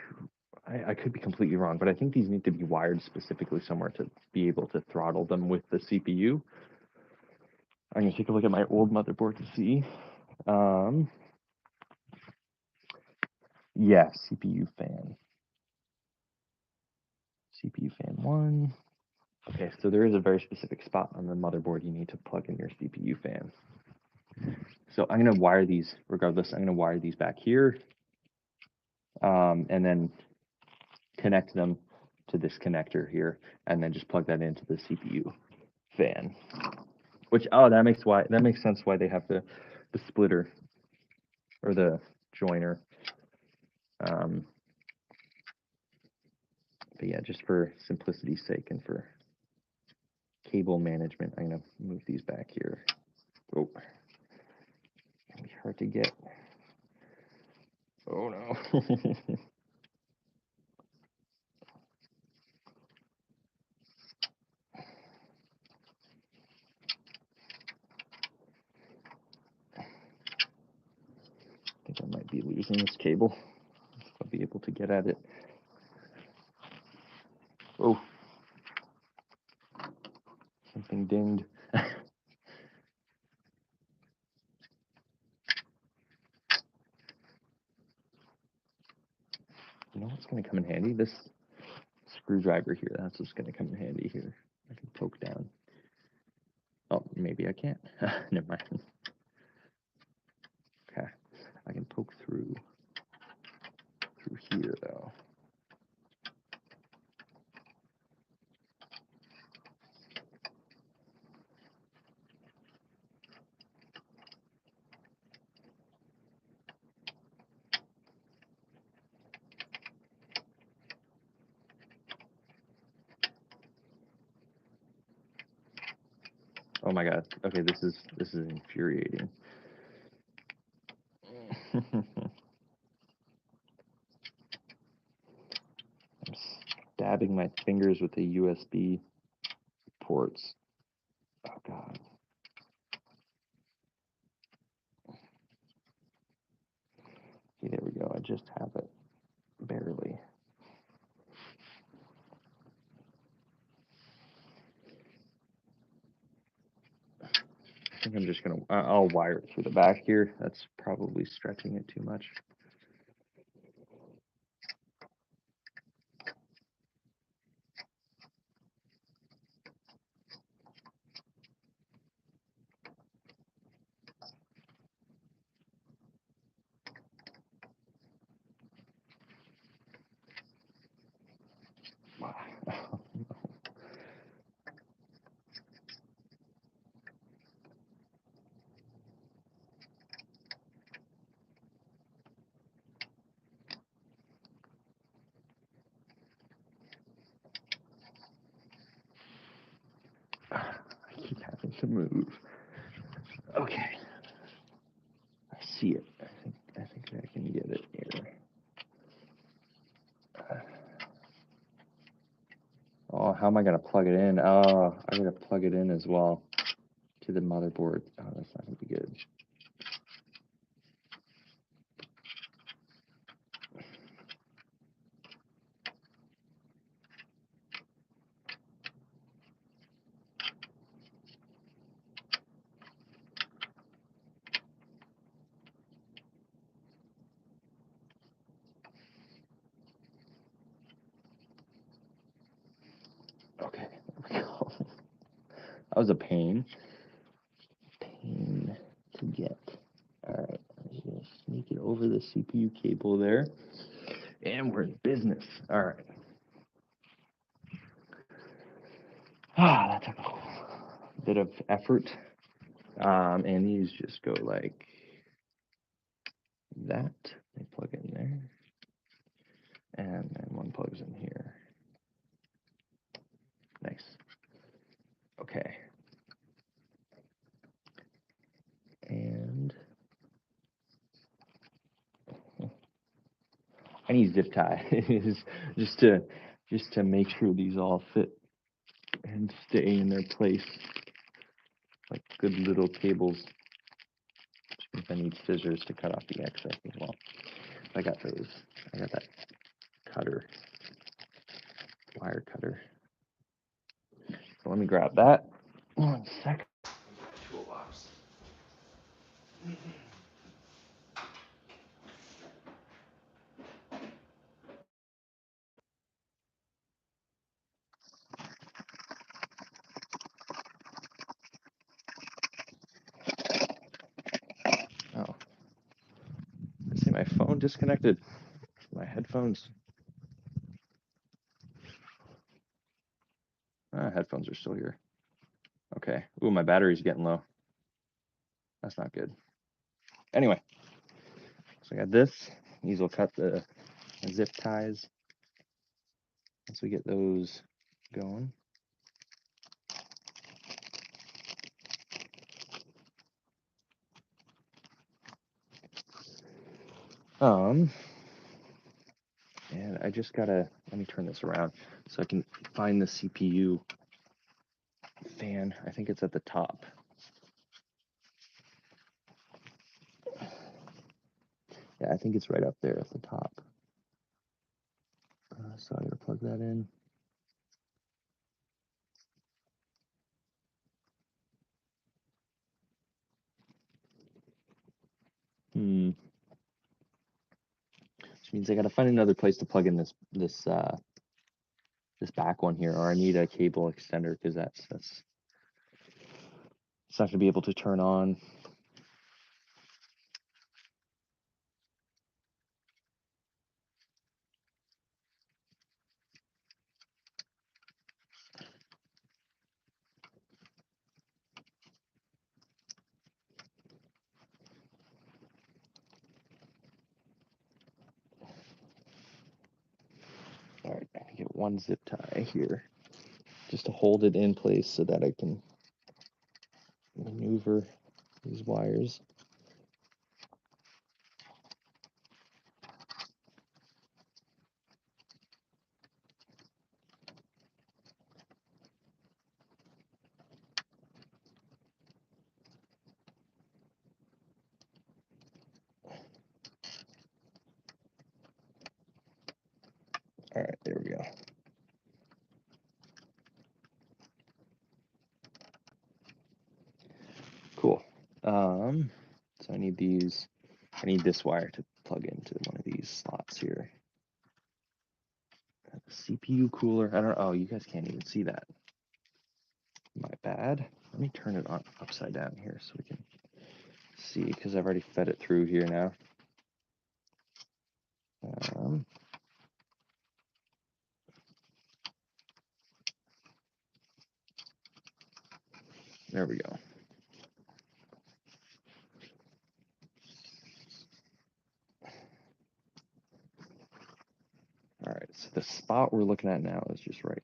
I could be completely wrong, but I think these need to be wired specifically somewhere to be able to throttle them with the CPU. I'm gonna take a look at my old motherboard to see. Yeah, CPU fan. CPU fan 1. Okay, so there is a very specific spot on the motherboard you need to plug in your CPU fan. So I'm going to wire these, regardless, I'm going to wire these back here, and then connect them to this connector here, and then just plug that into the CPU fan. Which, oh, that makes sense why they have the splitter or the joiner. But yeah, just for simplicity's sake and for cable management, I'm gonna move these back here. Oh, it'll be hard to get. Oh no. I think I might be losing this cable. I'll be able to get at it. Oh, something dinged. You know what's going to come in handy? This screwdriver here. That's what's going to come in handy here. I can poke down. Oh, maybe I can't. Never mind. Okay, I can poke through here though. Oh my god. Okay, this is infuriating. I'm stabbing my fingers with the USB ports. Oh god. Okay, there we go. I just have it. Barely. I think I'm just gonna, I'll wire it through the back here. That's probably stretching it too much. I keep having to move. Okay. I see it. I think I can get it here. Oh, how am I gonna plug it in? Oh, I gotta plug it in as well to the motherboard. Oh, that's not gonna be good. Okay, there we go. That was a pain. Pain to get. All right, I'm just gonna sneak it over the CPU cable there, and we're in business. All right. Ah, that took a bit of effort. And these just go like that. They plug in there, and then one plugs in here. Nice. Okay. And I need zip tie just to make sure these all fit and stay in their place like good little cables. If I need scissors to cut off the excess as well. I got those. I got that cutter, wire cutter. So let me grab that. 1 second. Toolbox. phone disconnected. My headphones. Headphones are still here. Okay. Ooh, my battery's getting low. That's not good. Anyway, so I got this. These will cut the zip ties once we get those going. And I just gotta, let me turn this around so I can find the CPU fan. I think it's at the top. Yeah, I think it's right up there at the top. So I gotta plug that in. Which means I gotta find another place to plug in this back one here, or I need a cable extender because that's it's not gonna be able to turn on. All right, I can get one zip tie here just to hold it in place so that I can maneuver these wires. All right, there we go. Cool. So I need these. I need this wire to plug into one of these slots here. CPU cooler. I don't. Oh, you guys can't even see that. My bad. Let me turn it on upside down here so we can see, because I've already fed it through here now. There we go. All right, so the spot we're looking at now is just right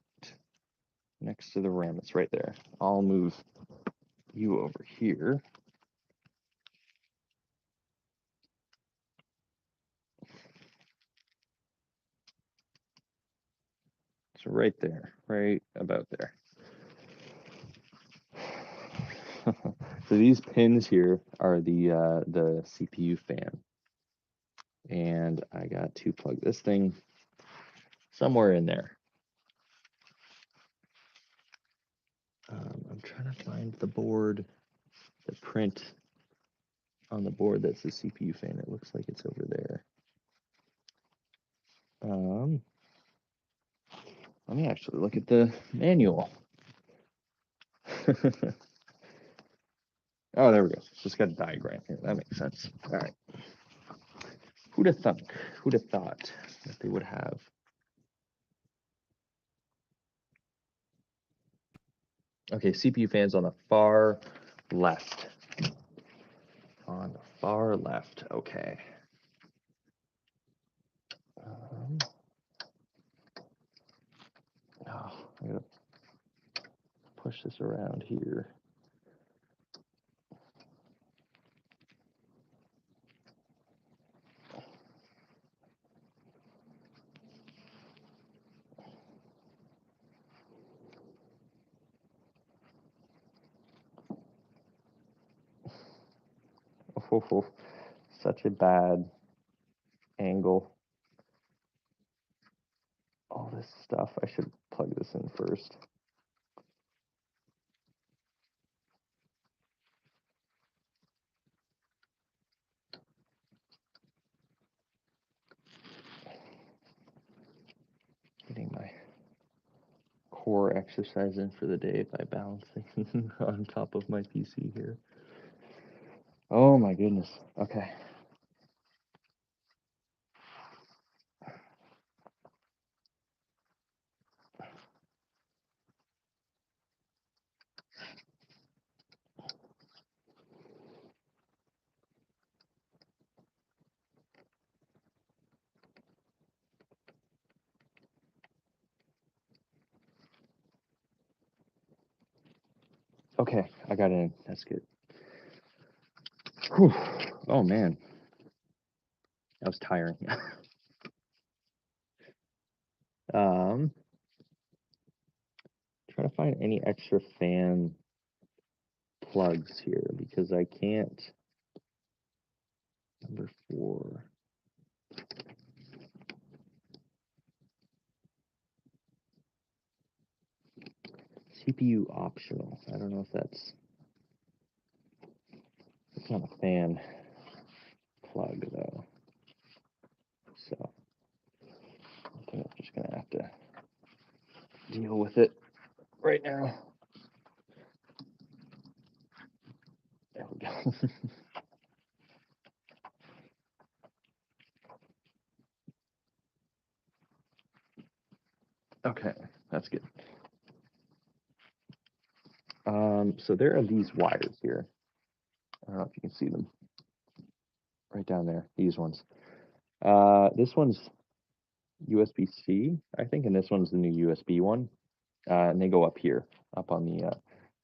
next to the RAM. It's right there. I'll move you over here. So right there, right about there. So these pins here are the CPU fan, and I got to plug this thing somewhere in there. I'm trying to find the board, the print on the board that's the CPU fan. It looks like it's over there. Let me actually look at the manual. Oh, there we go. It's just got a diagram here. That makes sense. All right. Who'd have thunk? Who'd have thought that they would have? Okay, CPU fans on the far left. On the far left. Okay. I'm gonna push this around here. Oh, such a bad angle. All this stuff. I should plug this in first. Getting my core exercise in for the day by balancing on top of my PC here. Oh my goodness. Okay. Okay, I got it in. That's good. Whew. Oh man, that was tiring. Trying to find any extra fan plugs here because I can't. Number 4. CPU optional. I don't know if that's. It's not a fan plug though. So I think I'm just gonna have to deal with it right now. There we go. Okay, that's good. So there are these wires here. I don't know if you can see them. Right down there, these ones. This one's USB-C, I think, and this one's the new USB one. And they go up here, up on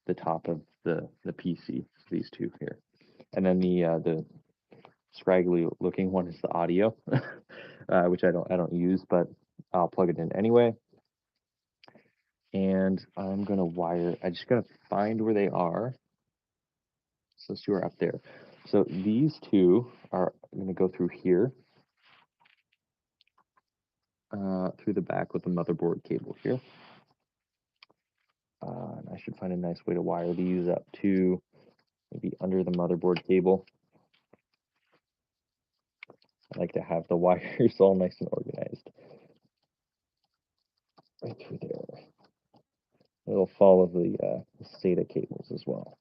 the top of the PC. These two here, and then the scraggly looking one is the audio, which I don't use, but I'll plug it in anyway. And I'm gonna wire. I just gotta find where they are. So see where up there. So these two are gonna go through here, through the back with the motherboard cable here. And I should find a nice way to wire these up to maybe under the motherboard cable. I like to have the wires all nice and organized. Right through there. It'll follow the SATA cables as well.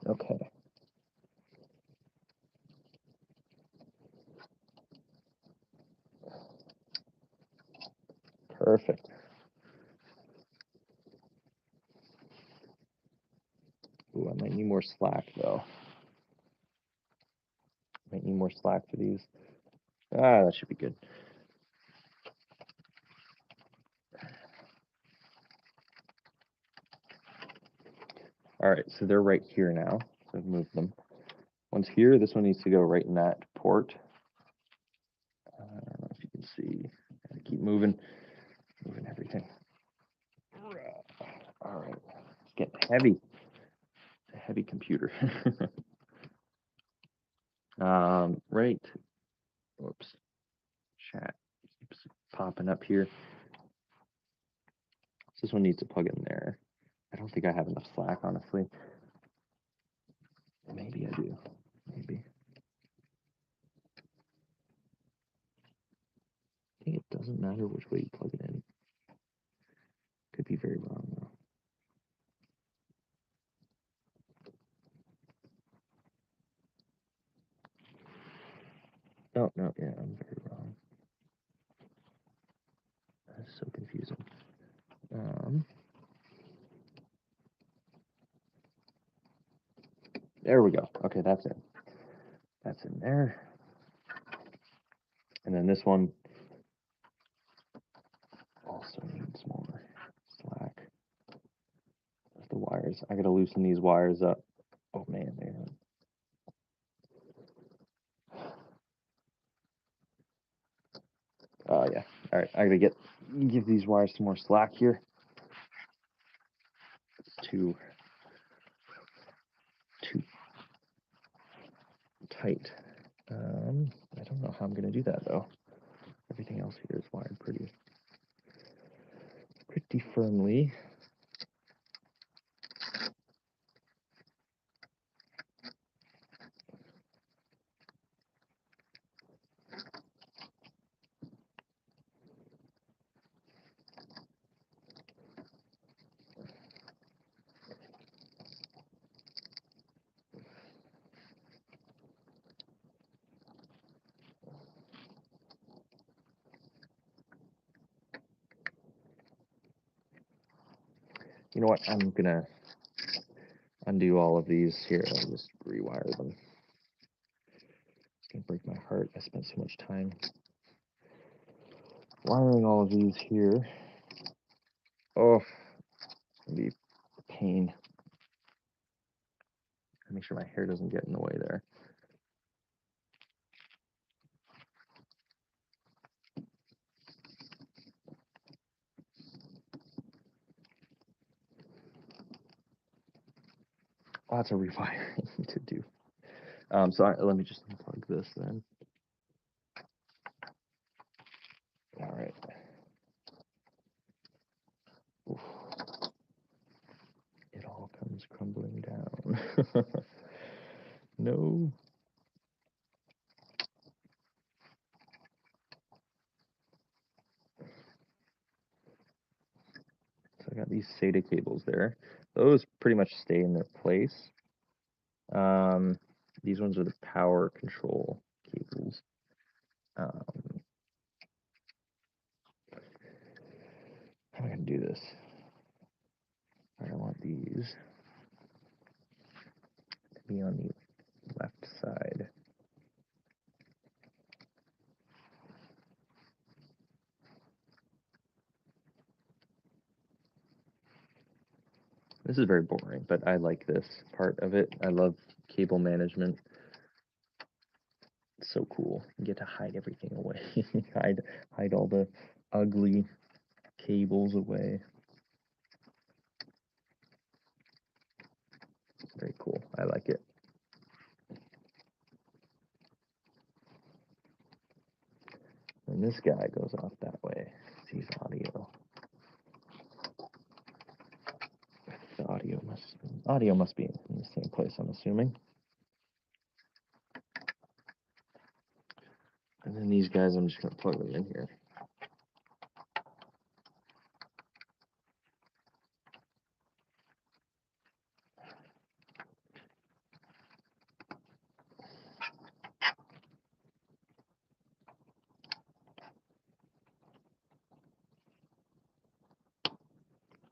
Okay. Perfect. Ooh, I might need more slack though. Might need more slack for these. Ah, that should be good. All right, so they're right here now. So I've moved them. One's here. This one needs to go right in that port. I don't know if you can see. Gotta keep moving everything. All right, it's getting heavy. It's a heavy computer. Right. Whoops. Chat keeps popping up here. This one needs to plug in there. I don't think I have enough slack, honestly. Maybe I do. Maybe. I think it doesn't matter which way you plug it in. Could be very wrong though. Oh, no, yeah, I'm very wrong. That's so confusing. There we go. Okay, that's in. That's in there. And then this one also needs more slack. There's the wires. I gotta loosen these wires up. Oh man, they're. Oh yeah. All right, I gotta give these wires some more slack here. It's too tight. I don't know how I'm gonna do that though. Everything else here is wired pretty firmly. You know what? I'm gonna undo all of these here. I'll just rewire them. gonna break my heart. I spent so much time wiring all of these here. Oh, it's gonna be a pain. Make sure my hair doesn't get in the way there. Lots of rewiring to do. Let me just unplug this then. All right. Oof. It all comes crumbling down. No. So I got these SATA cables there. Those pretty much stay in their place. These ones are the power control cables. How am I going to do this? I want these to be on the left side. This is very boring, but I like this part of it. I love cable management. It's so cool. You get to hide everything away. hide all the ugly cables away. It's very cool. I like it. And this guy goes off that way. He's audio. The audio must be in the same place, I'm assuming. And then these guys, I'm just going to plug them in here.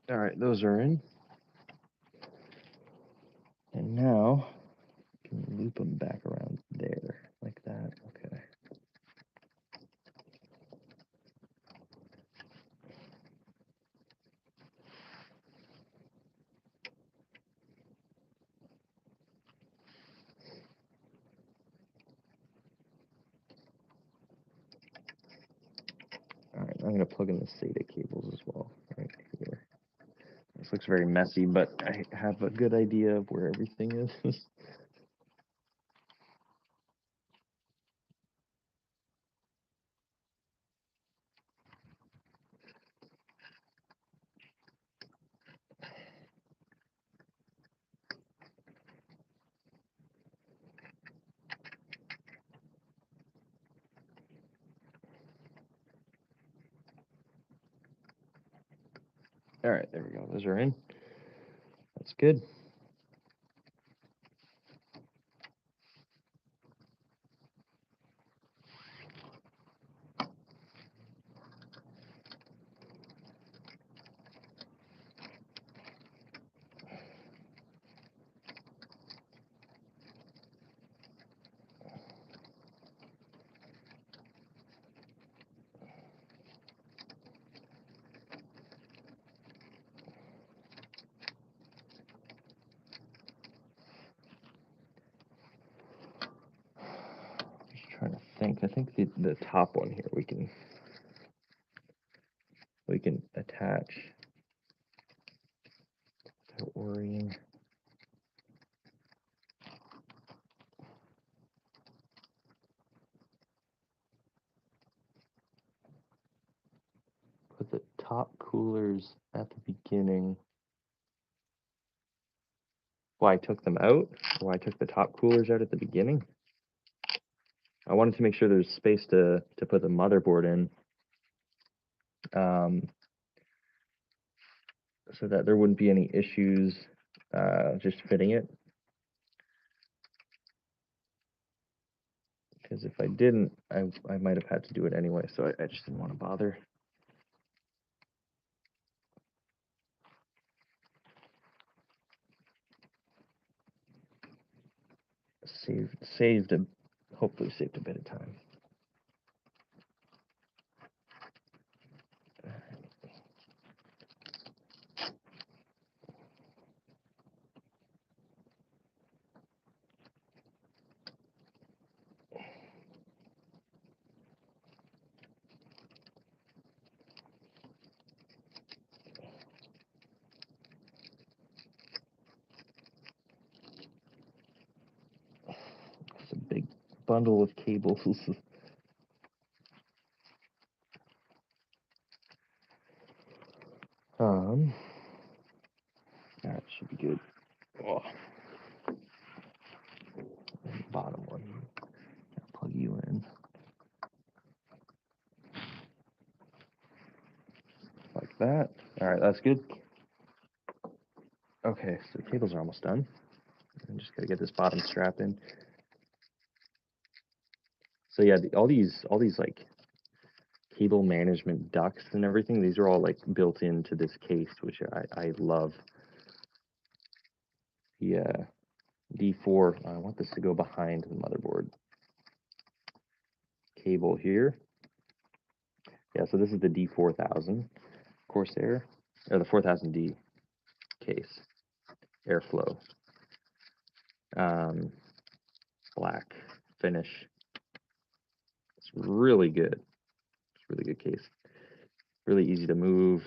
All right, those are in. And now, I can loop them back around there, like that. Okay. All right, I'm going to plug in the SATA cables as well, right here. This looks very messy, but I have a good idea of where everything is. All right, there we go. Those are in. That's good. Just trying to think. I think the top one here we can attach the O-ring. Put the top coolers at the beginning. Why I took them out? Why I took the top coolers out at the beginning? I wanted to make sure there's space to put the motherboard in, so that there wouldn't be any issues just fitting it. Because if I didn't, I might have had to do it anyway, so I just didn't want to bother. Saved a Hopefully saved a bit of time. It's a big bundle of cables. That should be good. Oh. Bottom one. I'll plug you in. Like that. All right, that's good. Okay, so the cables are almost done. I'm just gotta get this bottom strap in. So yeah, all these like cable management ducts and everything, these are all like built into this case, which I love. The D4, I want this to go behind the motherboard. Cable here. Yeah, so this is the D4000 Corsair, or the 4000D case. Airflow. Black finish. It's really good. It's a really good case. Really easy to move.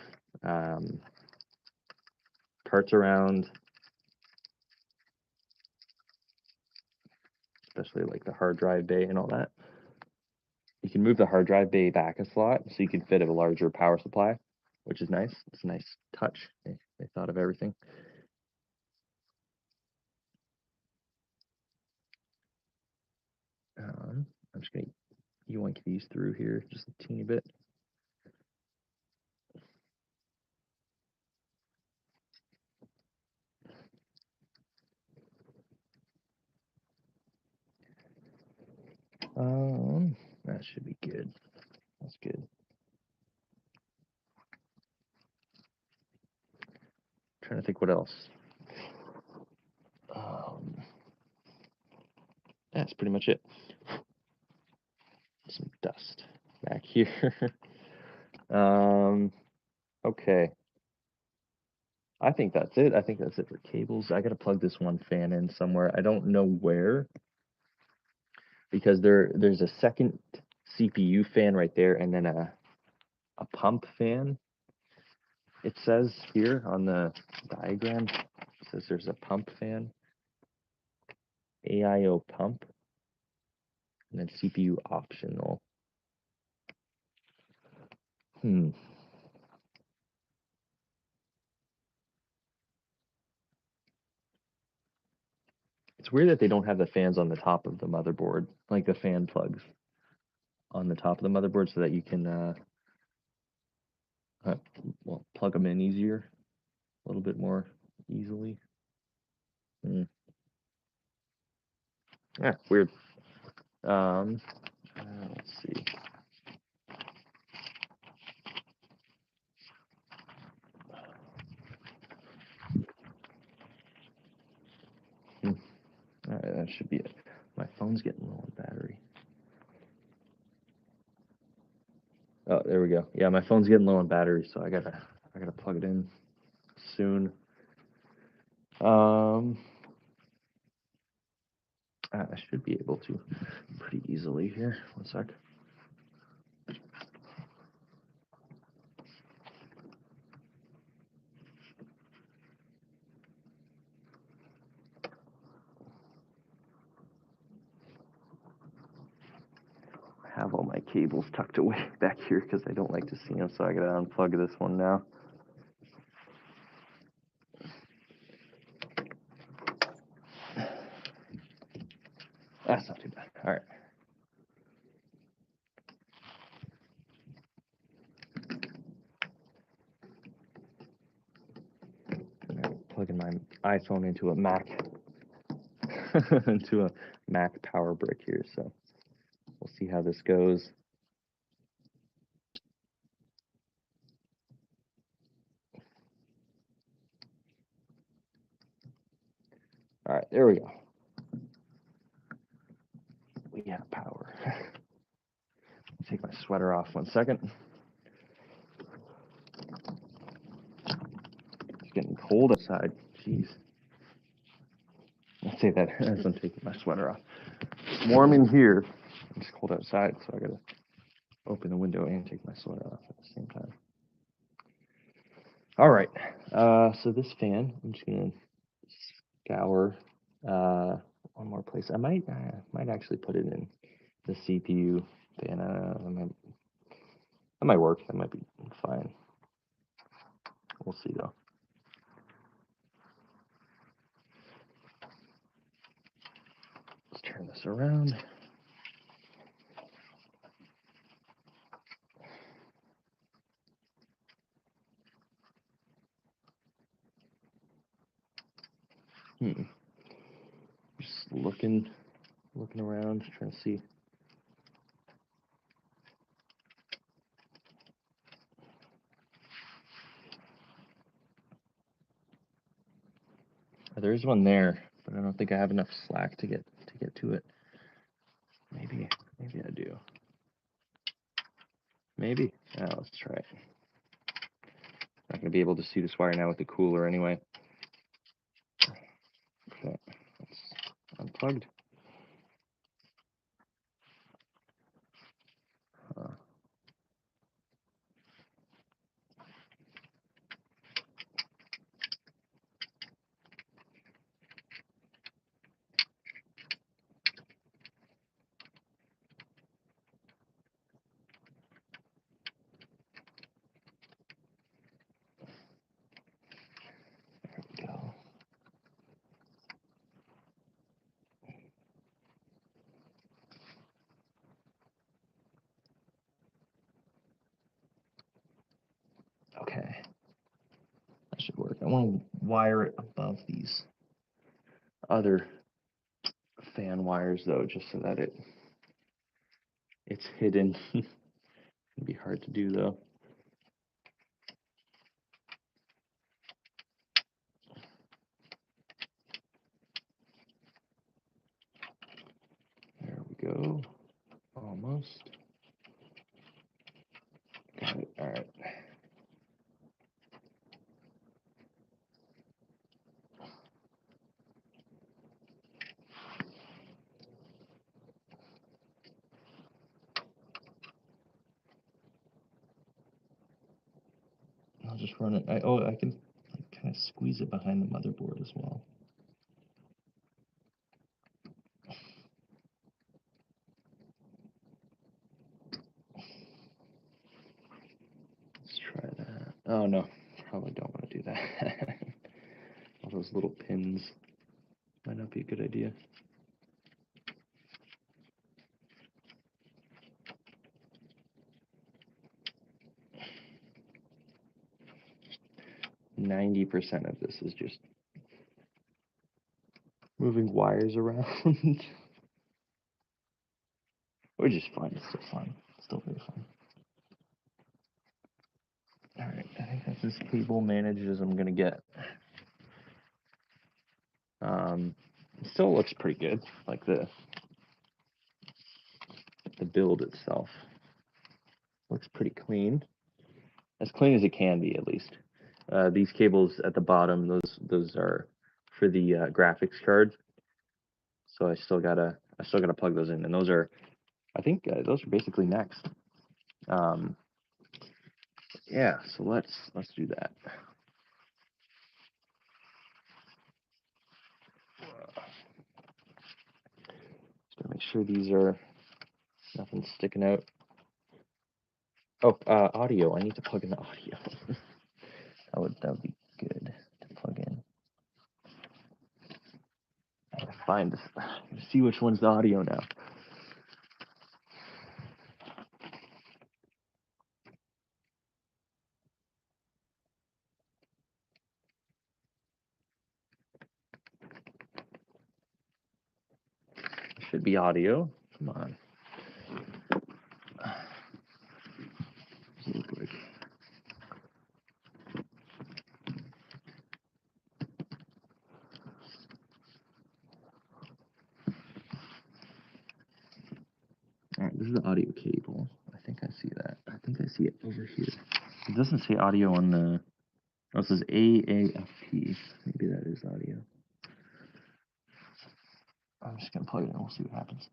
Parts around, especially like the hard drive bay and all that. You can move the hard drive bay back a slot so you can fit a larger power supply, which is nice. It's a nice touch. They thought of everything. I'm just going to yoink these through here just a teeny bit. That should be good. That's good. Trying to think what else. That's pretty much it. Some dust back here. Okay. I think that's it. I think that's it for cables. I got to plug this one fan in somewhere. I don't know where, because there's a second CPU fan right there, and then a pump fan. It says here on the diagram, it says there's a pump fan, AIO pump, and then CPU optional. It's weird that they don't have the fans on the top of the motherboard, like the fan plugs on the top of the motherboard, so that you can well, plug them in easier, a little bit more easily. Yeah, weird. Let's see. All right, that should be it. My phone's getting low on battery. Oh, there we go. Yeah, my phone's getting low on battery, so I gotta plug it in soon. I should be able to pretty easily here. One sec. I have all my cables tucked away back here because I don't like to see them, so I gotta unplug this one now. That's not too bad. All right. Plugging my iPhone into a Mac into a Mac power brick here, so we'll see how this goes. All right, there we go. We yeah, power. Take my sweater off 1 second. It's getting cold outside. Jeez. I'll say that as I'm taking my sweater off. It's warm in here. It's cold outside, so I gotta open the window and take my sweater off at the same time. All right. So this fan, I'm just gonna scour one more place. I might actually put it in the CPU fan. That might work. That might be fine. We'll see though. Let's turn this around. Just looking around, trying to see. There is one there, but I don't think I have enough slack to get to it. Maybe I do. Maybe. Let's try it. Not gonna be able to see this wire now with the cooler anyway. Okay, that's unplugged. There we go. Okay, that should work. I want to wire it above these other fan wires though, just so that it's hidden. It'd be hard to do though. There we go. Almost. Got it. All right. I'll just run it. I can kind of squeeze it behind the motherboard as well. Let's try that. Oh no, probably don't want to do that. All those little pins might not be a good idea. Ninety 90% of this is just moving wires around, which is fun. It's still fun. Still very fun. All right, I think that's as cable managed as I'm gonna get. It still looks pretty good. Like the build itself looks pretty clean, as clean as it can be at least. These cables at the bottom, those are for the graphics card. So I still gotta plug those in, and those are, I think those are basically next. Yeah, so let's do that. Just gotta make sure these are nothing's sticking out. Oh, audio. I need to plug in the audio. that would be good to plug in. I gotta see which one's the audio now. Should be audio. Come on. All right, this is the audio cable. I think I see that. I think I see it over here. It doesn't say audio on the. Oh, it says AAFP. Maybe that is audio. I'm just gonna plug it in. We'll see what happens.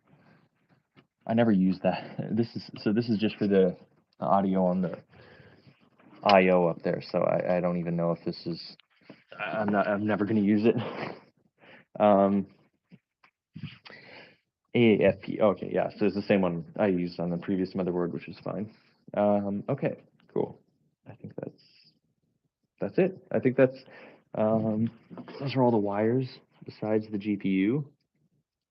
I never use that. This is just for the audio on the IO up there. So I don't even know if this is. I'm never gonna use it. AAFP. Okay, yeah. So it's the same one I used on the previous motherboard, which is fine. Okay, cool. I think that's it. I think that's those are all the wires besides the GPU.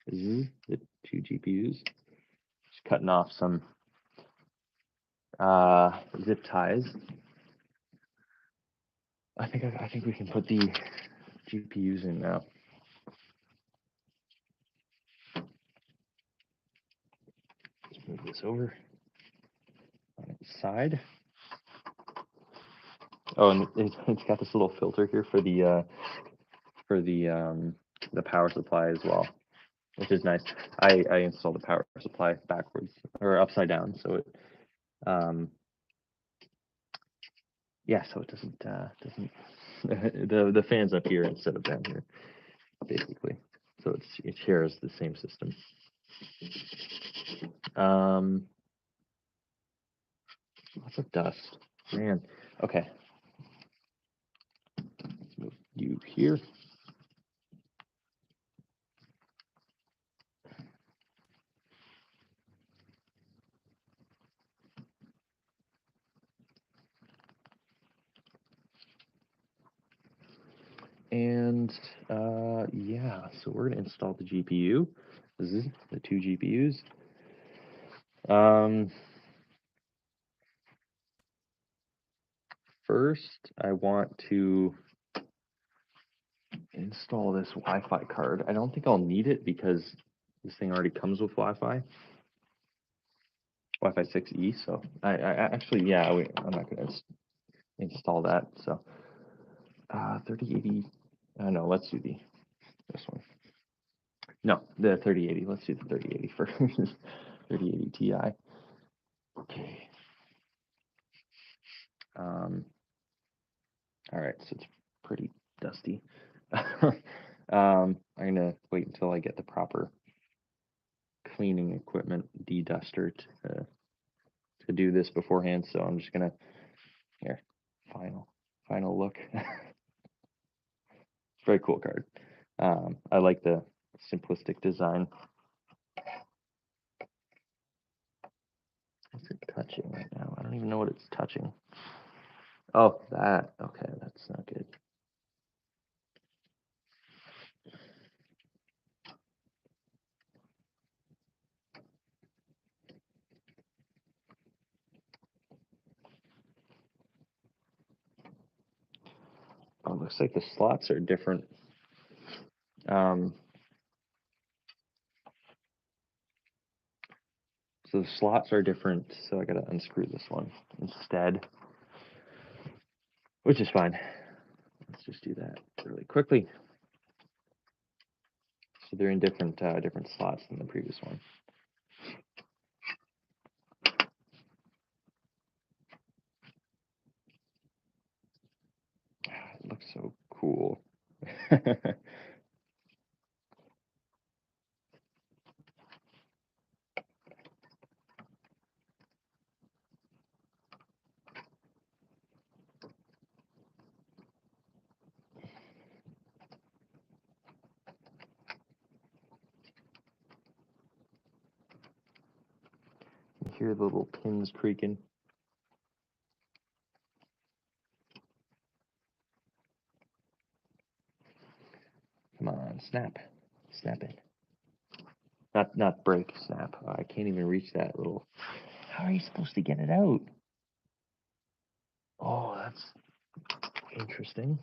This is the two GPUs. Just cutting off some zip ties. I think we can put the GPUs in now. Let's move this over on its side. Oh, and it's got this little filter here for the power supply as well, which is nice. I installed the power supply backwards or upside down, so it yeah, so it doesn't the fan's up here instead of down here, basically. So it shares the same system. Lots of dust, man. Okay, let's move you here. And yeah, so we're gonna install the GPU. This is the two GPUs. First, I want to install this Wi-Fi card. I don't think I'll need it because this thing already comes with Wi-Fi 6E. So I actually, yeah, I'm not gonna install that. So 3080. No, let's do this one. No, the 3080. Let's do the 3080 first. 3080 Ti. Okay. All right, so it's pretty dusty. I'm gonna wait until I get the proper cleaning equipment, de-duster to do this beforehand. So I'm just gonna here, final look. Very cool card. I like the simplistic design. What's it touching right now? I don't even know what it's touching. Oh, that. Okay, that's not good. Oh, looks like the slots are different. So the slots are different, so I gotta unscrew this one instead, which is fine. Let's just do that really quickly. So they're in different slots than the previous one. It looks so cool. You hear the little pins creaking. Come on, snap it. Not break, snap. I can't even reach that little. How are you supposed to get it out? Oh, that's interesting.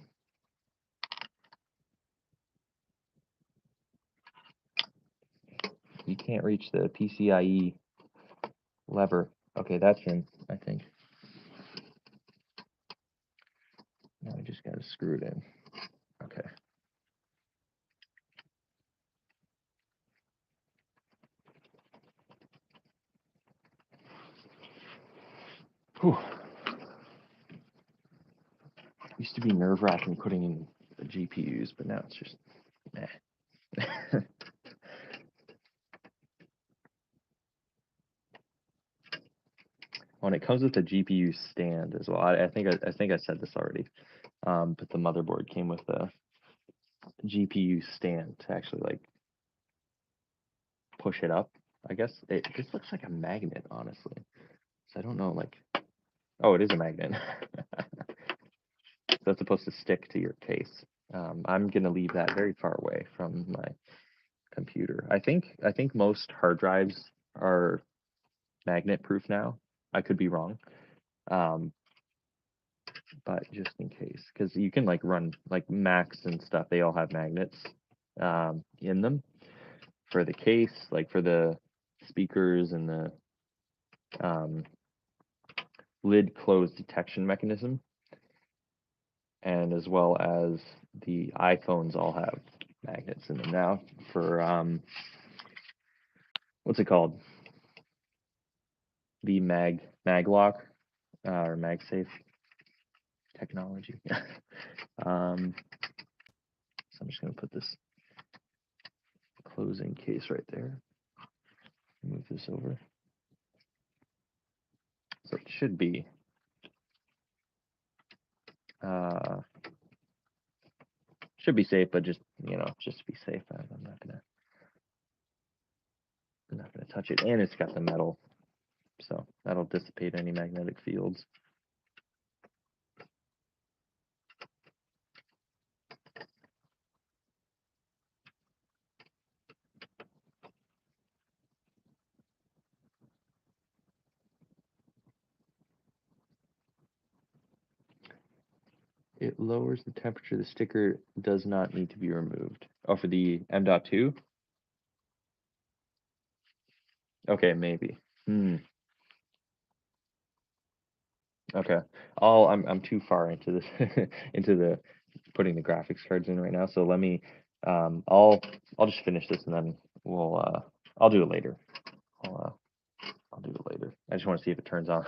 You can't reach the PCIe lever. Okay, that's in, I think. Now I just gotta screw it in. Okay. used to be nerve-wracking putting in the GPUs, but now it's just meh. When it comes with the GPU stand as well, I think I said this already, but the motherboard came with a GPU stand to actually like push it up. I guess this looks like a magnet, honestly. So I don't know, like, oh, it is a magnet. That's supposed to stick to your case. I'm gonna leave that very far away from my computer. I think most hard drives are magnet proof now. I could be wrong, but just in case, because you can like run like Macs and stuff. They all have magnets in them for the case, like for the speakers and the lid close detection mechanism, and as well as the iPhones all have magnets in them now for what's it called? The maglock or MagSafe technology. So I'm just going to put this closing case right there. Move this over. So it should be safe, but just just to be safe, I'm not gonna touch it. And it's got the metal, so that'll dissipate any magnetic fields. It lowers the temperature. The sticker does not need to be removed. Oh, for the M.2? Okay, maybe. Okay. I'm too far into this into the putting the graphics cards in right now. So let me I'll just finish this and then I'll do it later. I'll do it later. I just want to see if it turns on.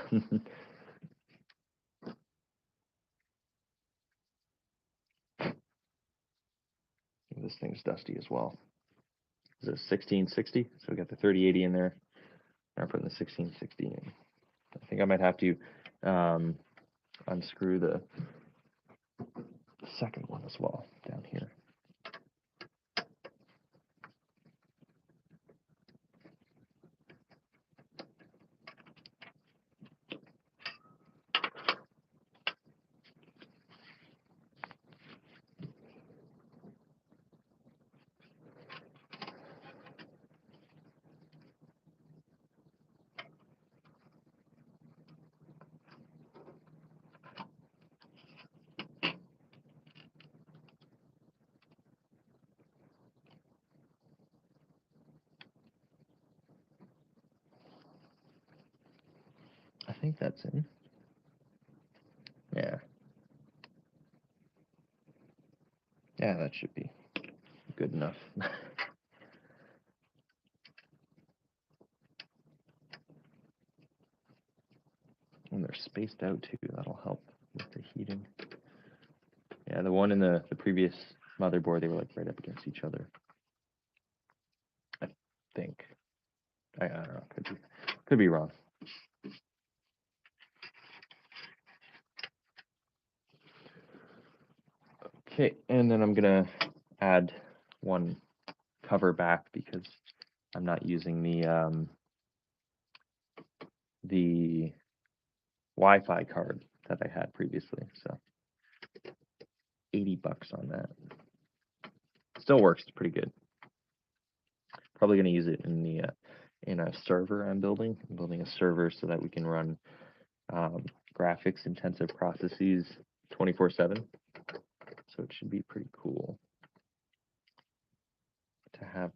This thing's dusty as well. Is it 1660? So we got the 3080 in there. I'm putting the 1660 in. I think I might have to unscrew the second one as well down here. I think that's in. Yeah. Yeah, that should be good enough. And they're spaced out too, that'll help with the heating. Yeah, the one in the previous motherboard, they were like right up against each other. I think. I don't know, could be wrong. Okay, and then I'm gonna add one cover back because I'm not using the Wi-Fi card that I had previously, so $80 on that. Still works pretty good. Probably gonna use it in the in a server I'm building. I'm building a server so that we can run graphics intensive processes 24/7. So it should be pretty cool to have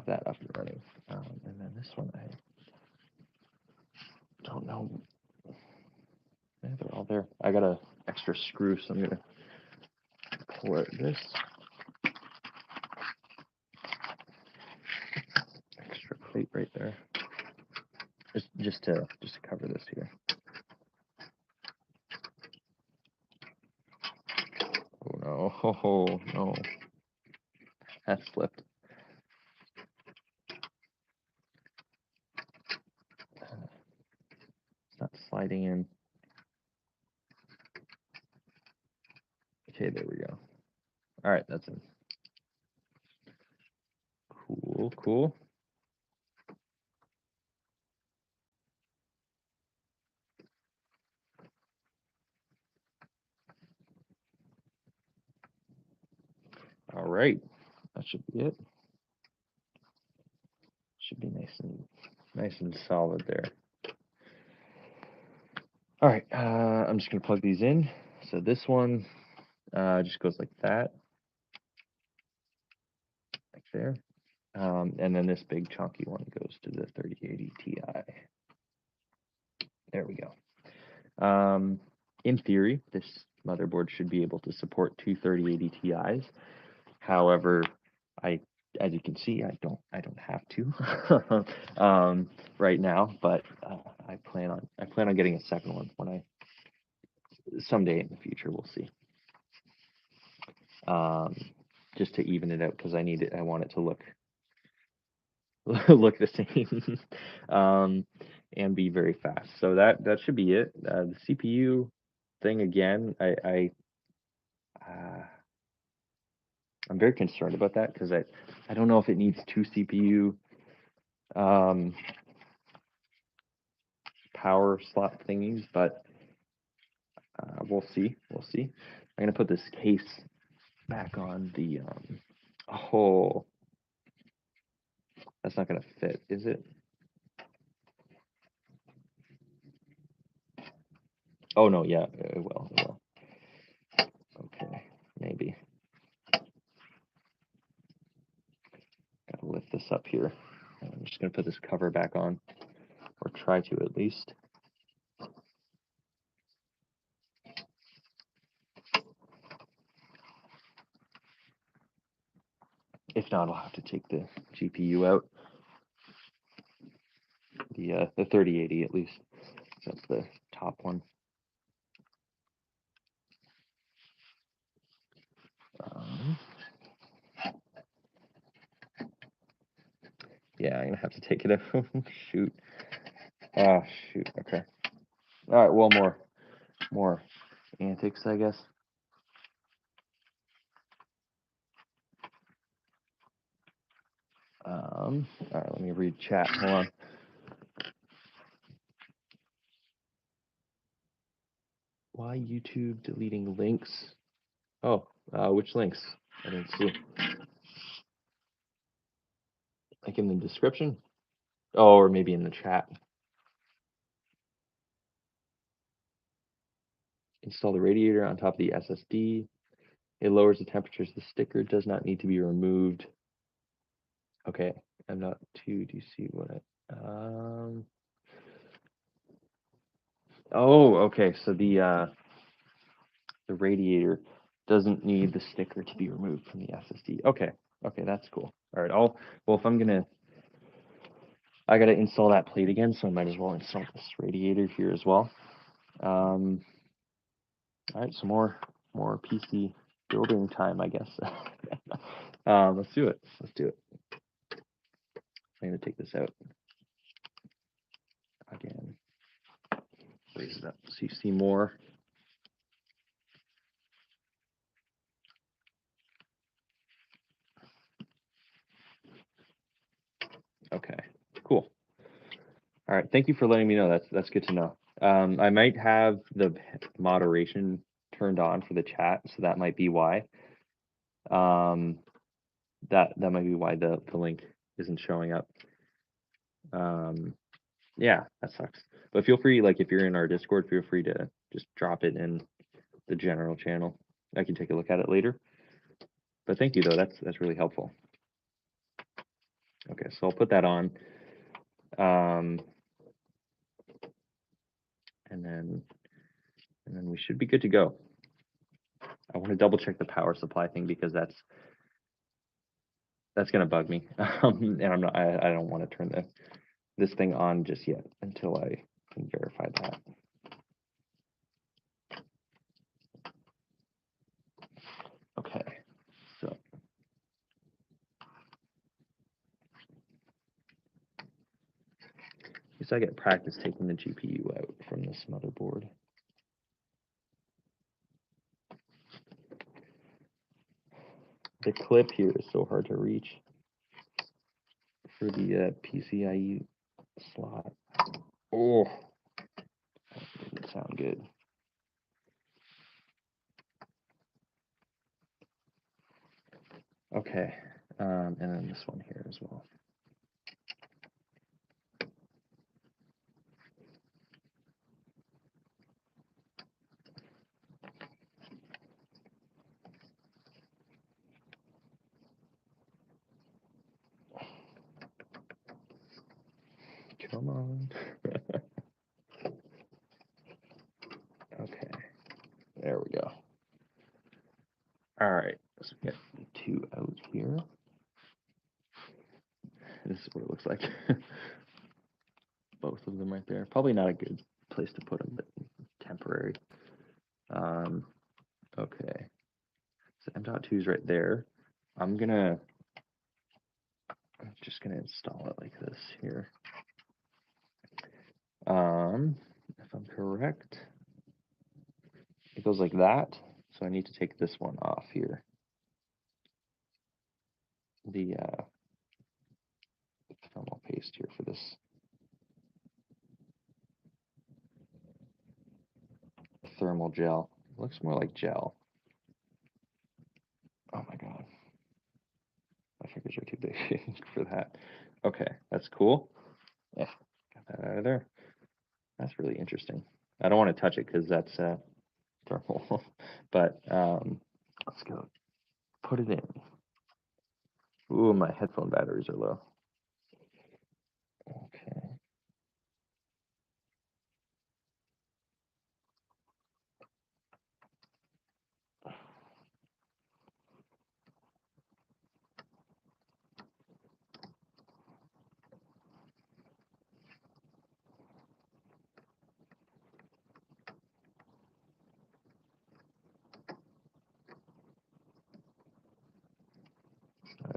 that up and running. And then this one, I don't know. Yeah, they're all there. I got a extra screw, so I'm gonna pull out this extra plate right there, just to cover this here. Oh, no. That's flipped. It's not sliding in. Okay, there we go. All right, that's in. Cool, cool. All right, that should be it. Should be nice and solid there. All right, I'm just gonna plug these in. So this one just goes like that, like there. And then this big chunky one goes to the 3080 Ti. There we go. In theory, this motherboard should be able to support two 3080 Ti's. However, as you can see, I don't have to right now, but I plan on getting a second one when someday in the future. We'll see. Just to even it out, because I want it to look the same and be very fast. So that should be it. The CPU thing again, I'm very concerned about that because I don't know if it needs two CPU power slot thingies, but we'll see. I'm gonna put this case back on the oh, that's not gonna fit, is it? Oh no, yeah, it will. Okay, maybe. Gotta lift this up here. I'm just gonna put this cover back on, or try to at least. If not, I'll have to take the GPU out. The 3080 at least. That's the top one. Yeah, I'm gonna have to take it out. Shoot. Ah, shoot. Okay. All right. Well, more antics, I guess. All right. Let me read chat. Hold on. Why YouTube deleting links? Oh, which links? I didn't see. Like in the description? Oh, or maybe in the chat. Install the radiator on top of the SSD. It lowers the temperatures. The sticker does not need to be removed. Okay, I'm not too. Do you see what I? Oh, okay. So the radiator doesn't need the sticker to be removed from the SSD. Okay, that's cool. All right, well, if I gotta install that plate again, so I might as well install this radiator here as well. All right, so more PC building time, I guess. Let's do it. I'm gonna take this out again. Raise it up so you see more. Okay, cool. All right, thank you for letting me know. That's good to know. I might have the moderation turned on for the chat, so that might be why. That might be why the link isn't showing up. Yeah, that sucks. But feel free, like if you're in our Discord, feel free to just drop it in the general channel. I can take a look at it later. But thank you though, that's really helpful. Okay, so I'll put that on. And then we should be good to go. I want to double check the power supply thing because that's gonna bug me. And I don't want to turn this thing on just yet until I can verify that. Okay, so at least I get practice taking the GPU out from this motherboard. The clip here is so hard to reach for the PCIe slot. Oh, that didn't sound good. Okay, and then this one here as well. Come on. Okay, there we go. All right, so we got 2 out here. This is what it looks like. Both of them right there. Probably not a good place to put them, but temporary. Okay, so M.2 is right there. I'm just gonna install it like this here. If I'm correct, it goes like that. So I need to take this one off here. The thermal paste here for this. Thermal gel. It looks more like gel. Oh my god. My fingers are too big for that. Okay, that's cool. Yeah, got that out of there. That's really interesting. I don't want to touch it because that's thermal. But let's go put it in. Ooh, my headphone batteries are low. Okay.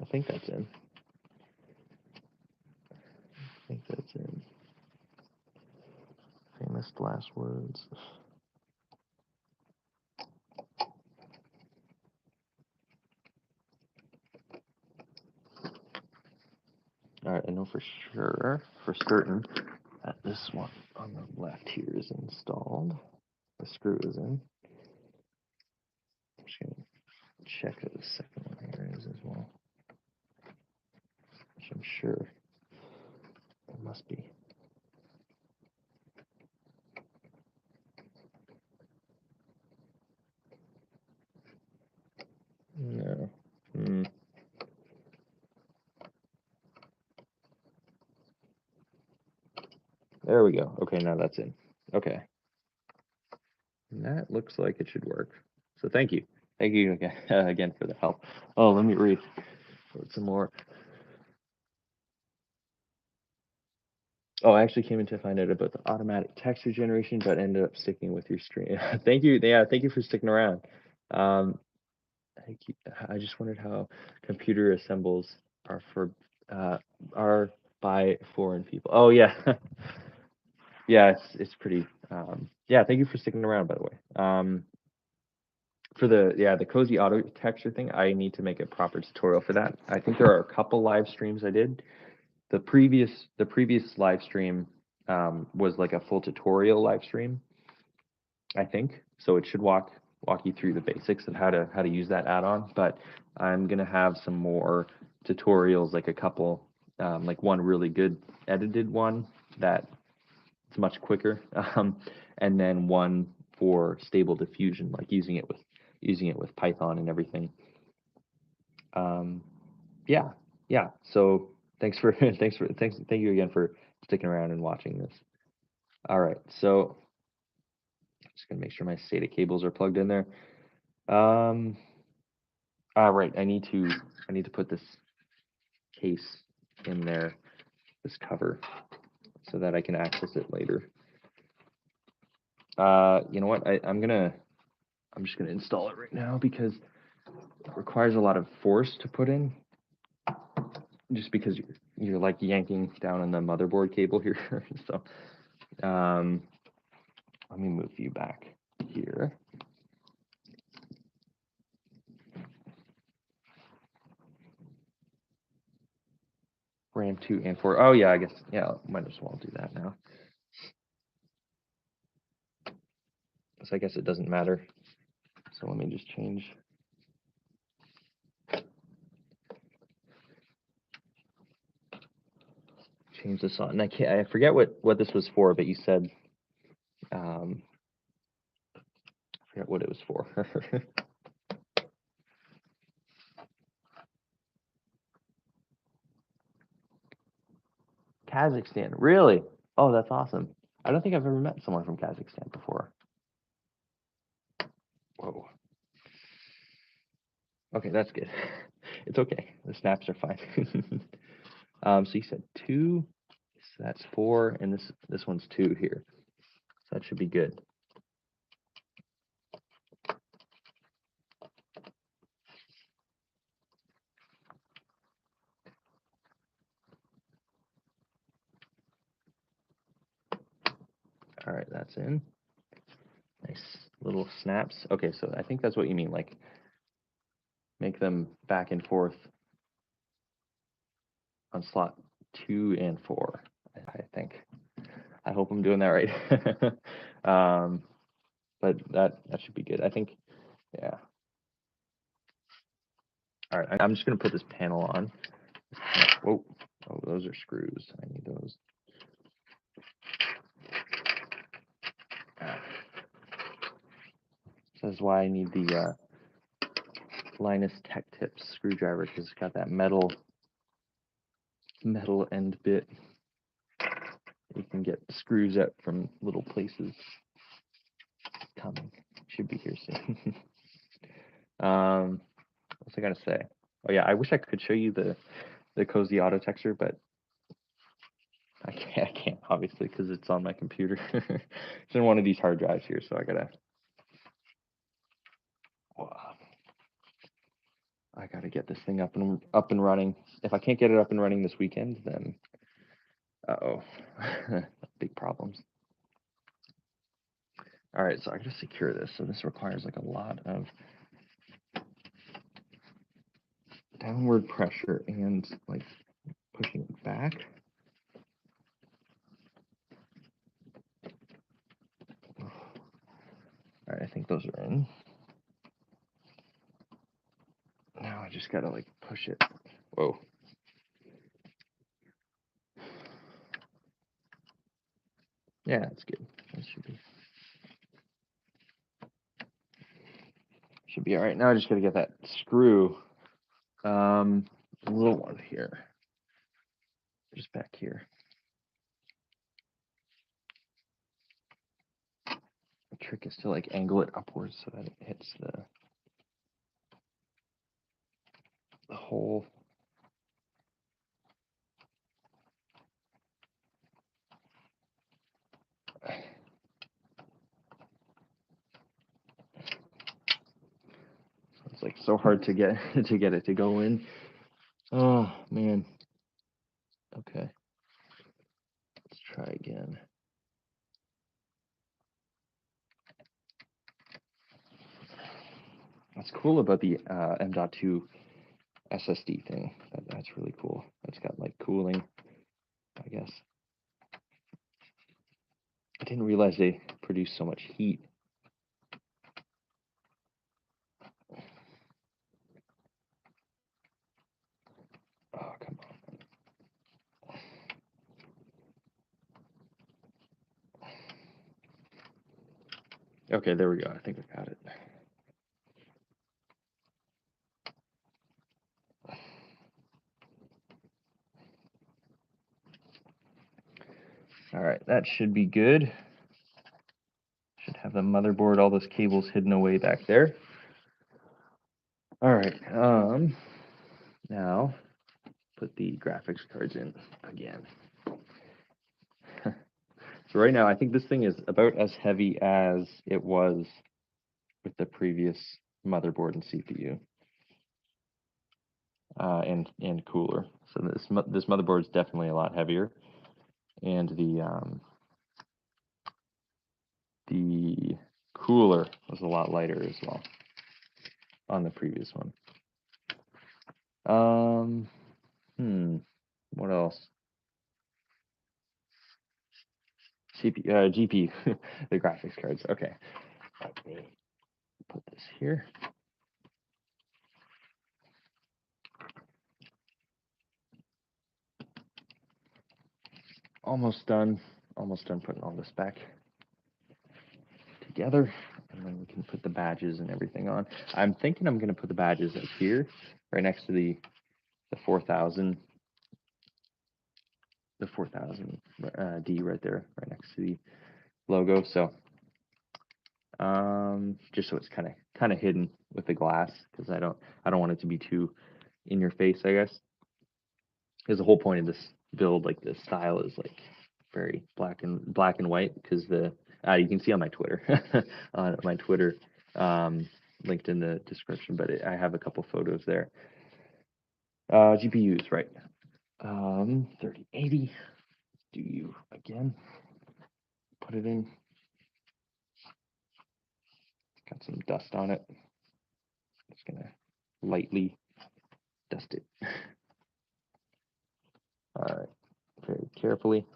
I think that's in. I think that's in. Famous last words. All right, I know for sure, for certain, that this one on the left here is installed. The screw is in. I'm just gonna check that the second one here is as well, which I'm sure it must be. No. There we go. Okay, now that's in. Okay. And that looks like it should work. So thank you. Thank you again, again for the help. Oh, let me read some more. Oh, I actually came in to find out about the automatic texture generation, but ended up sticking with your stream. Thank you. Yeah, thank you for sticking around. I just wondered how computer assembles are by foreign people. Oh yeah, yeah. It's pretty. Yeah, thank you for sticking around. By the way, for the cozy auto texture thing, I need to make a proper tutorial for that. I think there are a couple live streams I did. The previous live stream was like a full tutorial live stream, I think. So it should walk you through the basics of how to use that add-on. But I'm gonna have some more tutorials, like a couple, like one really good edited one that it's much quicker, and then one for stable diffusion, like using it with Python and everything. Yeah. So thank you again for sticking around and watching this. All right, so just gonna make sure my SATA cables are plugged in there. All right, I need to put this case in there, this cover, so that I can access it later. You know what? I'm just gonna install it right now because It requires a lot of force to put in, just because you're like yanking down on the motherboard cable here. So let me move you back here. RAM 2 and 4. Oh yeah, I guess, yeah, might as well do that now. So I guess it doesn't matter. So let me just change. Change this on. And I forget what this was for, but you said, I forget what it was for. Kazakhstan, really? Oh, that's awesome. I don't think I've ever met someone from Kazakhstan before. Whoa. Okay, that's good. It's okay. The snaps are fine. So you said 2, so that's 4, and this one's 2 here. So that should be good. All right, that's in. Nice little snaps. Okay, so I think that's what you mean, like make them back and forth on slot 2 and 4, I think. I hope I'm doing that right. But that should be good. I think, yeah. All right, I'm just gonna put this panel on. Whoa, oh, those are screws. I need those. This is why I need the Linus Tech Tips screwdriver, because it's got that metal end bit. You can get screws out from little places. Coming, should be here soon. What's I gotta say? Oh yeah, I wish I could show you the Cozy Auto texture, but I can't obviously, because it's on my computer. It's in one of these hard drives here, so I gotta get this thing up and running. If I can't get it up and running this weekend, then big problems. All right, so I gotta secure this. So this requires like a lot of downward pressure and like pushing it back. All right, I think those are in. Now I just gotta like push it. Whoa. Yeah, that's good. That should be all right. Now I just gotta get that screw, little one here, just back here. The trick is to like angle it upwards so that it hits the hole. It's like so hard to get it to go in. Oh man. Okay. Let's try again. What's cool about the M.2 SSD thing? That's really cool. It's got like cooling, I guess. I didn't realize they produce so much heat. Oh, come on. Okay, there we go. I think I got it. All right, that should be good. Should have the motherboard, all those cables hidden away back there. All right, now put the graphics cards in again. So right now, I think this thing is about as heavy as it was with the previous motherboard and CPU. and cooler. So this motherboard is definitely a lot heavier, and the cooler was a lot lighter as well on the previous one. What else? GPU, the graphics cards. Okay, let me put this here. Almost done putting all this back together, and then we can put the badges and everything on. I'm thinking I'm going to put the badges up here, right next to the 4000 D right there, right next to the logo. So just so it's kind of hidden with the glass, because I don't want it to be too in your face, I guess. Because the whole point of this build, like this style, is like very black and white. Because you can see on my Twitter, on my Twitter, linked in the description, but I have a couple photos there. GPUs, right? 3080. Do you again? Put it in. Got some dust on it. Just gonna lightly dust it. All right, very carefully.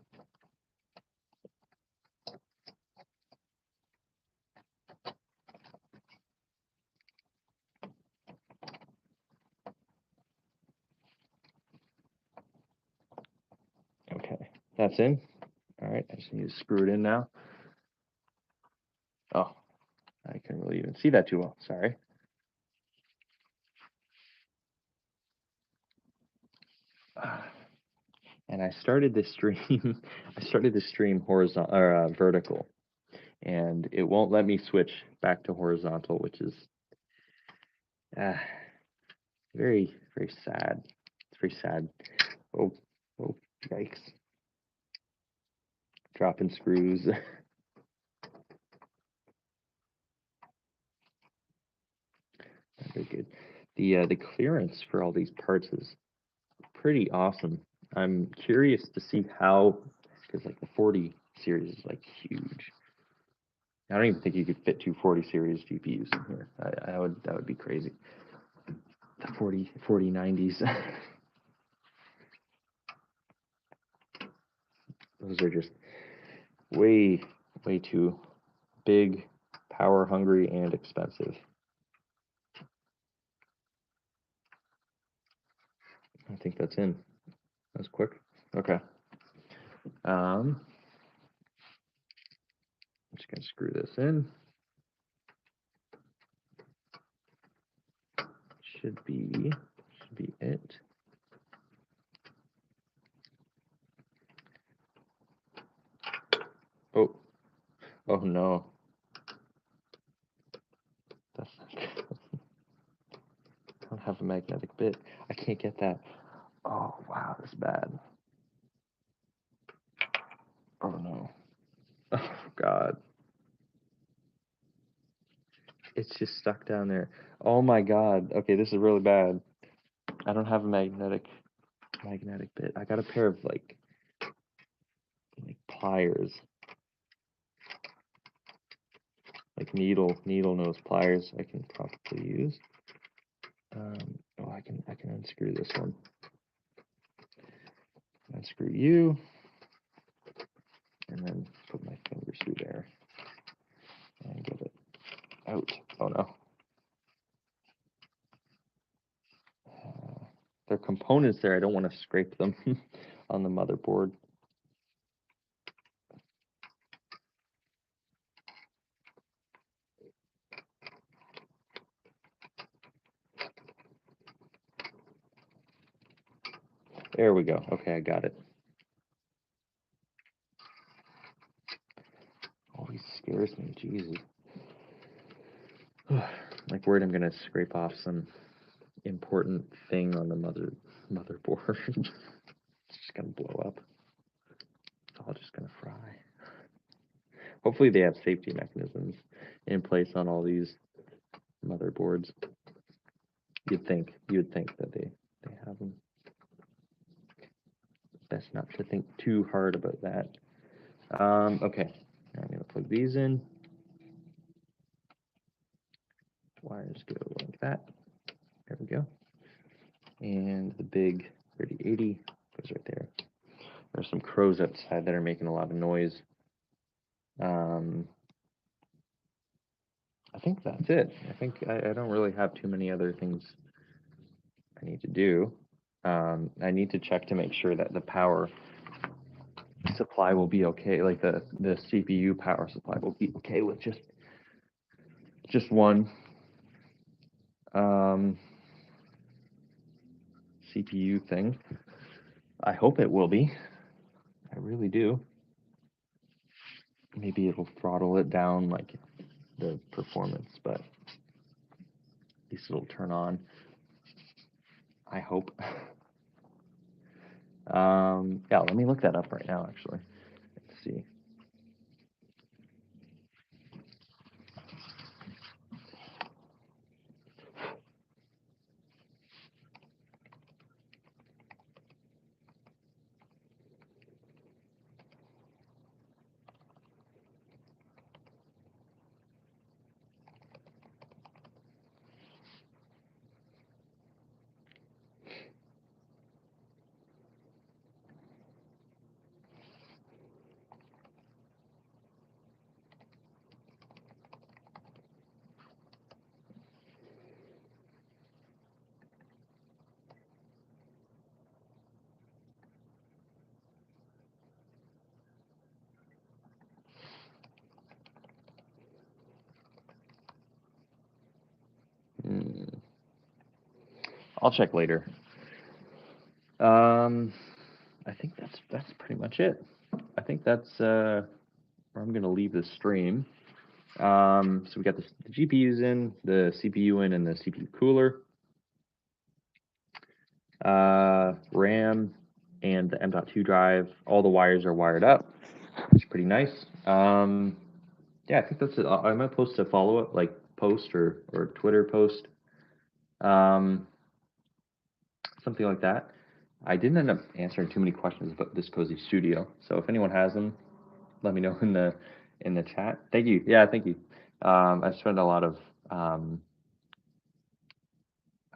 Okay, that's in. All right, I just need to screw it in now. Oh, I can't really even see that too well. Sorry. And I started this stream. I started this stream horizontal or vertical, and it won't let me switch back to horizontal, which is very sad. It's very sad. Oh, yikes! Dropping screws. Very good. The clearance for all these parts is pretty awesome. I'm curious to see how, because like the 40 series is like huge. I don't even think you could fit two 40 series GPUs in here. That would be crazy. The 4090s. Those are just way too big, power hungry, and expensive. I think that's in. That's quick. Okay. I'm just gonna screw this in. Should be it. Oh no. That's not good. I don't have a magnetic bit. I can't get that. Oh wow, that's bad. Oh no. Oh god. It's just stuck down there. Oh my god. Okay, this is really bad. I don't have a magnetic bit. I got a pair of like pliers. Like needle nose pliers I can probably use. I can unscrew this one. Unscrew you, and then put my fingers through there and get it out. Oh no. There are components there. I don't want to scrape them on the motherboard. There we go. Okay, I got it. Always scares me. Jesus. Like worried I'm gonna scrape off some important thing on the motherboard. It's just gonna blow up. It's all just gonna fry. Hopefully they have safety mechanisms in place on all these motherboards. You'd think that they best not to think too hard about that. Okay, I'm going to plug these in. Wires go like that. There we go. And the big 3080 goes right there. There's some crows outside that are making a lot of noise. I think that's it. I think I don't really have too many other things I need to do. I need to check to make sure that the power supply will be okay, like the CPU power supply will be okay with just one CPU thing. I hope it will be. I really do. Maybe it'll throttle it down like the performance, but at least it'll turn on. I hope. Yeah, let me look that up right now, actually. Let's see. I'll check later. I think that's pretty much it. I think that's where I'm gonna leave the stream. So we got the GPUs in, the CPU in, and the CPU cooler. RAM and the M.2 drive. All the wires are wired up. It's pretty nice. Yeah, I think that's it. I might post a follow-up, like post or Twitter post, something like that. I didn't end up answering too many questions about this Cozy Studio, so if anyone has them, let me know in the chat. Thank you. Yeah, thank you. I spent a lot of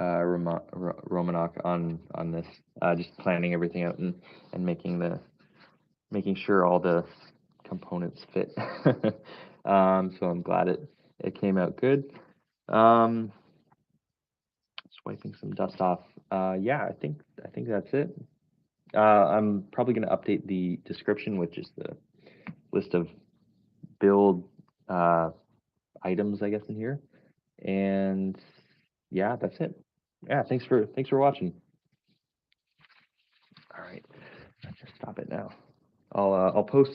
Romanok on this, just planning everything out and making sure all the components fit. So I'm glad it came out good. Just wiping some dust off. Yeah, I think that's it. I'm probably going to update the description with just the list of build items, I guess, in here. And yeah, that's it. Yeah, thanks for watching. All right, let's just stop it now. I'll post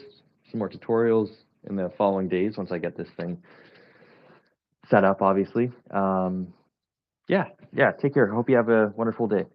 some more tutorials in the following days once I get this thing set up, obviously. Yeah, take care. Hope you have a wonderful day.